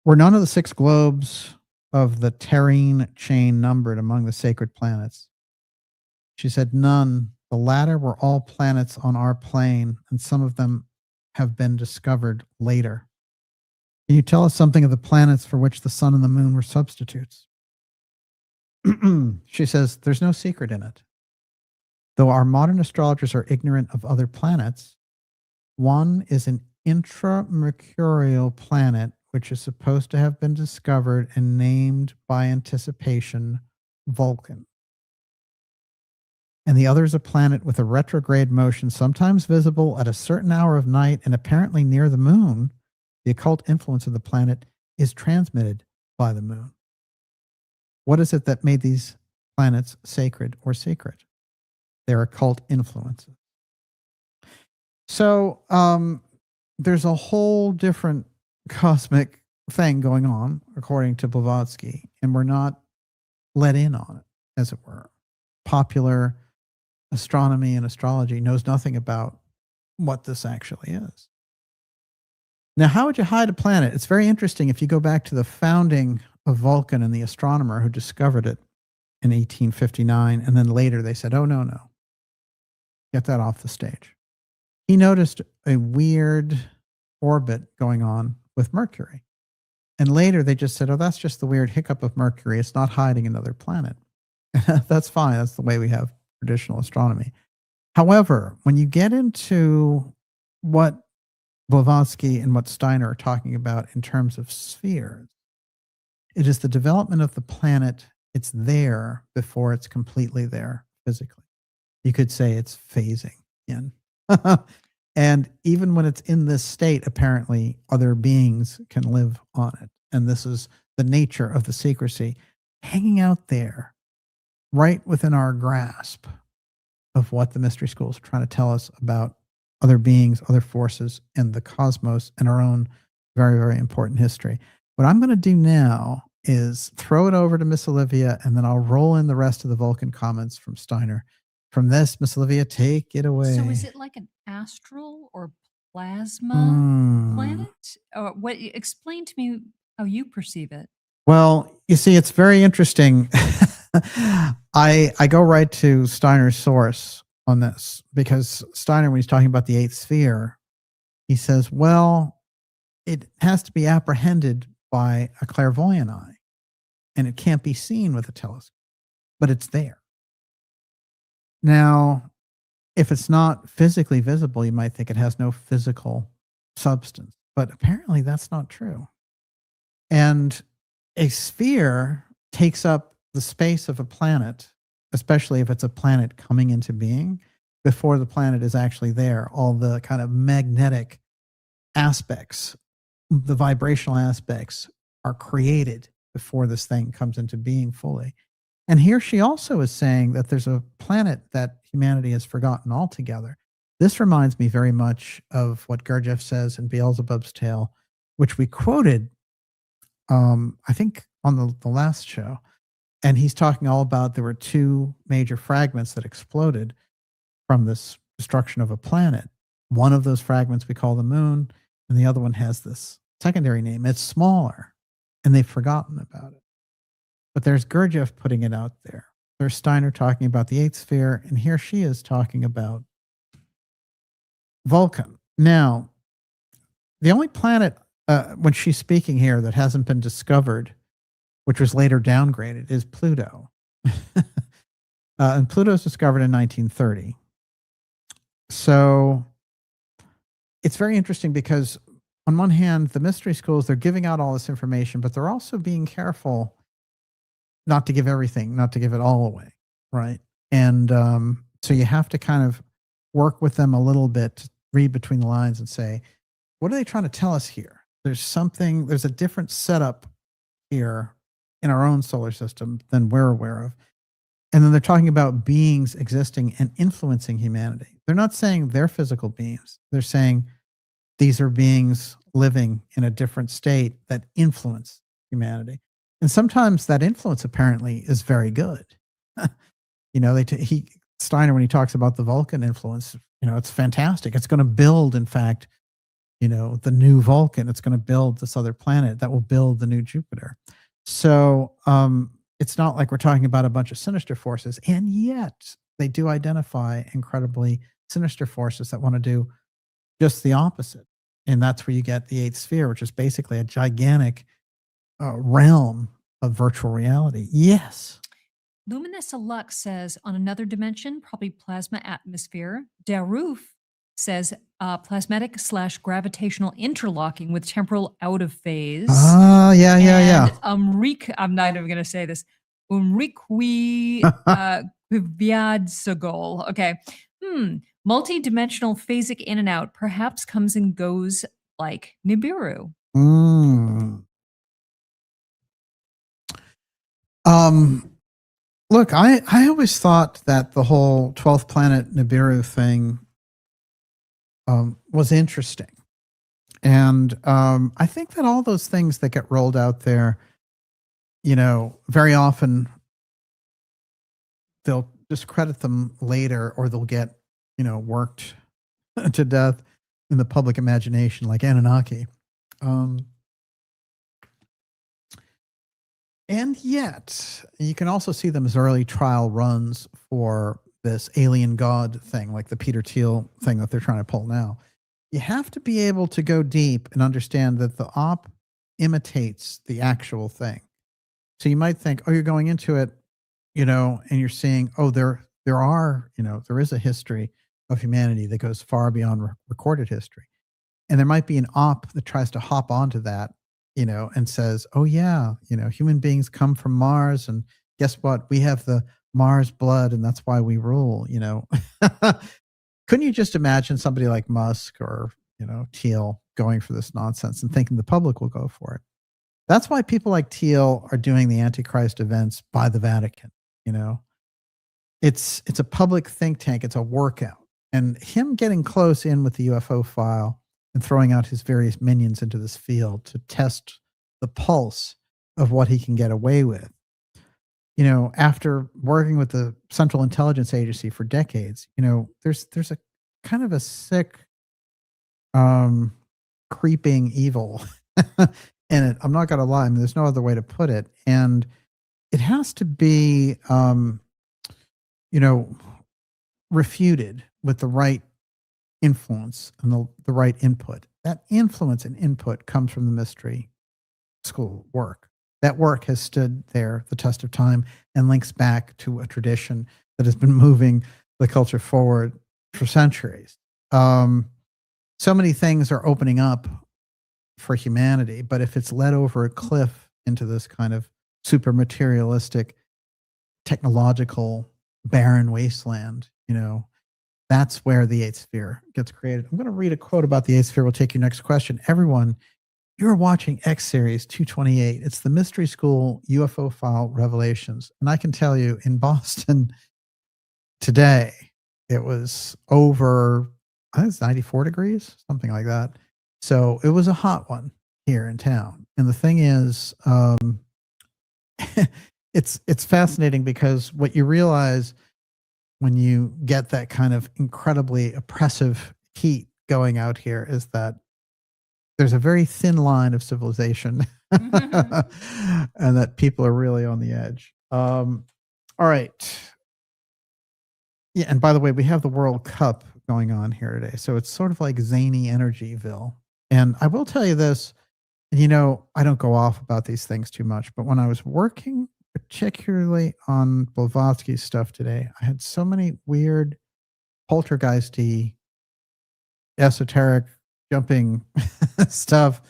Were none of the 6 globes of the terrene chain numbered among the sacred planets? She said, none. The latter were all planets on our plane, and some of them have been discovered later. Can you tell us something of the planets for which the sun and the moon were substitutes? She says, there's no secret in it. Though our modern astrologers are ignorant of other planets, one is an intramercurial planet which is supposed to have been discovered and named by anticipation Vulcan. And the other is a planet with a retrograde motion, sometimes visible at a certain hour of night and apparently near the moon. The occult influence of the planet is transmitted by the moon. What is it that made these planets sacred or secret? Their occult influences. So there's a whole different cosmic thing going on, according to Blavatsky, and we're not let in on it, as it were. Popular astronomy and astrology knows nothing about what this actually is. Now, how would you hide a planet? It's very interesting if you go back to the founding of Vulcan and the astronomer who discovered it in 1859, and then later they said, oh, no. Get that off the stage. He noticed a weird orbit going on with Mercury. And later they just said, oh, that's just the weird hiccup of Mercury. It's not hiding another planet. That's fine. That's the way we have traditional astronomy. However, when you get into what Blavatsky and what Steiner are talking about in terms of spheres, it is the development of the planet. It's there before it's completely there physically. You could say it's phasing in. And even when it's in this state, apparently other beings can live on it. And this is the nature of the secrecy, hanging out there, right within our grasp of what the mystery school is trying to tell us about other beings, other forces, and the cosmos, and our own very, very important history. What I'm going to do now is throw it over to Miss Olivia, and then I'll roll in the rest of the Vulcan comments from Steiner. From this, Miss Olivia, take it away. So is it like an astral or plasma planet? Or what? Explain to me how you perceive it. Well, you see, it's very interesting. I go right to Steiner's source on this, because Steiner, when he's talking about the 8th sphere, he says, well, it has to be apprehended by a clairvoyant eye, and it can't be seen with a telescope, but it's there. Now, if it's not physically visible, you might think it has no physical substance. But apparently that's not true. And a sphere takes up the space of a planet, especially if it's a planet coming into being, before the planet is actually there. All the kind of magnetic aspects, the vibrational aspects are created before this thing comes into being fully. And here she also is saying that there's a planet that humanity has forgotten altogether. This reminds me very much of what Gurdjieff says in Beelzebub's Tale, which we quoted, I think, on the last show. And he's talking all about there were two major fragments that exploded from this destruction of a planet. One of those fragments we call the moon, and the other one has this secondary name. It's smaller, and they've forgotten about it. But there's Gurdjieff putting it out there. There's Steiner talking about the eighth sphere, and here she is talking about Vulcan. Now, the only planet, when she's speaking here, that hasn't been discovered, which was later downgraded, is Pluto. And Pluto was discovered in 1930. So it's very interesting because on one hand, the mystery schools, they're giving out all this information, but they're also being careful not to give everything, not to give it all away, right? And so you have to kind of work with them a little bit, to read between the lines and say, what are they trying to tell us here? There's a different setup here in our own solar system than we're aware of. And then they're talking about beings existing and influencing humanity. They're not saying they're physical beings. They're saying these are beings living in a different state that influence humanity. And sometimes that influence apparently is very good. Steiner, when he talks about the Vulcan influence, it's fantastic. It's going to build, in fact, the new Vulcan. It's going to build this other planet that will build the new Jupiter. So it's not like we're talking about a bunch of sinister forces, and yet they do identify incredibly sinister forces that want to do just the opposite. And that's where you get the eighth sphere, which is basically a gigantic realm of virtual reality. Yes. Luminous Lux says, on another dimension, probably plasma atmosphere. Der Roof says, plasmatic/gravitational interlocking with temporal out of phase. Yeah. Umrik, I'm not even going to say this. Umrikwi Kvyadzagol. Okay. Multi-dimensional phasic in and out, perhaps comes and goes like Nibiru. Look, I always thought that the whole 12th planet Nibiru thing was interesting. And I think that all those things that get rolled out there, very often they'll discredit them later, or they'll get, worked to death in the public imagination, like Anunnaki. And yet, you can also see them as early trial runs for this alien god thing, like the Peter Thiel thing that they're trying to pull now. You have to be able to go deep and understand that the op imitates the actual thing. So you might think, oh, you're going into it, and you're seeing, oh, there is a history of humanity that goes far beyond recorded history. And there might be an op that tries to hop onto that, and says, oh yeah, human beings come from Mars, and guess what? We have the Mars blood, and that's why we rule, Couldn't you just imagine somebody like Musk or, Thiel going for this nonsense and thinking the public will go for it? That's why people like Thiel are doing the Antichrist events by the Vatican, It's a public think tank. It's a workout. And him getting close in with the UFO file and throwing out his various minions into this field to test the pulse of what he can get away with. After working with the Central Intelligence Agency for decades, there's a kind of a sick, creeping evil in it. I'm not going to lie. There's no other way to put it. And it has to be, refuted with the right influence and the right input. That influence and input comes from the mystery school work. That work has stood there the test of time and links back to a tradition that has been moving the culture forward for centuries. so many things are opening up for humanity, but if it's led over a cliff into this kind of super materialistic, technological, barren wasteland, that's where the eighth sphere gets created. I'm going to read a quote about the eighth sphere. We'll take your next question. Everyone, you're watching X Series 228. It's the Mystery School UFO File Revelations. And I can tell you, in Boston today, it was over, I think it's 94 degrees, something like that. So it was a hot one here in town. And the thing is, it's fascinating because what you realize when you get that kind of incredibly oppressive heat going out here is that there's a very thin line of civilization and that people are really on the edge. All right. Yeah. And by the way, we have the World Cup going on here today. So it's sort of like zany Energyville. And I will tell you this, I don't go off about these things too much, but when I was working particularly on Blavatsky's stuff today, I had so many weird poltergeisty, esoteric, jumping stuff,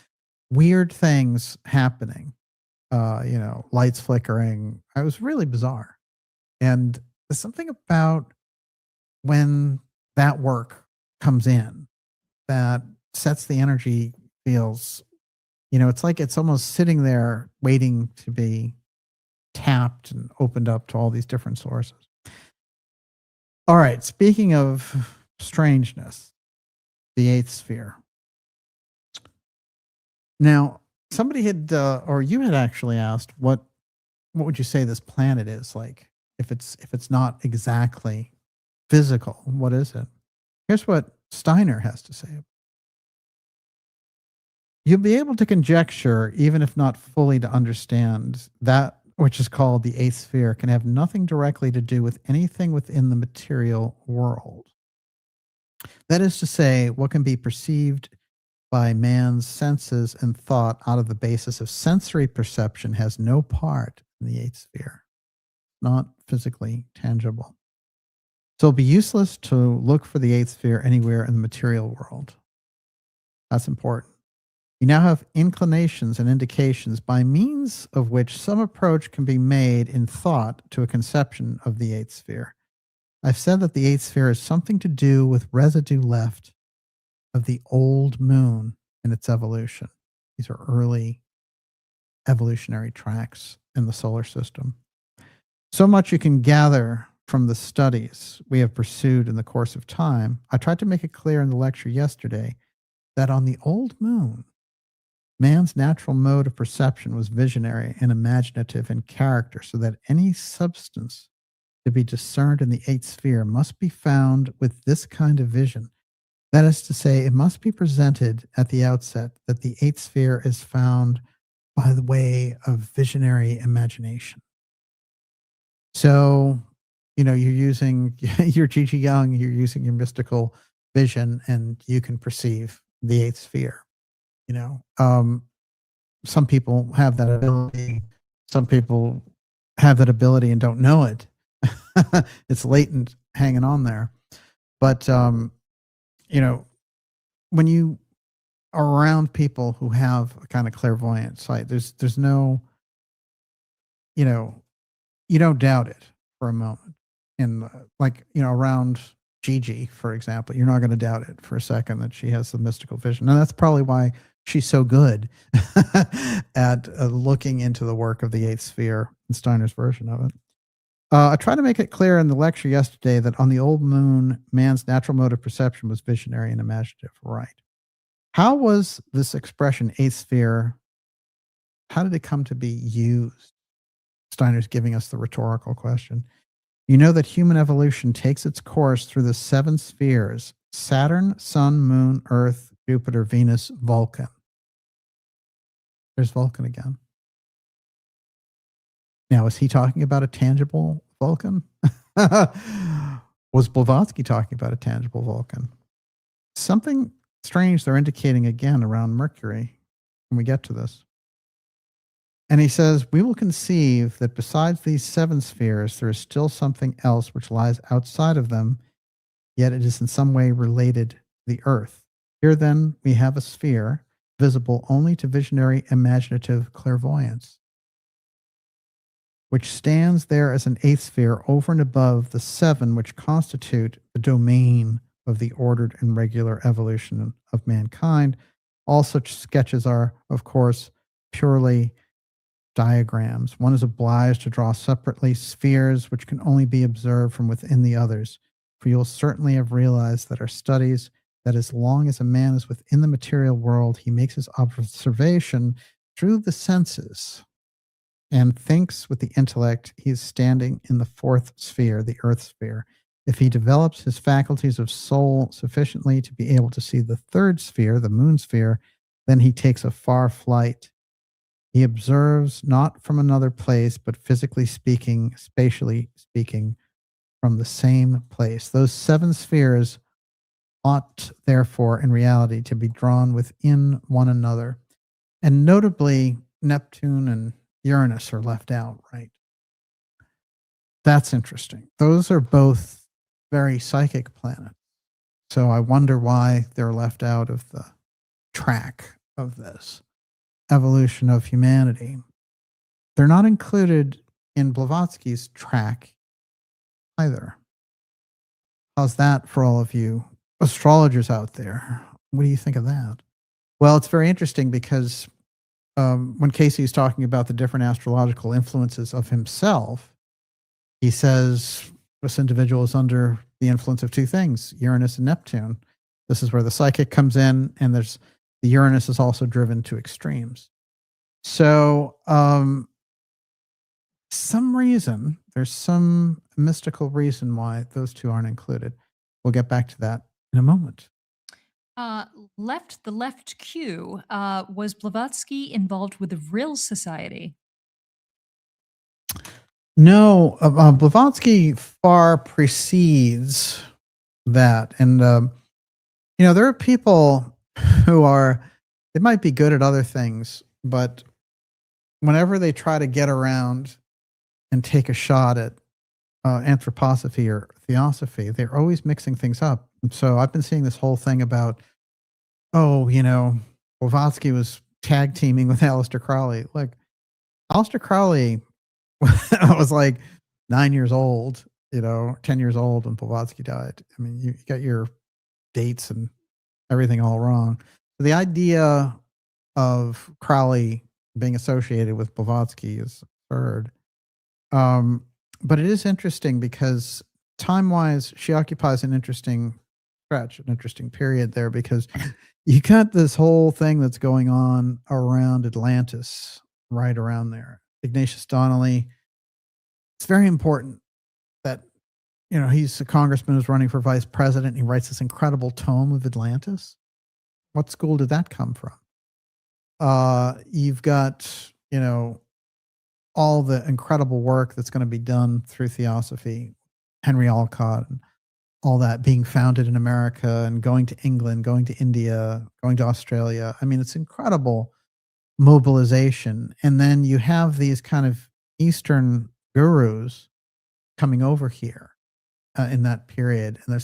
weird things happening, lights flickering. It was really bizarre. And there's something about when that work comes in that sets the energy feels, it's like it's almost sitting there waiting to be tapped and opened up to all these different sources. All right. Speaking of strangeness, the eighth sphere. Now, somebody had, or you had actually asked, what would you say this planet is like? If it's not exactly physical, what is it? Here's what Steiner has to say. You'll be able to conjecture, even if not fully to understand, that which is called the eighth sphere can have nothing directly to do with anything within the material world. That is to say, what can be perceived by man's senses and thought out of the basis of sensory perception has no part in the eighth sphere, not physically tangible. So it'll be useless to look for the eighth sphere anywhere in the material world. That's important. You now have inclinations and indications by means of which some approach can be made in thought to a conception of the eighth sphere. I've said that the eighth sphere is something to do with residue left of the old moon in its evolution. These are early evolutionary tracks in the solar system. So much you can gather from the studies we have pursued in the course of time. I tried to make it clear in the lecture yesterday that on the old moon, man's natural mode of perception was visionary and imaginative in character, so that any substance to be discerned in the eighth sphere must be found with this kind of vision. That is to say, it must be presented at the outset that the eighth sphere is found by the way of visionary imagination. So, you're using your Gigi Young, you're using your mystical vision, and you can perceive the eighth sphere. Some people have that ability. Some people have that ability and don't know it. It's latent, hanging on there. But, when you are around people who have a kind of clairvoyant sight, there's no, you don't doubt it for a moment. And around Gigi, for example, you're not going to doubt it for a second that she has the mystical vision. And that's probably why she's so good at looking into the work of the eighth sphere and Steiner's version of it. I tried to make it clear in the lecture yesterday that on the old moon, man's natural mode of perception was visionary and imaginative. Right. How was this expression, eighth sphere, how did it come to be used? Steiner's giving us the rhetorical question. You know that human evolution takes its course through the seven spheres: Saturn, Sun, Moon, Earth, Jupiter, Venus, Vulcan. There's Vulcan again. Now, is he talking about a tangible Vulcan? Was Blavatsky talking about a tangible Vulcan? Something strange they're indicating again around Mercury when we get to this. And he says, we will conceive that besides these seven spheres, there is still something else which lies outside of them, yet it is in some way related to the Earth. Here then we have a sphere visible only to visionary imaginative clairvoyance, which stands there as an eighth sphere over and above the seven which constitute the domain of the ordered and regular evolution of mankind. All such sketches are, of course, purely diagrams. One is obliged to draw separately spheres which can only be observed from within the others, for you will certainly have realized that our studies, that as long as a man is within the material world, he makes his observation through the senses and thinks with the intellect, he is standing in the fourth sphere, the earth sphere. If he develops his faculties of soul sufficiently to be able to see the third sphere, the moon sphere, then he takes a far flight. He observes not from another place, but physically speaking, spatially speaking, from the same place. Those seven spheres ought, therefore, in reality, to be drawn within one another. And notably, Neptune and Uranus are left out, right? That's interesting. Those are both very psychic planets. So I wonder why they're left out of the track of this evolution of humanity. They're not included in Blavatsky's track either. How's that for all of you astrologers out there? What do you think of that? Well, it's very interesting because when Casey is talking about the different astrological influences of himself, he says this individual is under the influence of two things, Uranus and Neptune. This is where the psychic comes in, and the Uranus is also driven to extremes. So there's some mystical reason why those two aren't included. We'll get back to that in a moment. The left Q, was Blavatsky involved with the Vril Society? No, Blavatsky far precedes that. And, there are people who they might be good at other things, but whenever they try to get around and take a shot at Anthroposophy or Theosophy, they're always mixing things up. And so I've been seeing this whole thing about, Blavatsky was tag teaming with Aleister Crowley. Look, Aleister Crowley was like 9 years old, 10 years old when Blavatsky died. I mean, you got your dates and everything all wrong. The idea of Crowley being associated with Blavatsky is absurd. But it is interesting because time-wise, she occupies an interesting stretch, an interesting period there, because you got this whole thing that's going on around Atlantis, right around there. Ignatius Donnelly. It's very important that, he's a congressman who's running for vice president. He writes this incredible tome of Atlantis. What school did that come from? You've got, all the incredible work that's going to be done through Theosophy, Henry Alcott, and all that being founded in America and going to England, going to India, going to Australia. I mean, it's incredible mobilization. And then you have these kind of Eastern gurus coming over here in that period. And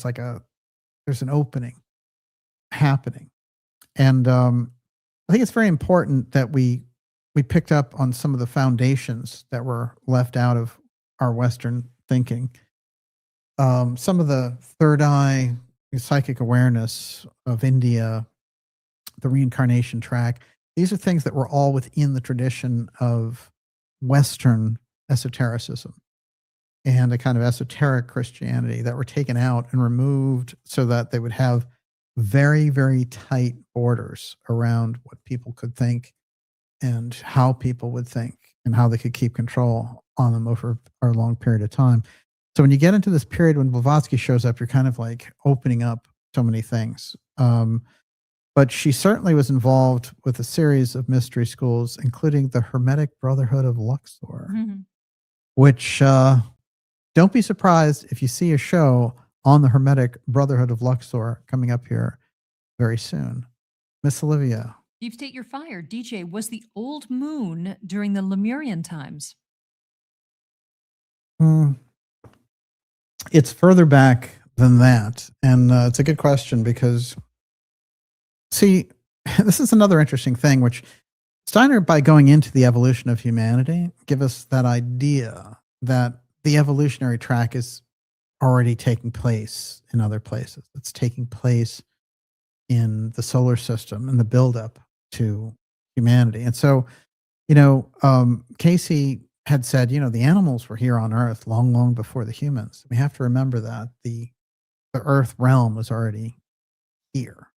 there's an opening happening. And I think it's very important that we picked up on some of the foundations that were left out of our Western thinking. Some of the third eye psychic awareness of India, the reincarnation track, these are things that were all within the tradition of Western esotericism and a kind of esoteric Christianity that were taken out and removed so that they would have very, very tight borders around what people could think and how people would think and how they could keep control on them over a long period of time. So when you get into this period when Blavatsky shows up, you're kind of like opening up so many things. But she certainly was involved with a series of mystery schools, including the Hermetic Brotherhood of Luxor, which don't be surprised if you see a show on the Hermetic Brotherhood of Luxor coming up here very soon. Miss Olivia. Deep State, you're fired. DJ, was the old moon during the Lemurian times? It's further back than that. And it's a good question because See, this is another interesting thing, which Steiner, by going into the evolution of humanity, give us that idea that the evolutionary track is already taking place in other places. It's taking place in the solar system and the buildup to humanity. And so, Casey had said, the animals were here on Earth long, long before the humans. We have to remember that the Earth realm was already here.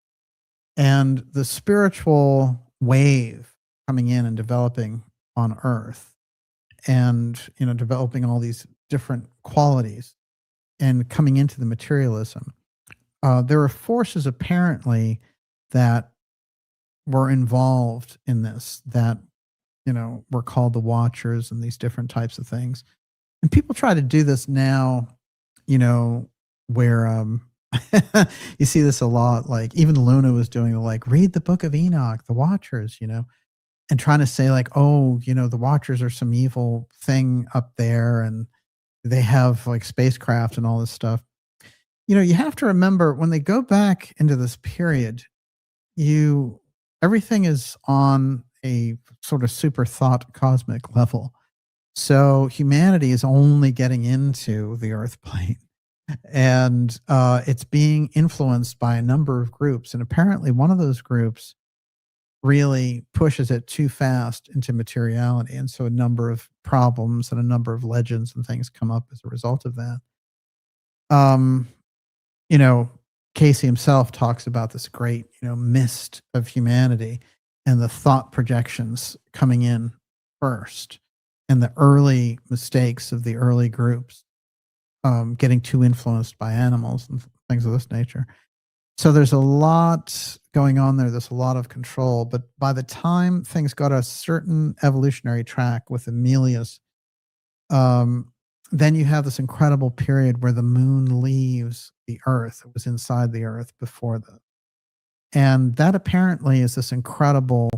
And the spiritual wave coming in and developing on Earth and, developing all these different qualities and coming into the materialism, there were forces apparently that were involved in this that, were called the Watchers and these different types of things. And people try to do this now, where you see this a lot. Like even Luna was doing read the Book of Enoch, the Watchers, and trying to say the Watchers are some evil thing up there and they have spacecraft and all this stuff. You have to remember when they go back into this period, everything is on a sort of super thought cosmic level. So humanity is only getting into the Earth plane, and it's being influenced by a number of groups. And apparently one of those groups really pushes it too fast into materiality. And so a number of problems and a number of legends and things come up as a result of that. Casey himself talks about this great, mist of humanity and the thought projections coming in first and the early mistakes of the early groups, getting too influenced by animals and things of this nature. So there's a lot going on there. There's a lot of control. But by the time things got a certain evolutionary track with Emilius, then you have this incredible period where the moon leaves the Earth. It was inside the Earth before that. And that apparently is this incredible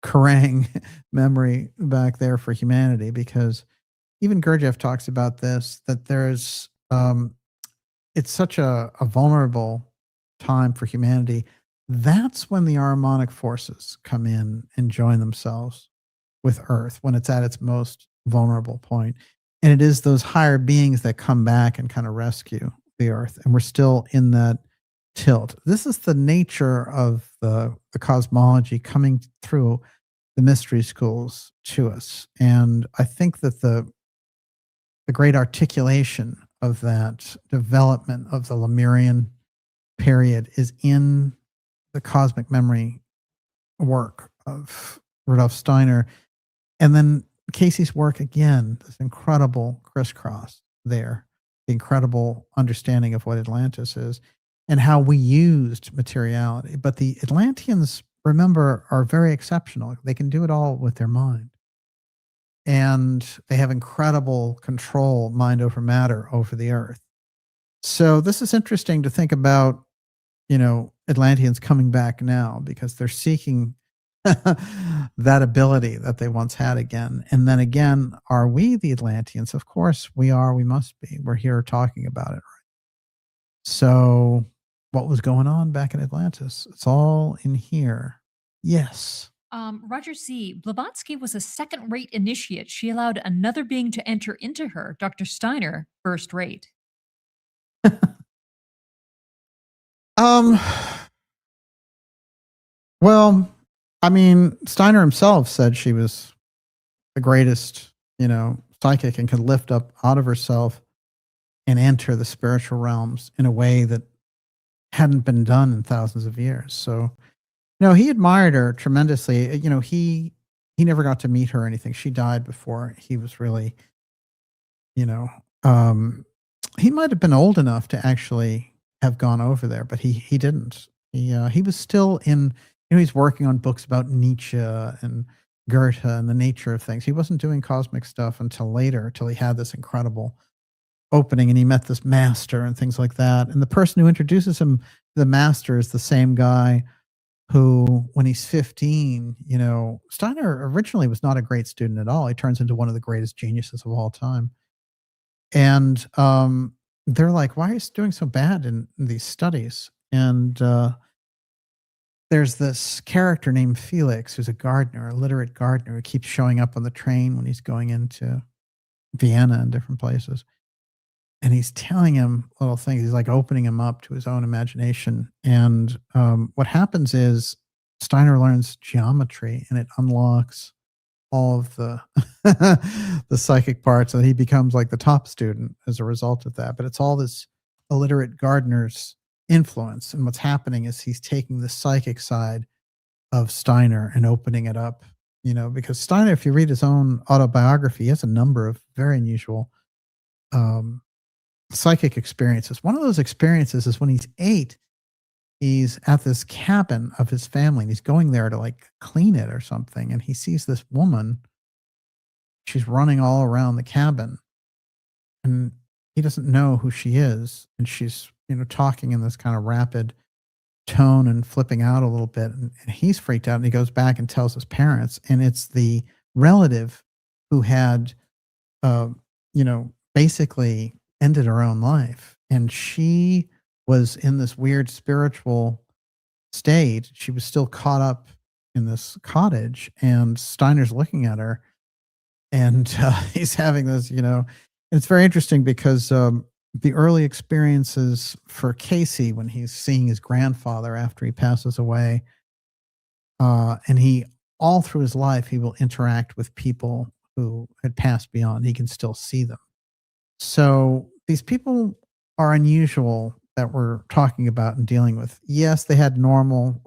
Kerrang memory back there for humanity, because even Gurdjieff talks about this, that there's, it's such a vulnerable time for humanity. That's when the Ahrimanic forces come in and join themselves with Earth, when it's at its most vulnerable point. And it is those higher beings that come back and kind of rescue the Earth. And we're still in that tilt. This is the nature of the cosmology coming through the mystery schools to us. And I think that the great articulation of that development of the Lemurian period is in the cosmic memory work of Rudolf Steiner. And then Casey's work again, this incredible crisscross there, the incredible understanding of what Atlantis is and how we used materiality. But the Atlanteans, remember, are very exceptional. They can do it all with their mind. And they have incredible control, mind over matter, over the Earth. So this is interesting to think about, Atlanteans coming back now because they're seeking that ability that they once had again. And then again, are we the Atlanteans? Of course we are. We must be. We're here talking about it. Right? So what was going on back in Atlantis? It's all in here. Yes. Roger C. Blavatsky was a second-rate initiate. She allowed another being to enter into her. Dr. Steiner, first rate. Well, I mean, Steiner himself said she was the greatest, psychic and could lift up out of herself and enter the spiritual realms in a way that hadn't been done in thousands of years. So, he admired her tremendously. He never got to meet her or anything. She died before he was really, he might have been old enough to actually have gone over there, but he didn't. He was still in, he's working on books about Nietzsche and Goethe and the nature of things. He wasn't doing cosmic stuff until later, till he had this incredible opening and he met this master and things like that. And the person who introduces him to the master is the same guy who, when he's 15, Steiner originally was not a great student at all. He turns into one of the greatest geniuses of all time. And they're like, why are you doing so bad in these studies? And there's this character named Felix who's a gardener, a literate gardener, who keeps showing up on the train when he's going into Vienna and different places. And he's telling him little things. He's like opening him up to his own imagination. And what happens is Steiner learns geometry, and it unlocks all of the the psychic parts, and he becomes like the top student as a result of that. But it's all this illiterate gardener's influence, and what's happening is he's taking the psychic side of Steiner and opening it up, because Steiner, if you read his own autobiography, he has a number of very unusual psychic experiences. One of those experiences is when he's 8, he's at this cabin of his family, and he's going there to like clean it or something, and he sees this woman. She's running all around the cabin, and he doesn't know who she is, and she's talking in this kind of rapid tone and flipping out a little bit, and he's freaked out, and he goes back and tells his parents, and it's the relative who had basically ended her own life, and she was in this weird spiritual state. She was still caught up in this cottage, and Steiner's looking at her, and he's having this, it's very interesting because the early experiences for Casey when he's seeing his grandfather after he passes away, and he, all through his life, he will interact with people who had passed beyond. He can still see them. So these people are unusual that we're talking about and dealing with. Yes, they had normal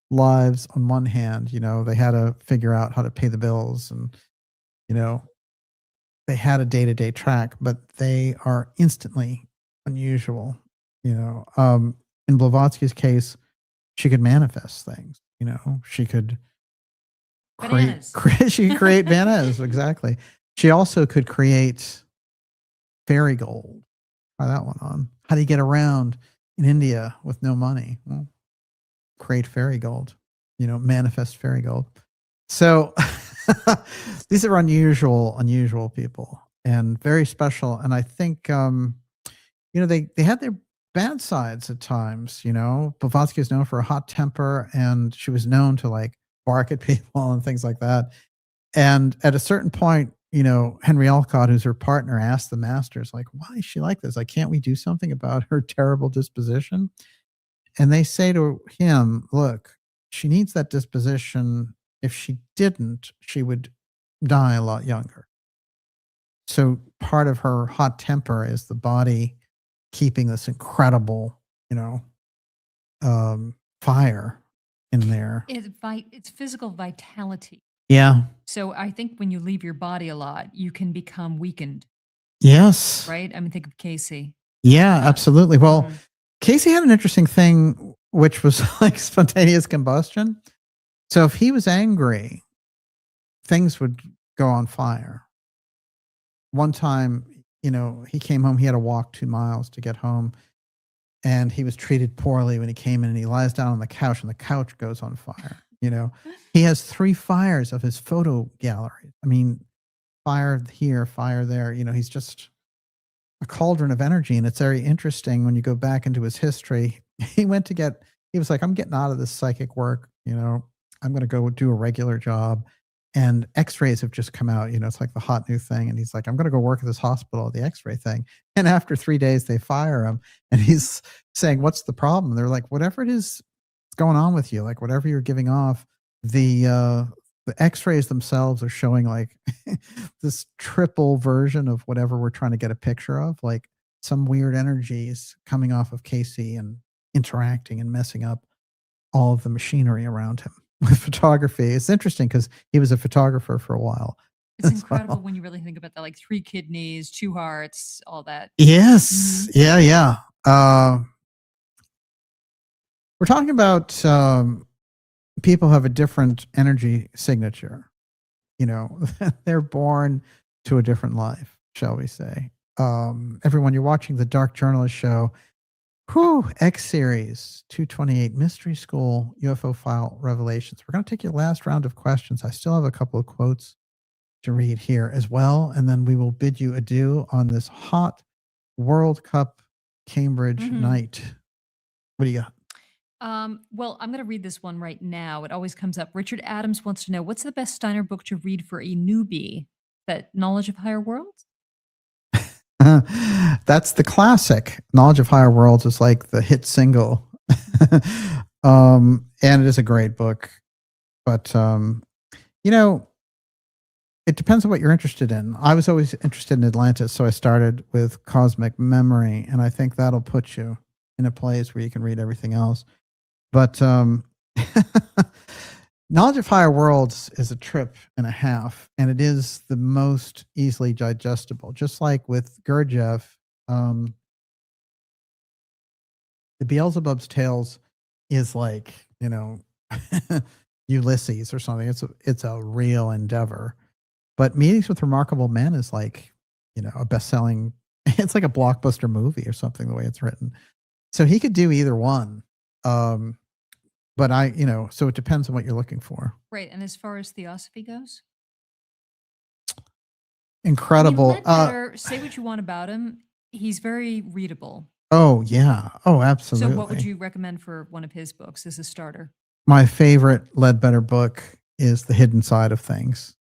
lives on one hand. They had to figure out how to pay the bills, and they had a day-to-day track, but they are instantly unusual. In Blavatsky's case, she could manifest things. She could she could create bananas. Exactly. She also could create fairy gold. Try that one on. How do you get around in India with no money? Well, create fairy gold. Manifest fairy gold. So these are unusual people, and very special. And I think they had their bad sides at times. Blavatsky was known for a hot temper, and she was known to like bark at people and things like that. And at a certain point, Henry Alcott, who's her partner, asked the masters, like, why is she like this? Like, can't we do something about her terrible disposition? And they say to him, look, she needs that disposition. If she didn't, she would die a lot younger. So part of her hot temper is the body keeping this incredible, fire in there. It's physical vitality. Yeah. So I think when you leave your body a lot, you can become weakened. Yes. Right? I mean, think of Casey. Yeah, absolutely. Well, Casey had an interesting thing, which was like spontaneous combustion. So if he was angry, things would go on fire. One time, he came home, he had to walk 2 miles to get home, and he was treated poorly when he came in, and he lies down on the couch, and the couch goes on fire. He has 3 fires of his photo gallery. I mean, fire here, fire there. He's just a cauldron of energy, and it's very interesting when you go back into his history. He was like, I'm getting out of this psychic work. I'm going to go do a regular job, and X-rays have just come out. It's like the hot new thing, and he's like, I'm going to go work at this hospital, the X-ray thing. And after 3 days, they fire him, and he's saying, what's the problem? They're like, whatever it is going on with you, like whatever you're giving off, the X-rays themselves are showing like this triple version of whatever we're trying to get a picture of, like some weird energies coming off of Casey and interacting and messing up all of the machinery around him with photography. It's interesting because he was a photographer for a while. It's incredible when you really think about that, like 3 kidneys, 2 hearts, all that. Yes. Mm-hmm. Yeah. We're talking about people have a different energy signature. They're born to a different life, shall we say. Everyone, you're watching the Dark Journalist Show. X Series 228 Mystery School UFO File Revelations. We're going to take your last round of questions. I still have a couple of quotes to read here as well, and then we will bid you adieu on this hot World Cup Cambridge night. What do you got? Well, I'm going to read this one right now. It always comes up. Richard Adams wants to know, what's the best Steiner book to read for a newbie? That Knowledge of Higher Worlds? That's the classic. Knowledge of Higher Worlds is like the hit single. And it is a great book. But, you know, it depends on what you're interested in. I was always interested in Atlantis, so I started with Cosmic Memory, and I think that'll put you in a place where you can read everything else. But Knowledge of Higher Worlds is a trip and a half, and it is the most easily digestible. Just like with Gurdjieff, the Beelzebub's Tales is like, you know, Ulysses or something. It's a real endeavor. But Meetings with Remarkable Men is like, you know, a best-selling. It's like a blockbuster movie or something, the way it's written. So he could do either one. But so it depends on what you're looking for. Right. And as far as Theosophy goes? Incredible. Ledbetter, say what you want about him. He's very readable. Oh, yeah. Oh, absolutely. So what would you recommend for one of his books as a starter? My favorite Ledbetter book is The Hidden Side of Things.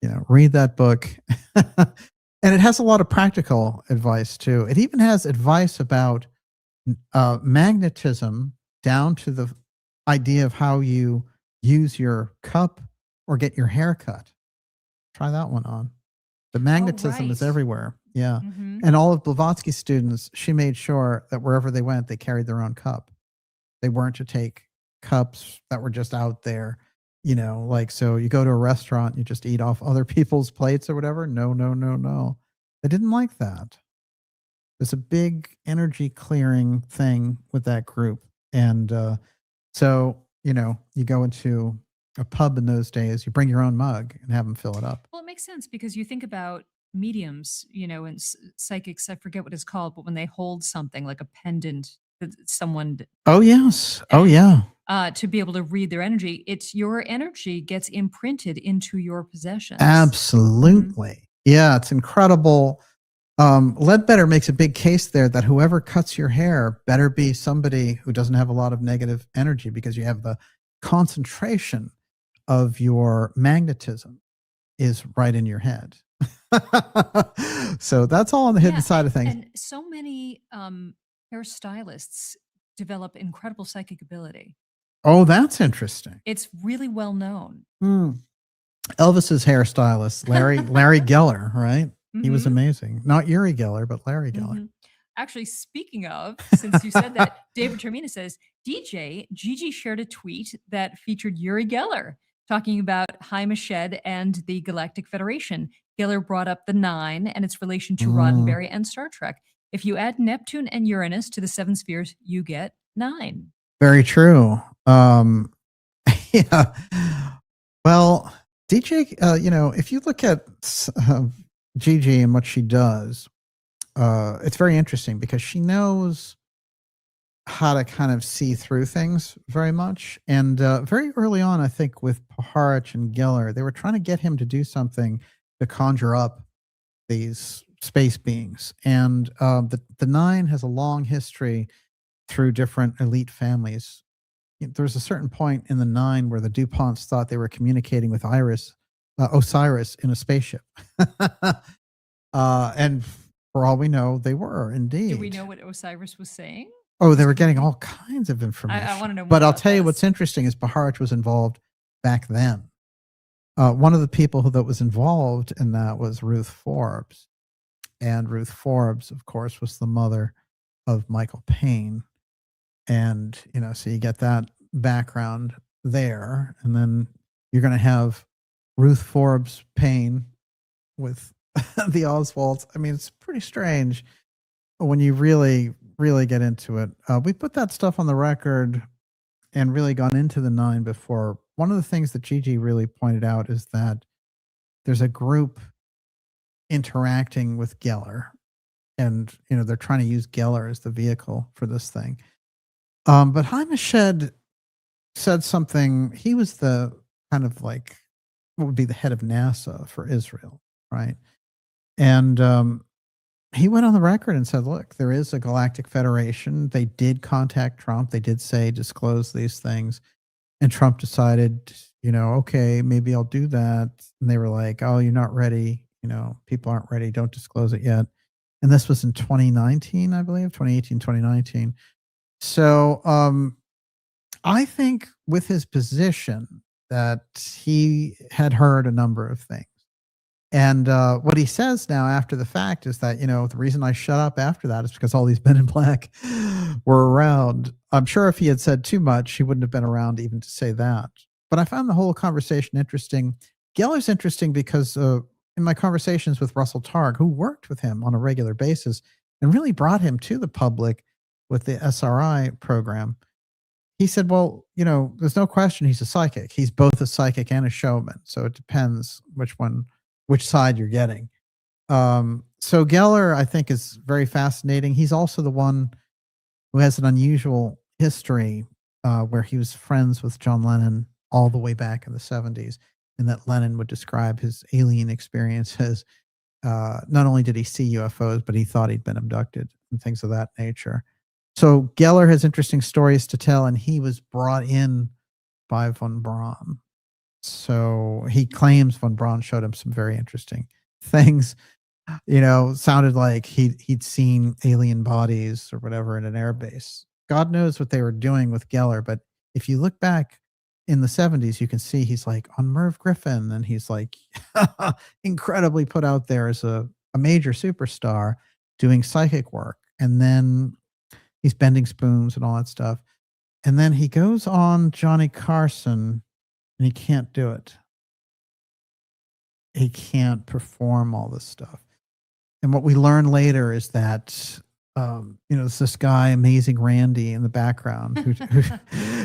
You know, read that book. And it has a lot of practical advice, too. It even has advice about magnetism down to the idea of how you use your cup or get your hair cut. Try that one on. The magnetism is everywhere. Yeah. Mm-hmm. And all of Blavatsky's students, she made sure that wherever they went, they carried their own cup. They weren't to take cups that were just out there, you know, like, so you go to a restaurant, you just eat off other people's plates or whatever. No. They didn't like that. There's a big energy clearing thing with that group. And so, you know, you go into a pub in those days, you bring your own mug and have them fill it up. Well, it makes sense because you think about mediums, you know, and psychics, I forget what it's called, but when they hold something like a pendant that someone. Oh, yes. Oh, yeah. To be able to read their energy, it's your energy gets imprinted into your possessions. Absolutely. Mm-hmm. Yeah, it's incredible. Ledbetter makes a big case there that whoever cuts your hair better be somebody who doesn't have a lot of negative energy, because you have the concentration of your magnetism is right in your head. So that's all on the hidden side of things. And so many hairstylists develop incredible psychic ability. Oh, that's interesting. It's really well known. Elvis's hairstylist, Larry Geller, right? Mm-hmm. He was amazing. Not Uri Geller, but Larry Geller. Mm-hmm. Actually, speaking of, since you said that, David Termina says, DJ, Gigi shared a tweet that featured Uri Geller talking about Haim Eshed and the Galactic Federation. Geller brought up the Nine and its relation to Roddenberry and Star Trek. If you add Neptune and Uranus to the seven spheres, you get 9. Very true. Yeah. Well, DJ, you know, if you look at Gigi and what she does, it's very interesting because she knows how to kind of see through things very much. And very early on, I think with Paharich and Geller, they were trying to get him to do something to conjure up these space beings. And the Nine has a long history through different elite families. There's a certain point in the Nine where the DuPonts thought they were communicating with Osiris in a spaceship. And for all we know, they were indeed. Do we know what Osiris was saying? Oh, they were getting all kinds of information. I want to know more. But I'll tell you what's interesting is Paharich was involved back then. One of the people that was involved in that was Ruth Forbes. And Ruth Forbes, of course, was the mother of Michael Payne. And, you know, so you get that background there. And then you're going to have Ruth Forbes Payne with the Oswalds. I mean, it's pretty strange when you really get into it. We put that stuff on the record and really gone into the Nine before. One of the things that Gigi really pointed out is that there's a group interacting with Geller, and, you know, they're trying to use Geller as the vehicle for this thing. But Haim Eshed said something. He was the kind of like what would be the head of NASA for Israel, right? And he went on the record and said, look, there is a galactic federation. They did contact Trump. They did say, disclose these things. And Trump decided, okay, maybe I'll do that. And they were like, oh, you're not ready. People aren't ready. Don't disclose it yet. And this was in 2019, I believe, 2018, 2019. So I think with his position that he had heard a number of things. And what he says now after the fact is that, the reason I shut up after that is because all these men in black were around. I'm sure if he had said too much, he wouldn't have been around even to say that. But I found the whole conversation interesting. Geller's interesting because in my conversations with Russell Targ, who worked with him on a regular basis and really brought him to the public with the SRI program, he said, well, there's no question he's a psychic. He's both a psychic and a showman. So it depends which side you're getting. So Geller, I think, is very fascinating. He's also the one who has an unusual history where he was friends with John Lennon all the way back in the 70s, and that Lennon would describe his alien experiences. Not only did he see UFOs, but he thought he'd been abducted and things of that nature. So Geller has interesting stories to tell, and he was brought in by von Braun. So he claims von Braun showed him some very interesting things. Sounded like he'd seen alien bodies or whatever in an airbase. God knows what they were doing with Geller, but if you look back in the 70s, you can see he's like on Merv Griffin, and he's like incredibly put out there as a major superstar doing psychic work. And then he's bending spoons and all that stuff. And then he goes on Johnny Carson, and he can't do it. He can't perform all this stuff. And what we learn later is that, it's this guy, Amazing Randy, in the background,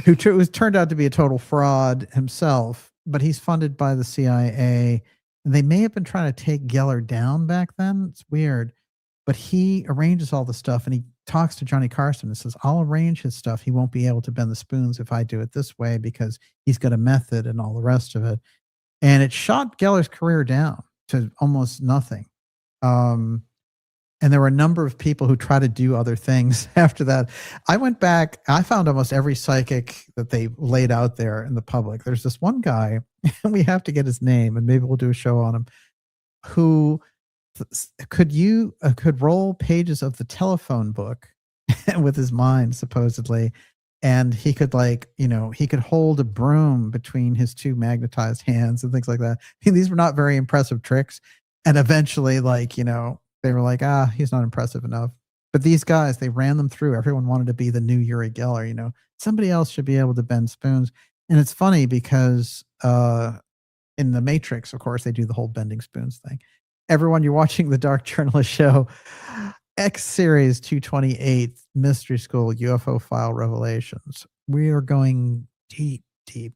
who turned out to be a total fraud himself, but he's funded by the CIA. And they may have been trying to take Geller down back then. It's weird. But he arranges all the stuff, and he talks to Johnny Carson and says, I'll arrange his stuff. He won't be able to bend the spoons if I do it this way because he's got a method and all the rest of it. And it shot Geller's career down to almost nothing. And there were a number of people who try to do other things after that. I went back, I found almost every psychic that they laid out there in the public. There's this one guy, and we have to get his name, and maybe we'll do a show on him, who could roll pages of the telephone book with his mind, supposedly. And he could he could hold a broom between his two magnetized hands and things like that. I mean, these were not very impressive tricks. And eventually, they were like, he's not impressive enough. But these guys, they ran them through. Everyone wanted to be the new Uri Geller. Somebody else should be able to bend spoons. And it's funny because in the Matrix, of course, they do the whole bending spoons thing. Everyone, you're watching the Dark Journalist Show, X Series 228, Mystery School, UFO File Revelations. We are going deep.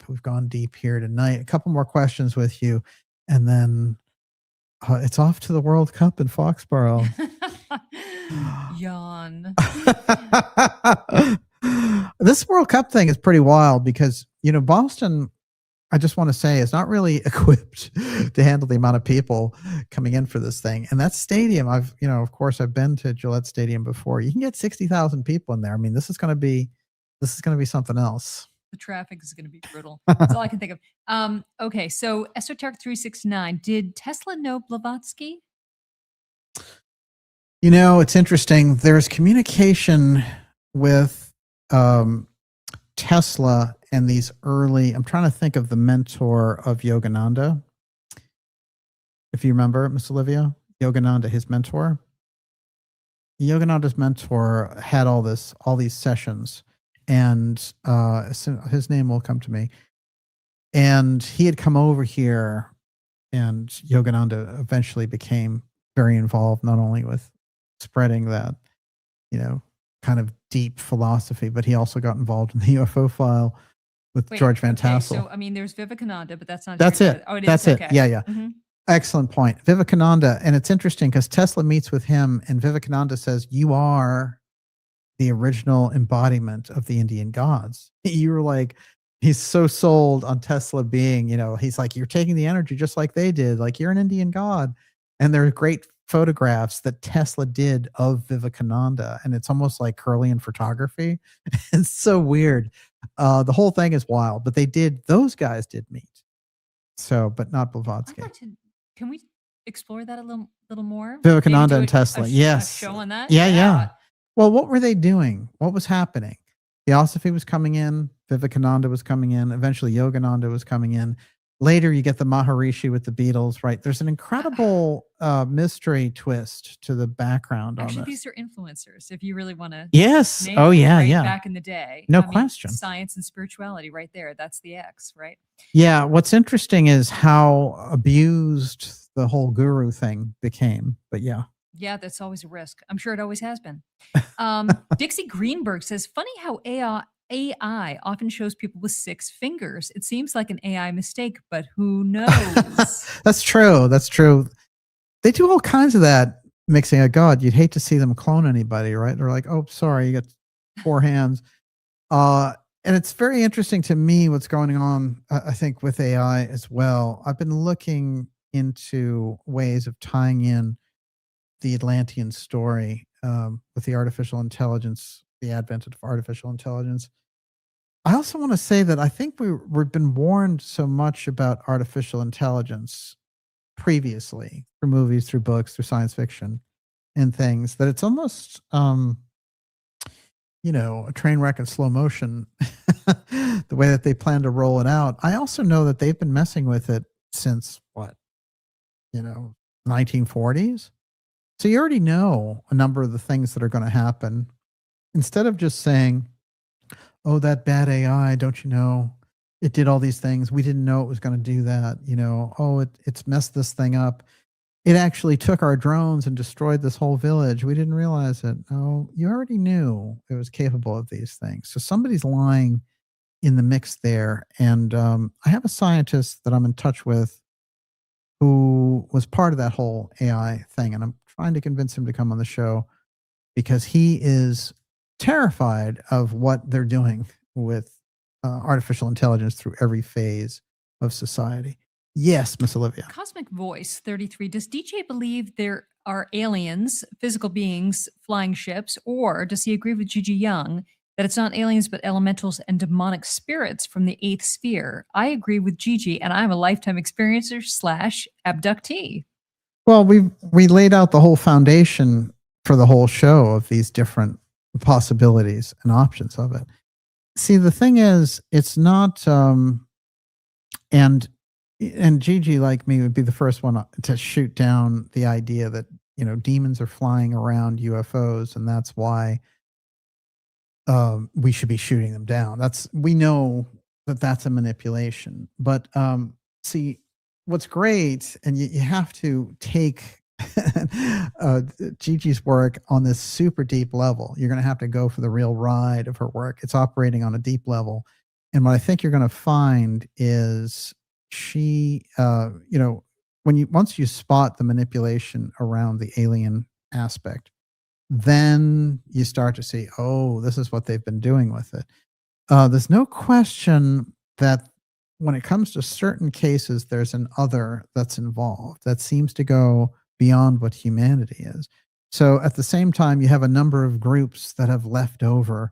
We've gone deep here tonight. A couple more questions with you, and then it's off to the World Cup in Foxborough. Yawn. This World Cup thing is pretty wild because, Boston, I just want to say, is not really equipped to handle the amount of people coming in for this thing. And that stadium, of course, I've been to Gillette Stadium before. You can get 60,000 people in there. I mean, this is going to be something else. The traffic is going to be brutal. That's all I can think of. Okay, so Esoteric 369, did Tesla know Blavatsky? It's interesting. There's communication with Tesla and these early, I'm trying to think of the mentor of Yogananda. If you remember, Miss Olivia, Yogananda, his mentor. Yogananda's mentor had all these sessions, and his name will come to me. And he had come over here, and Yogananda eventually became very involved, not only with spreading that, kind of deep philosophy, but he also got involved in the UFO file with George Van Tassel. So, I mean, there's Vivekananda, but that's not. That's it. Oh, it that's is? it. Okay. Yeah. Mm-hmm. Excellent point. Vivekananda. And it's interesting because Tesla meets with him, and Vivekananda says, you are the original embodiment of the Indian gods. You were like, he's so sold on Tesla being, he's like, you're taking the energy just like they did. Like, you're an Indian god. And they're great photographs that Tesla did of Vivekananda, and it's almost like Curlian photography. It's so weird. The whole thing is wild, but those guys did meet. So, but not Blavatsky. Can we explore that a little more? Vivekananda and Tesla. Yes. A show on that? Yeah. Well, what were they doing? What was happening? Theosophy was coming in. Vivekananda was coming in. Eventually, Yogananda was coming in. Later, you get the Maharishi with the Beatles, right? There's an incredible mystery twist to the background on this. Actually, these are influencers, if you really want to. Yes. Oh, yeah. Back in the day. No question. Science and spirituality right there. That's the X, right? Yeah. What's interesting is how abused the whole guru thing became. But yeah. Yeah, that's always a risk. I'm sure it always has been. Dixie Greenberg says, funny how AI often shows people with 6 fingers. It seems like an AI mistake, but who knows? That's true. That's true. They do all kinds of that mixing. God, you'd hate to see them clone anybody, right? They're like, oh, sorry, you got 4 hands. And it's very interesting to me what's going on, I think, with AI as well. I've been looking into ways of tying in the Atlantean story with the artificial intelligence, the advent of artificial intelligence. I also want to say that I think we've been warned so much about artificial intelligence previously through movies, through books, through science fiction and things that it's almost, a train wreck in slow motion, the way that they plan to roll it out. I also know that they've been messing with it since 1940s. So you already know a number of the things that are going to happen. Instead of just saying, oh, that bad AI, don't you know, it did all these things. We didn't know it was going to do that. Oh, it's messed this thing up. It actually took our drones and destroyed this whole village. We didn't realize it. No, you already knew it was capable of these things. So somebody's lying in the mix there. And I have a scientist that I'm in touch with who was part of that whole AI thing. And I'm trying to convince him to come on the show because he is terrified of what they're doing with artificial intelligence through every phase of society. Yes, Miss Olivia. Cosmic Voice 33. Does DJ believe there are aliens, physical beings, flying ships, or does he agree with Gigi Young that it's not aliens but elementals and demonic spirits from the 8th sphere? I agree with Gigi, and I'm a lifetime experiencer / abductee. Well, we laid out the whole foundation for the whole show of these different possibilities and options of it. See, the thing is, it's not, and Gigi, like me, would be the first one to shoot down the idea that, demons are flying around UFOs, and that's why we should be shooting them down. We know that that's a manipulation. But see, what's great, and you have to take Gigi's work on this super deep level. You're going to have to go for the real ride of her work. It's operating on a deep level. And what I think you're going to find is she, once you spot the manipulation around the alien aspect, then you start to see, oh, this is what they've been doing with it. There's no question that when it comes to certain cases, there's an other that's involved that seems to go beyond what humanity is. So at the same time, you have a number of groups that have left over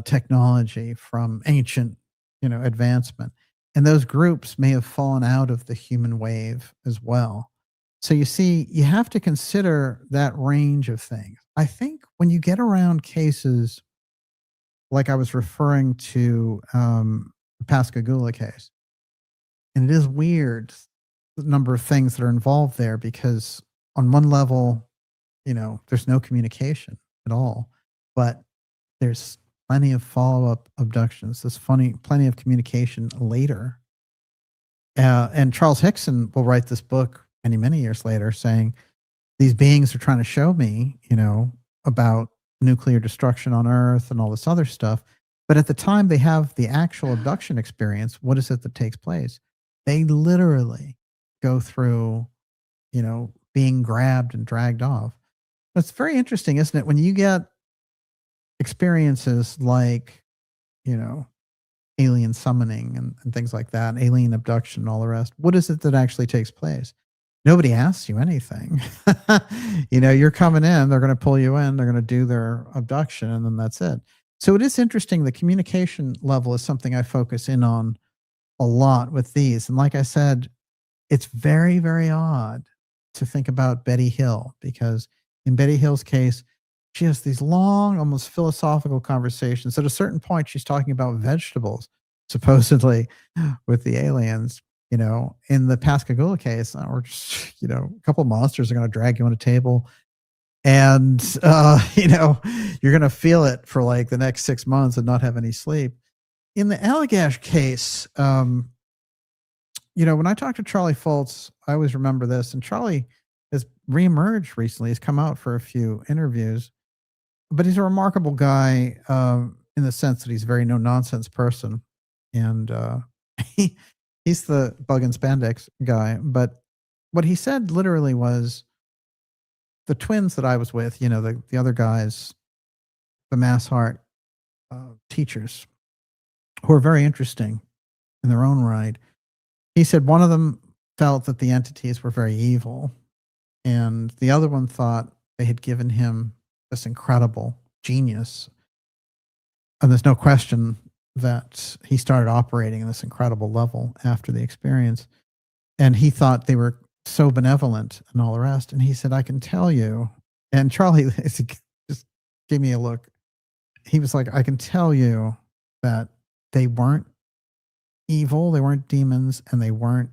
technology from ancient, advancement. And those groups may have fallen out of the human wave as well. So you see, you have to consider that range of things. I think when you get around cases like I was referring to the Pascagoula case, and it is weird, the number of things that are involved there, because on one level, there's no communication at all, but there's plenty of follow-up abductions. There's plenty of communication later. And Charles Hickson will write this book many years later saying, these beings are trying to show me, about nuclear destruction on Earth and all this other stuff. But at the time they have the actual abduction experience, what is it that takes place? They literally go through, being grabbed and dragged off. It's very interesting, isn't it? When you get experiences like, alien summoning and things like that, alien abduction and all the rest, what is it that actually takes place? nobody asks you anything. You're coming in, they're going to pull you in, they're going to do their abduction, and then that's it. So it is interesting. The communication level is something I focus in on a lot with these. And like I said, it's very, very odd to think about Betty Hill, because in Betty Hill's case, she has these long, almost philosophical conversations. At a certain point, she's talking about vegetables, supposedly, with the aliens. In the Pascagoula case, or just, a couple of monsters are going to drag you on a table, and you're going to feel it for like the next 6 months and not have any sleep. In the Allagash case, when I talked to Charlie Fultz, I always remember this, and Charlie has reemerged recently. He's come out for a few interviews, but he's a remarkable guy in the sense that he's a very no-nonsense person, and he's the bug and spandex guy. But what he said literally was, the twins that I was with, the other guys, the Mass Heart teachers, who are very interesting in their own right. He said one of them felt that the entities were very evil, and the other one thought they had given him this incredible genius. And there's no question that he started operating in this incredible level after the experience. And he thought they were so benevolent and all the rest. And he said, I can tell you, and Charlie just gave me a look. He was like, I can tell you that they weren't evil, they weren't demons, and they weren't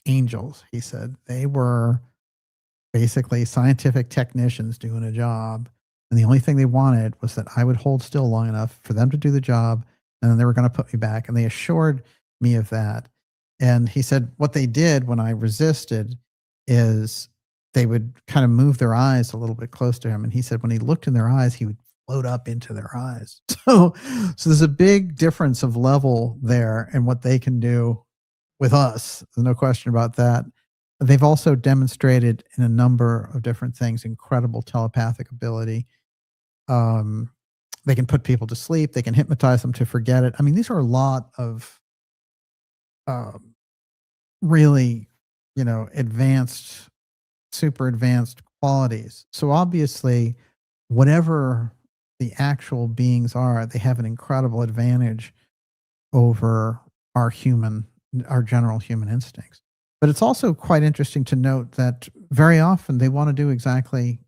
angels. He said they were basically scientific technicians doing a job. And the only thing they wanted was that I would hold still long enough for them to do the job, and then they were going to put me back. And they assured me of that. And he said what they did when I resisted is they would kind of move their eyes a little bit close to him. And he said when he looked in their eyes, he would float up into their eyes. So there's a big difference of level there and what they can do with us. There's no question about that. They've also demonstrated in a number of different things incredible telepathic ability. They can put people to sleep. They can hypnotize them to forget it. I mean, these are a lot of really, advanced, super advanced qualities. So obviously, whatever the actual beings are, they have an incredible advantage over our general human instincts. But it's also quite interesting to note that very often they want to do exactly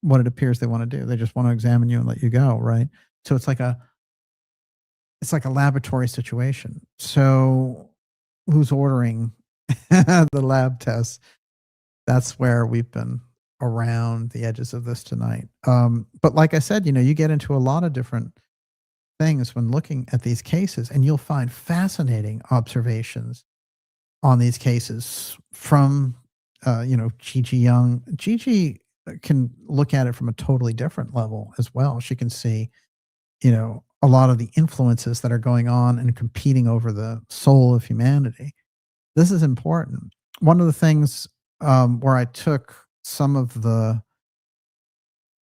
what it appears they want to do. They just want to examine you and let you go, right? So it's like a laboratory situation. So who's ordering the lab tests? That's where we've been around the edges of this tonight. But like I said, you get into a lot of different things when looking at these cases, and you'll find fascinating observations on these cases from, Gigi Young. Gigi can look at it from a totally different level as well. She can see, a lot of the influences that are going on and competing over the soul of humanity. This is important. One of the things where I took some of the,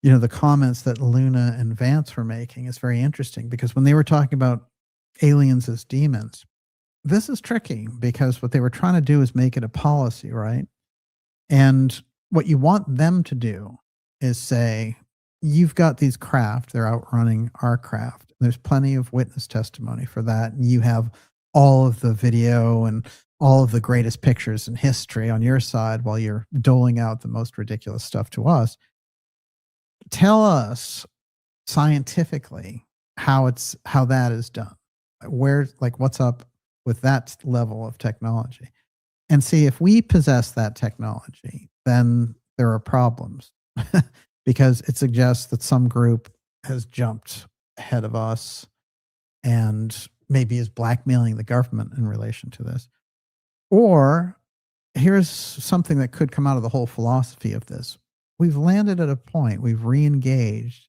the comments that Luna and Vance were making is very interesting, because when they were talking about aliens as demons, this is tricky, because what they were trying to do is make it a policy, right? And what you want them to do is say, you've got these craft, they're outrunning our craft. There's plenty of witness testimony for that. And you have all of the video and all of the greatest pictures in history on your side while you're doling out the most ridiculous stuff to us. Tell us scientifically how that is done. What's up with that level of technology, and see if we possess that technology, then there are problems because it suggests that some group has jumped ahead of us and maybe is blackmailing the government in relation to this. Or here's something that could come out of the whole philosophy of this. We've landed at a point, we've re-engaged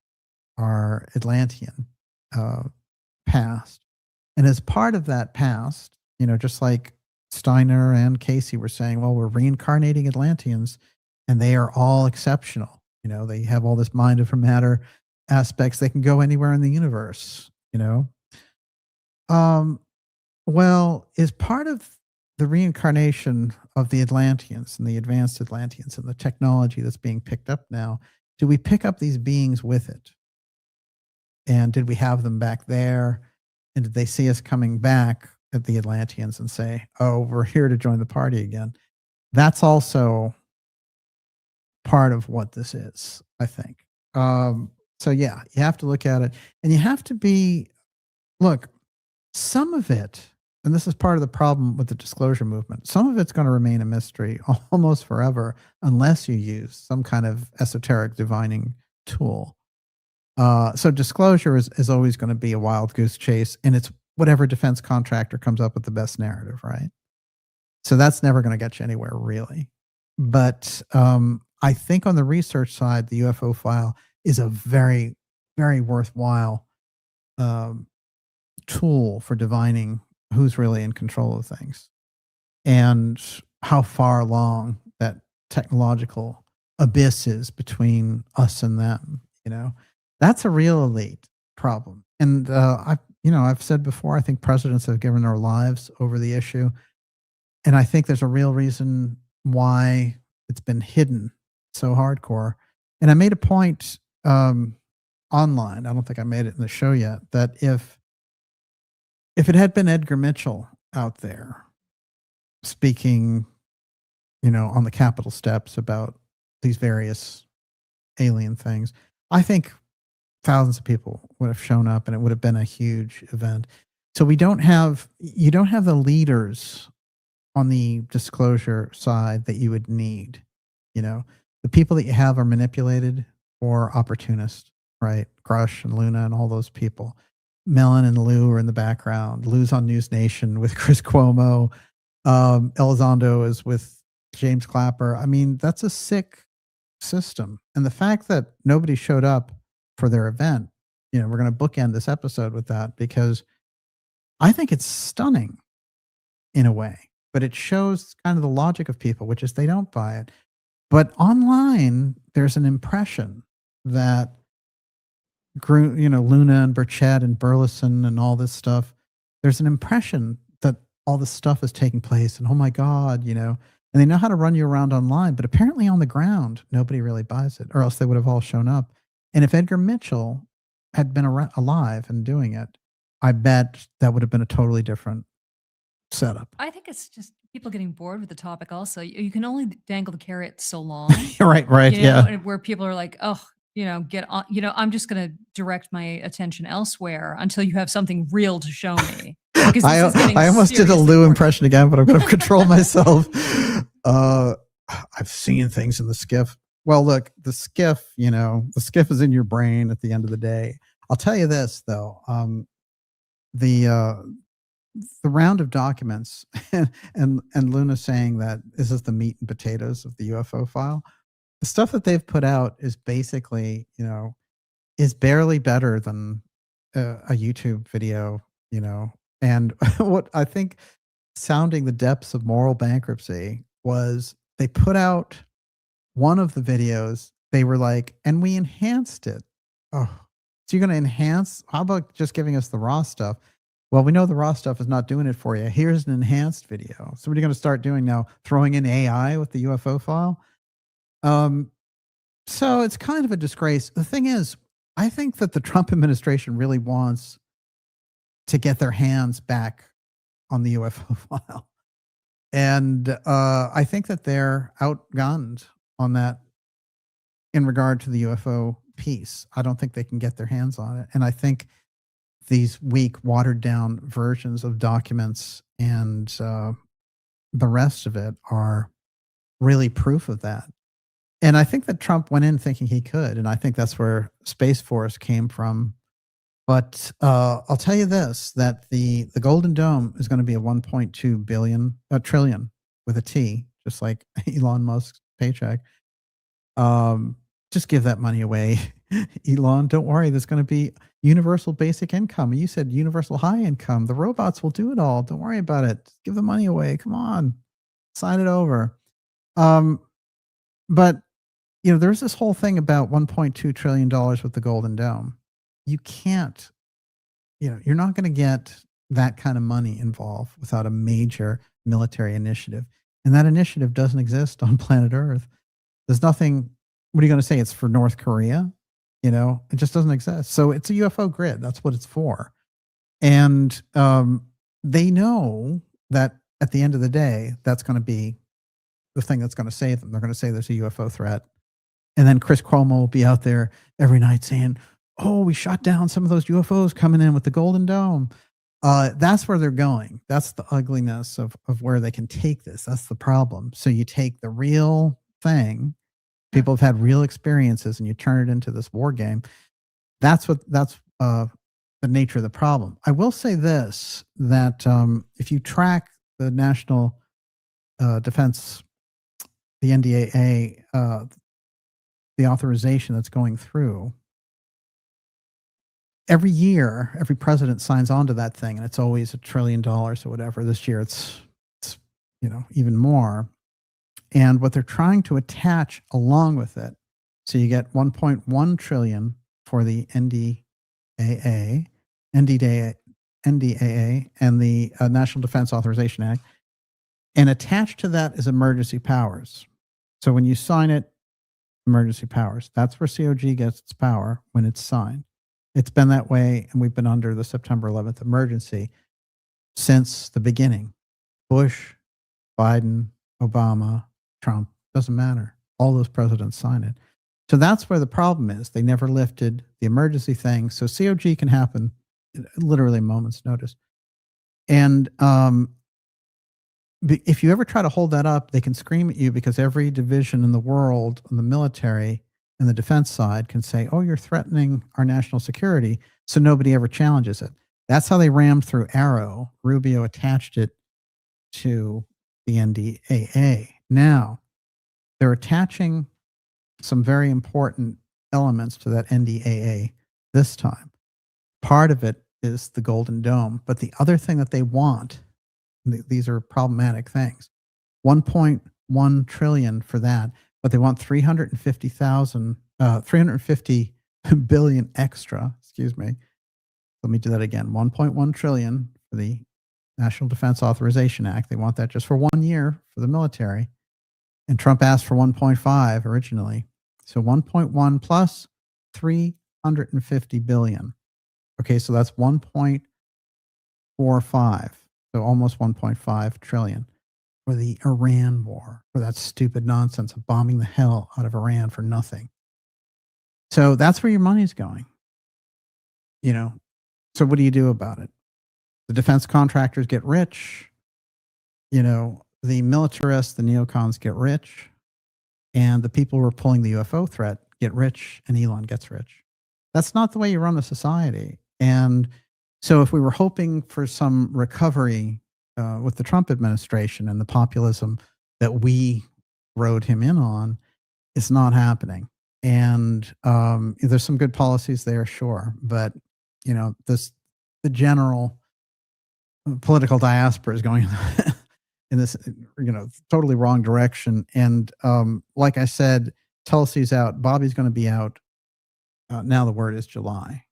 our Atlantean past. And as part of that past, just like Steiner and CAYCE were saying, well, we're reincarnating Atlanteans and they are all exceptional. They have all this mind over matter aspects. They can go anywhere in the universe, Well, is part of the reincarnation of the Atlanteans and the advanced Atlanteans and the technology that's being picked up now, do we pick up these beings with it? And did we have them back there? And did they see us coming back at the Atlanteans and say, oh, we're here to join the party again? That's also part of what this is, I think. So yeah, you have to look at it, and you have to be, look, some of it, and this is part of the problem with the disclosure movement, some of it's going to remain a mystery almost forever unless you use some kind of esoteric divining tool. So disclosure is always going to be a wild goose chase, and it's whatever defense contractor comes up with the best narrative, right? So that's never going to get you anywhere, really. But I think on the research side, the UFO file is a very, very worthwhile tool for divining who's really in control of things and how far along that technological abyss is between us and them. You know, that's a real elite problem. And I've said before, I think presidents have given their lives over the issue. And I think there's a real reason why it's been hidden so hardcore. And I made a point online, I don't think I made it in the show yet, that if it had been Edgar Mitchell out there speaking, on the Capitol steps about these various alien things, I think thousands of people would have shown up and it would have been a huge event. So you don't have the leaders on the disclosure side that you would need. The people that you have are manipulated or opportunist, right? Grush and Luna and all those people. Mellon and Lou are in the background. Lou's on News Nation with Chris Cuomo. Elizondo is with James Clapper. I mean, that's a sick system. And the fact that nobody showed up for their event, we're going to bookend this episode with that because I think it's stunning in a way, but it shows kind of the logic of people, which is they don't buy it. But online, there's an impression that Luna and Burchett and Burleson and all this stuff, there's an impression that all this stuff is taking place and oh my God, and they know how to run you around online, but apparently on the ground, nobody really buys it or else they would have all shown up. And if Edgar Mitchell had been alive and doing it, I bet that would have been a totally different setup. I think it's just people getting bored with the topic also. You can only dangle the carrot so long. Right. Yeah. Where people are like, oh, get on, I'm just going to direct my attention elsewhere until you have something real to show me. Because I almost did a Lou impression again, but I'm going to control myself. I've seen things in the skiff. Well, look, the skiff is in your brain at the end of the day. I'll tell you this though. The round of documents and Luna saying that this is the meat and potatoes of the UFO file. The stuff that they've put out is basically, is barely better than a YouTube video, and what I think sounding the depths of moral bankruptcy was they put out one of the videos. They were like, and we enhanced it. Oh, so you're going to enhance? How about just giving us the raw stuff? Well, we know the raw stuff is not doing it for you. Here's an enhanced video. So what are you going to start doing now? Throwing in AI with the UFO file? So it's kind of a disgrace. The thing is, I think that the Trump administration really wants to get their hands back on the UFO file. And I think that they're outgunned on that in regard to the UFO piece. I don't think they can get their hands on it. And I think these weak, watered down versions of documents and the rest of it are really proof of that. And I think that Trump went in thinking he could. And I think that's where Space Force came from. But I'll tell you this, that the Golden Dome is going to be a 1.2 trillion with a T, just like Elon Musk's paycheck. Just give that money away. Elon, don't worry. There's going to be universal basic income. You said universal high income. The robots will do it all. Don't worry about it. Just give the money away. Come on. Sign it over. But, there's this whole thing about $1.2 trillion with the Golden Dome. You can't, you're not going to get that kind of money involved without a major military initiative. And that initiative doesn't exist on planet Earth. There's nothing. What are you going to say? It's for North Korea? It just doesn't exist. So it's a UFO grid. That's what it's for. And they know that at the end of the day, that's going to be the thing that's going to save them. They're going to say there's a UFO threat. And then Chris Cuomo will be out there every night saying, oh, we shot down some of those UFOs coming in with the Golden Dome. That's where they're going. That's the ugliness of where they can take this. That's the problem. So you take the real thing, people have had real experiences, and you turn it into this war game. That's the nature of the problem. I will say this, that if you track the National Defense, the NDAA, the authorization that's going through, every year, every president signs on to that thing, and it's always $1 trillion or whatever. This year it's even more. And what they're trying to attach along with it, so you get 1.1 trillion for the NDAA, and the National Defense Authorization Act, and attached to that is emergency powers. So when you sign it, emergency powers, that's where COG gets its power when it's signed. It's been that way, and we've been under the September 11th emergency since the beginning. Bush, Biden, Obama, Trump, doesn't matter. All those presidents sign it. So that's where the problem is. They never lifted the emergency thing. So COG can happen literally a moment's notice. And if you ever try to hold that up, they can scream at you, because every division in the world, in the military and the defense side, can say, oh, you're threatening our national security. So nobody ever challenges it. That's how they rammed through Arrow. Rubio attached it to the NDAA. Now, they're attaching some very important elements to that NDAA this time. Part of it is the Golden Dome, but the other thing that they want, these are problematic things, 1.1 trillion for that, but they want 350 billion extra, excuse me. Let me do that again. 1.1 trillion for the National Defense Authorization Act. They want that just for 1 year for the military. And Trump asked for 1.5 originally. So 1.1 plus 350 billion. Okay, so that's 1.45. So almost 1.5 trillion for the Iran war, for that stupid nonsense of bombing the hell out of Iran for nothing. So that's where your money's going. So what do you do about it? The defense contractors get rich. The militarists, the neocons get rich. And the people who are pulling the UFO threat get rich, and Elon gets rich. That's not the way you run a society. And so if we were hoping for some recovery with the Trump administration and the populism that we rode him in on, it's not happening. And there's some good policies there, sure. But, the general political diaspora is going in this, totally wrong direction. And like I said, Tulsi's out. Bobby's going to be out. Now the word is July.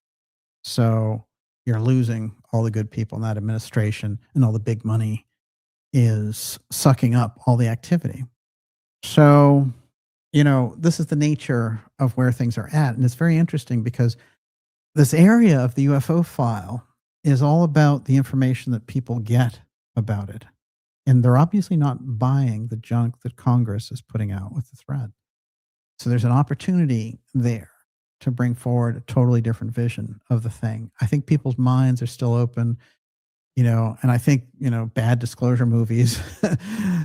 So you're losing all the good people in that administration, and all the big money is sucking up all the activity. So, this is the nature of where things are at. And it's very interesting, because this area of the UFO file is all about the information that people get about it. And they're obviously not buying the junk that Congress is putting out with the threat. So there's an opportunity there to bring forward a totally different vision of the thing. I think people's minds are still open, and I think, bad disclosure movies,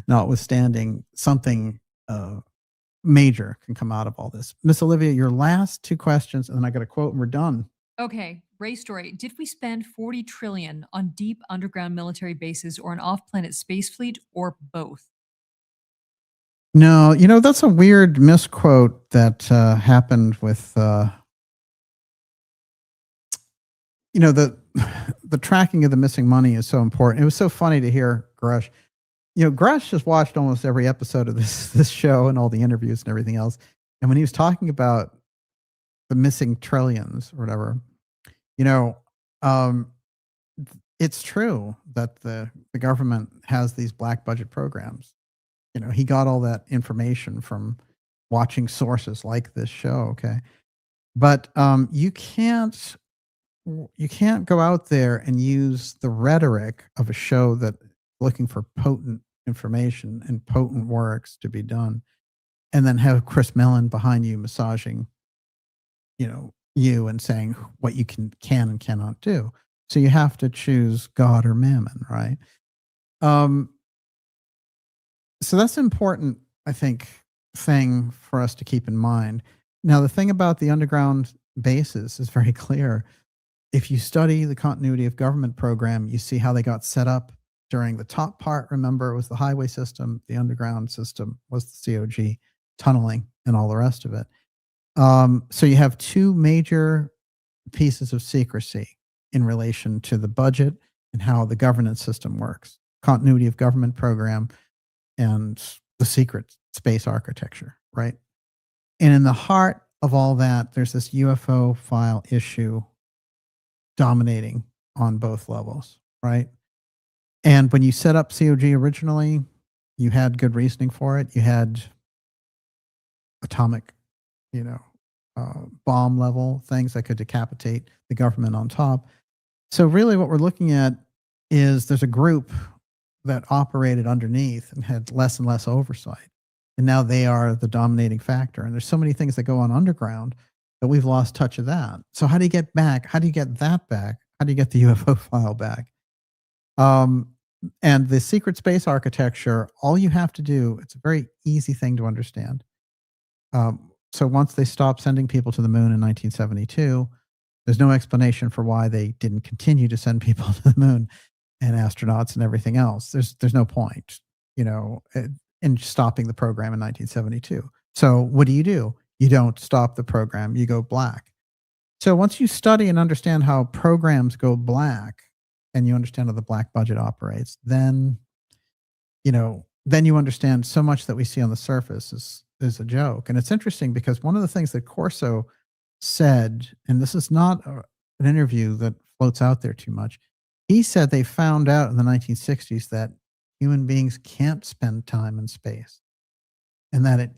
notwithstanding, something major can come out of all this. Miss Olivia, your last two questions, and then I got a quote and we're done. Okay, Ray story. Did we spend 40 trillion on deep underground military bases, or an off-planet space fleet, or both? No, that's a weird misquote that happened with, the tracking of the missing money is so important. It was so funny to hear Grush. Grush just watched almost every episode of this show and all the interviews and everything else. And when he was talking about the missing trillions or whatever, it's true that the government has these black budget programs. He got all that information from watching sources like this show. Okay. But you can't go out there and use the rhetoric of a show that looking for potent information and potent works to be done, and then have Chris Mellon behind you massaging, you and saying what you can and cannot do. So you have to choose God or Mammon, right? So that's an important, I think, thing for us to keep in mind. Now, the thing about the underground bases is very clear. If you study the continuity of government program, you see how they got set up during the top part. Remember, it was the highway system. The underground system was the COG, tunneling, and all the rest of it. So you have two major pieces of secrecy in relation to the budget and how the governance system works. Continuity of government program and the secret space architecture, right? And in the heart of all that, there's this UFO file issue dominating on both levels, right? And when you set up COG originally, you had good reasoning for it. You had atomic, bomb level things that could decapitate the government on top. So really what we're looking at is there's a group that operated underneath and had less and less oversight. And now they are the dominating factor. And there's so many things that go on underground that we've lost touch of that. So how do you get back? How do you get that back? How do you get the UFO file back? And the secret space architecture, all you have to do, it's a very easy thing to understand. So once they stopped sending people to the moon in 1972, there's no explanation for why they didn't continue to send people to the moon and astronauts and everything else. There's no point, in stopping the program in 1972. So what do? You don't stop the program, you go black. So once you study and understand how programs go black and you understand how the black budget operates, then you understand so much that we see on the surface is a joke. And it's interesting because one of the things that Corso said, and this is not an interview that floats out there too much, he said they found out in the 1960s that human beings can't spend time in space and that it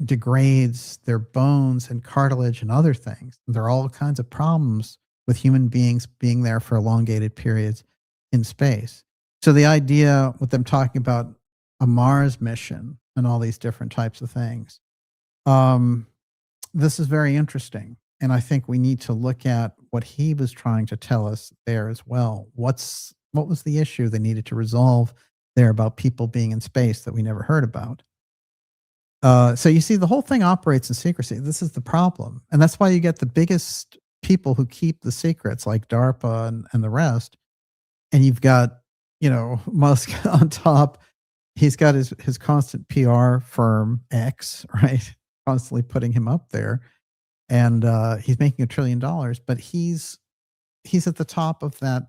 degrades their bones and cartilage and other things. There are all kinds of problems with human beings being there for elongated periods in space. So the idea with them talking about a Mars mission and all these different types of things, this is very interesting. And I think we need to look at what he was trying to tell us there as well. What was the issue they needed to resolve there about people being in space that we never heard about? So you see, the whole thing operates in secrecy. This is the problem. And that's why you get the biggest people who keep the secrets like DARPA and the rest. And you've got, Musk on top. He's got his constant PR firm, X, right? Constantly putting him up there. And he's making $1 trillion, but he's at the top of that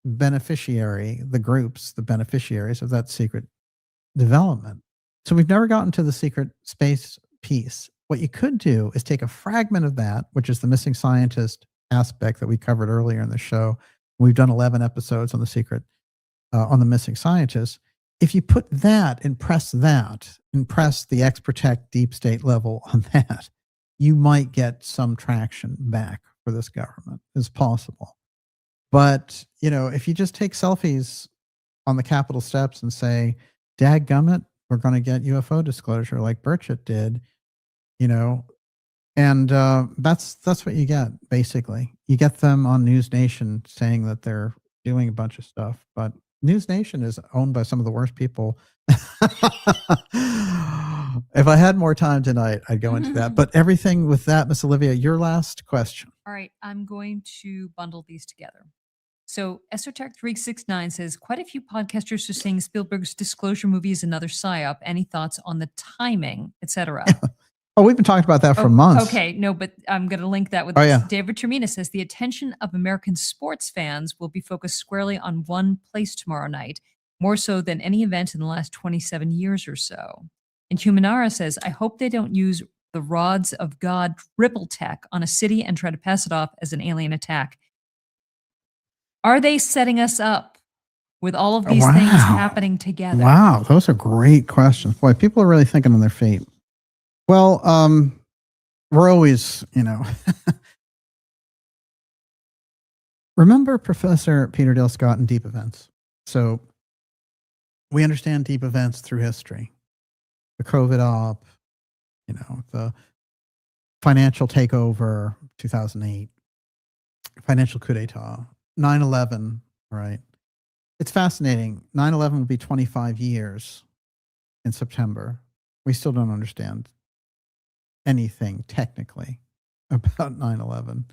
beneficiaries of that secret development. So we've never gotten to the secret space piece. What you could do is take a fragment of that, which is the missing scientist aspect that we covered earlier in the show. We've done 11 episodes on on the missing scientist. If you put that and press the X-Protect deep state level on that, you might get some traction back for this government. It's possible. But, if you just take selfies on the Capitol steps and say, dadgummit, we're going to get UFO disclosure like Burchett did, and that's what you get, basically. You get them on News Nation saying that they're doing a bunch of stuff, but News Nation is owned by some of the worst people. If I had more time tonight, I'd go into that. But everything with that, Miss Olivia, your last question. All right, I'm going to bundle these together. So Esoteric 369 says, quite a few podcasters are saying Spielberg's Disclosure movie is another psyop. Any thoughts on the timing, etc.? Oh, we've been talking about that for months. Okay, no, but I'm going to link that with this. Yeah. Yeah. David Termina says, the attention of American sports fans will be focused squarely on one place tomorrow night, more so than any event in the last 27 years or so. And Humanara says, I hope they don't use the rods of God ripple tech on a city and try to pass it off as an alien attack. Are they setting us up with all of these things happening together? Wow, those are great questions. Boy, people are really thinking on their feet. Well, we're always, remember Professor Peter Dale Scott in Deep Events? So we understand deep events through history. The COVID op, the financial takeover, 2008, financial coup d'etat, 9/11, right? It's fascinating. 9/11 will be 25 years in September. We still don't understand anything technically about 9/11.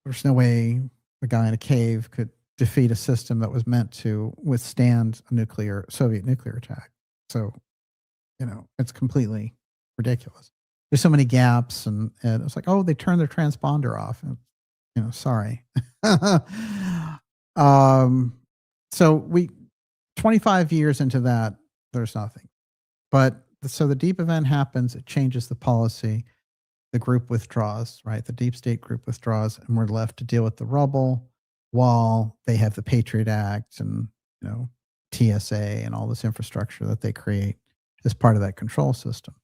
There's no way a guy in a cave could defeat a system that was meant to withstand a Soviet nuclear attack. So, it's completely ridiculous. There's so many gaps, and it's like, oh, they turned their transponder off. And, sorry. So 25 years into that, there's nothing. But so the deep event happens, it changes the policy. The group withdraws, right? The deep state group withdraws, and we're left to deal with the rubble while they have the Patriot Act and, TSA and all this infrastructure that they create as part of that control system.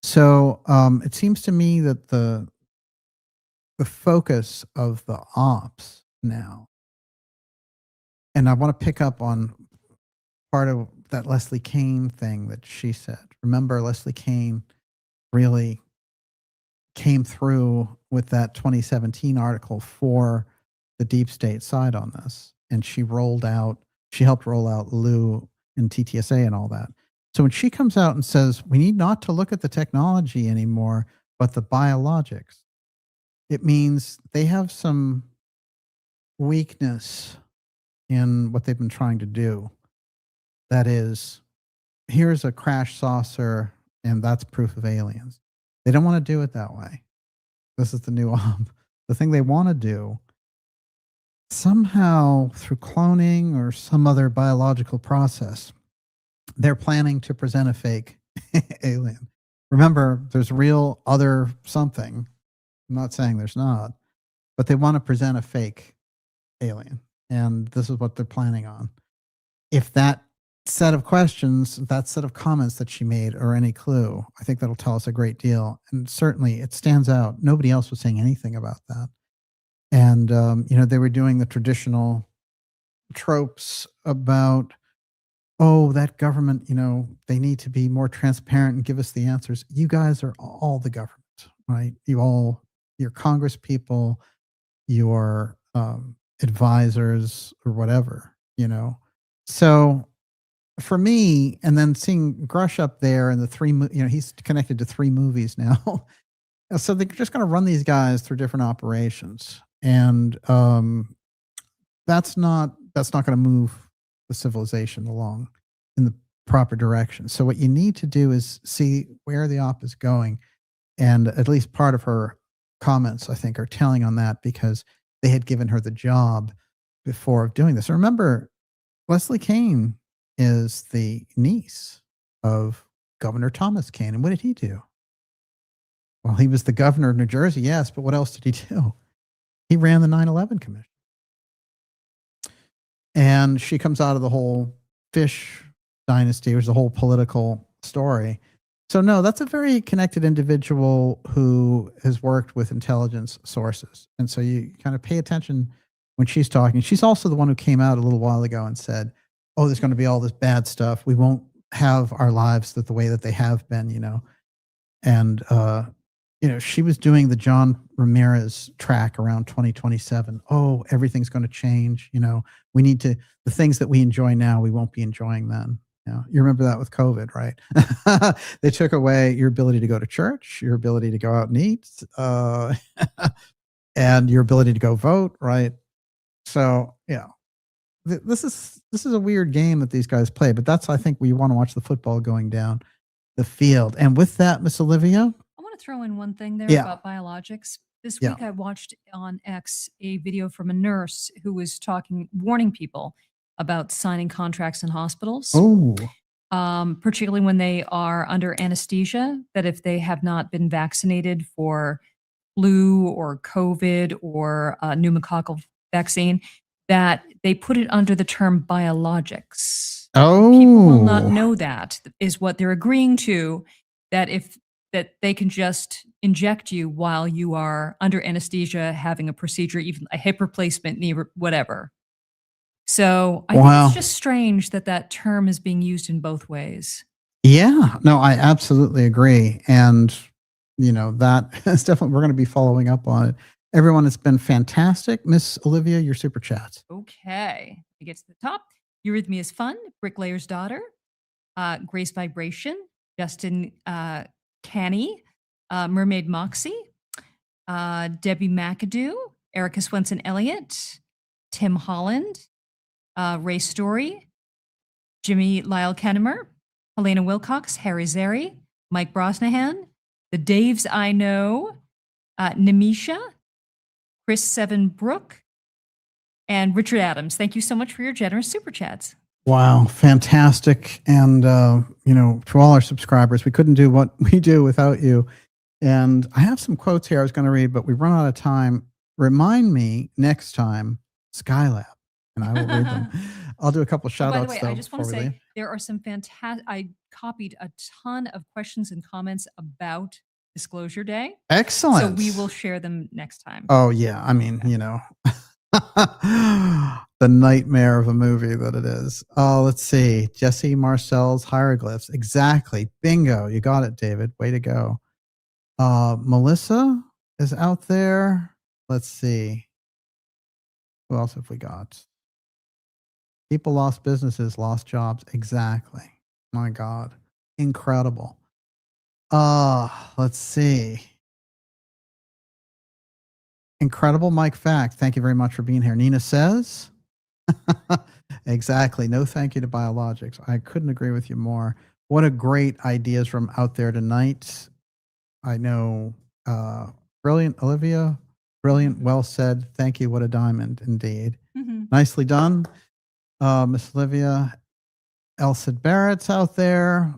So it seems to me that the focus of the ops now, and I want to pick up on part of that Leslie Kean thing that she said. Remember, Leslie Kean really came through with that 2017 article for the deep state side on this. And she helped roll out Lou and TTSA and all that. So when she comes out and says, we need not to look at the technology anymore, but the biologics, it means they have some weakness in what they've been trying to do. That is, here's a crash saucer, and that's proof of aliens. They don't want to do it that way. This is the new op. The thing they want to do, somehow through cloning or some other biological process, they're planning to present a fake alien. Remember, there's real other something. I'm not saying there's not, but they want to present a fake alien. And this is what they're planning on. If that set of questions, that set of comments that she made are any clue, I think that'll tell us a great deal. And certainly it stands out. Nobody else was saying anything about that. And, they were doing the traditional tropes about, oh, that government, they need to be more transparent and give us the answers. You guys are all the government, right? Your Congress people, your advisors or whatever, So for me, and then seeing Grush up there and the three, he's connected to 3 movies now. So they're just going to run these guys through different operations. And that's not going to move the civilization along in the proper direction. So what you need to do is see where the op is going. And at least part of her comments, I think, are telling on that, because they had given her the job before of doing this. Remember, Leslie Kean is the niece of Governor Thomas Kean. And what did he do? Well, he was the governor of New Jersey, yes, but what else did he do? He ran the 9/11 Commission. And she comes out of the whole Fish dynasty, which is a whole political story. So no, that's a very connected individual who has worked with intelligence sources. And so you kind of pay attention when she's talking. She's also the one who came out a little while ago and said, oh, there's going to be all this bad stuff. We won't have our lives the way that they have been, And, she was doing the John Ramirez track around 2027. Oh, everything's going to change. We need to, the things that we enjoy now, we won't be enjoying then. You remember that with COVID, right? They took away your ability to go to church, your ability to go out and eat, and your ability to go vote, right? So, this is a weird game that these guys play, but that's, I think, we want to watch the football going down the field. And with that, Miss Olivia, I want to throw in one thing there Yeah. about biologics. This Yeah. week I watched on X a video from a nurse who was warning people about signing contracts in hospitals, oh, particularly when they are under anesthesia, that if they have not been vaccinated for flu or COVID or pneumococcal vaccine, that they put it under the term biologics. Oh, People will not know that is what they're agreeing to, that they can just inject you while you are under anesthesia, having a procedure, even a hip replacement, knee, whatever. So I think wow. it's just strange that that term is being used in both ways. Yeah, no, I absolutely agree. And, that is definitely, we're going to be following up on it. Everyone, it's been fantastic. Miss Olivia, your super chats. Okay. We get to the top. Eurythmy is fun. Bricklayer's daughter. Grace Vibration. Justin Canny. Mermaid Moxie. Debbie McAdoo. Erica Swenson Elliott. Tim Holland. Ray Story. Jimmy Lyle Kennemer. Helena Wilcox. Harry Zeri. Mike Brosnahan. The Daves I Know. Nemisha. Chris Seven Brook. And Richard Adams. Thank you so much for your generous super chats. Wow, fantastic. And, to all our subscribers, we couldn't do what we do without you. And I have some quotes here I was going to read, but we've run out of time. Remind me next time, Skylab, and I will read them. I'll do a couple of shout outs. By the way, I just want to say there are some fantastic, I copied a ton of questions and comments about Disclosure Day. Excellent. So we will share them next time. Oh, yeah. I mean, the nightmare of a movie that it is. Oh, let's see. Jesse Marcel's hieroglyphs. Exactly. Bingo. You got it, David. Way to go. Melissa is out there. Let's see. Who else have we got? People lost businesses, lost jobs. Exactly. My God. Incredible. Let's see. Incredible Mike Fact. Thank you very much for being here. Nina says, exactly. No thank you to biologics. I couldn't agree with you more. What a great ideas from out there tonight. I know, brilliant, Olivia. Brilliant. Well said. Thank you. What a diamond indeed. Mm-hmm. Nicely done. Miss Olivia. Elsa Barrett's out there.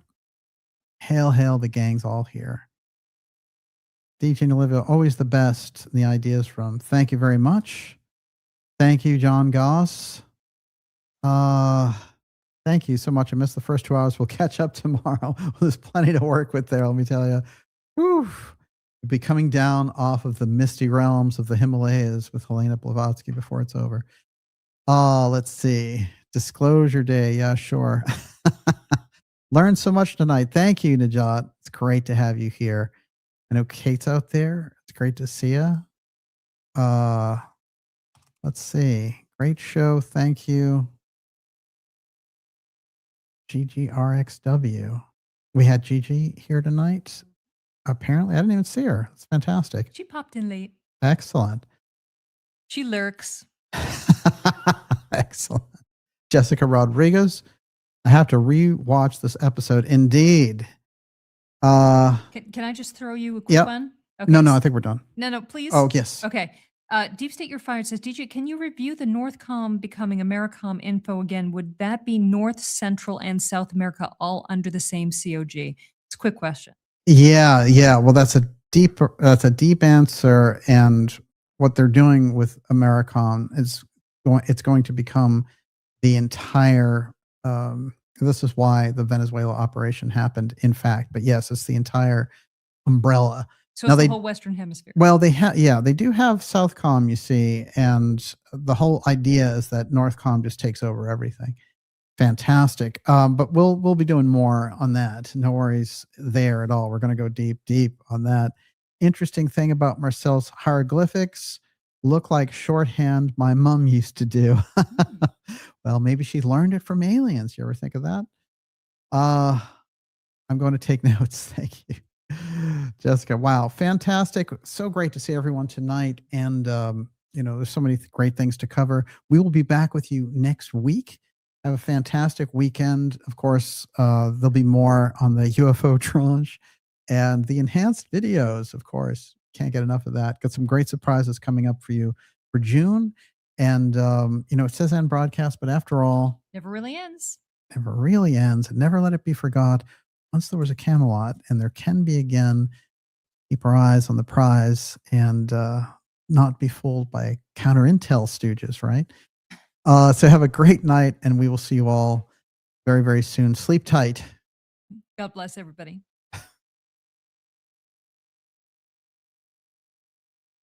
Hail, hail, the gang's all here. DJ and Olivia, always the best. The ideas from. Thank you very much. Thank you, John Goss. Thank you so much. I missed the first 2 hours. We'll catch up tomorrow. There's plenty to work with there, let me tell you. Whew. We'll be coming down off of the misty realms of the Himalayas with Helena Blavatsky before it's over. Let's see. Disclosure Day. Yeah, sure. Learned so much tonight. Thank you, Najat. It's great to have you here. I know Kate's out there. It's great to see you. Let's see. Great show. Thank you. GGRXW. We had Gigi here tonight. Apparently, I didn't even see her. It's fantastic. She popped in late. Excellent. She lurks. Excellent. Jessica Rodriguez. I have to re-watch this episode. Indeed. Can I just throw you a quick one? Okay. No, I think we're done. No, please. Oh, yes. Okay. Deep State You're Fired says, DJ, can you review the Northcom becoming Americom info again? Would that be North, Central, and South America all under the same COG? It's a quick question. Yeah. Well, that's a deep answer. And what they're doing with Americom is it's going to become the entire. This is why the Venezuela operation happened, in fact. But yes, it's the entire umbrella. So it's the whole Western Hemisphere. Well, they do have Southcom, you see, and the whole idea is that Northcom just takes over everything. Fantastic. But we'll be doing more on that. No worries there at all. We're going to go deep on that. Interesting thing about Marcel's hieroglyphics look like shorthand my mom used to do. Well, maybe she learned it from aliens. You ever think of that? I'm going to take notes. Thank you, Jessica. Wow, fantastic. So great to see everyone tonight. And, there's so many great things to cover. We will be back with you next week. Have a fantastic weekend. Of course, there'll be more on the UFO tranche and the enhanced videos, of course. Can't get enough of that. Got some great surprises coming up for you for June. And, it says end broadcast, but after all, never really ends. Never really ends. Never let it be forgot. Once there was a Camelot, and there can be again. Keep our eyes on the prize. And not be fooled by counter intel stooges, right? So have a great night, and we will see you all very, very soon. Sleep tight. God bless everybody.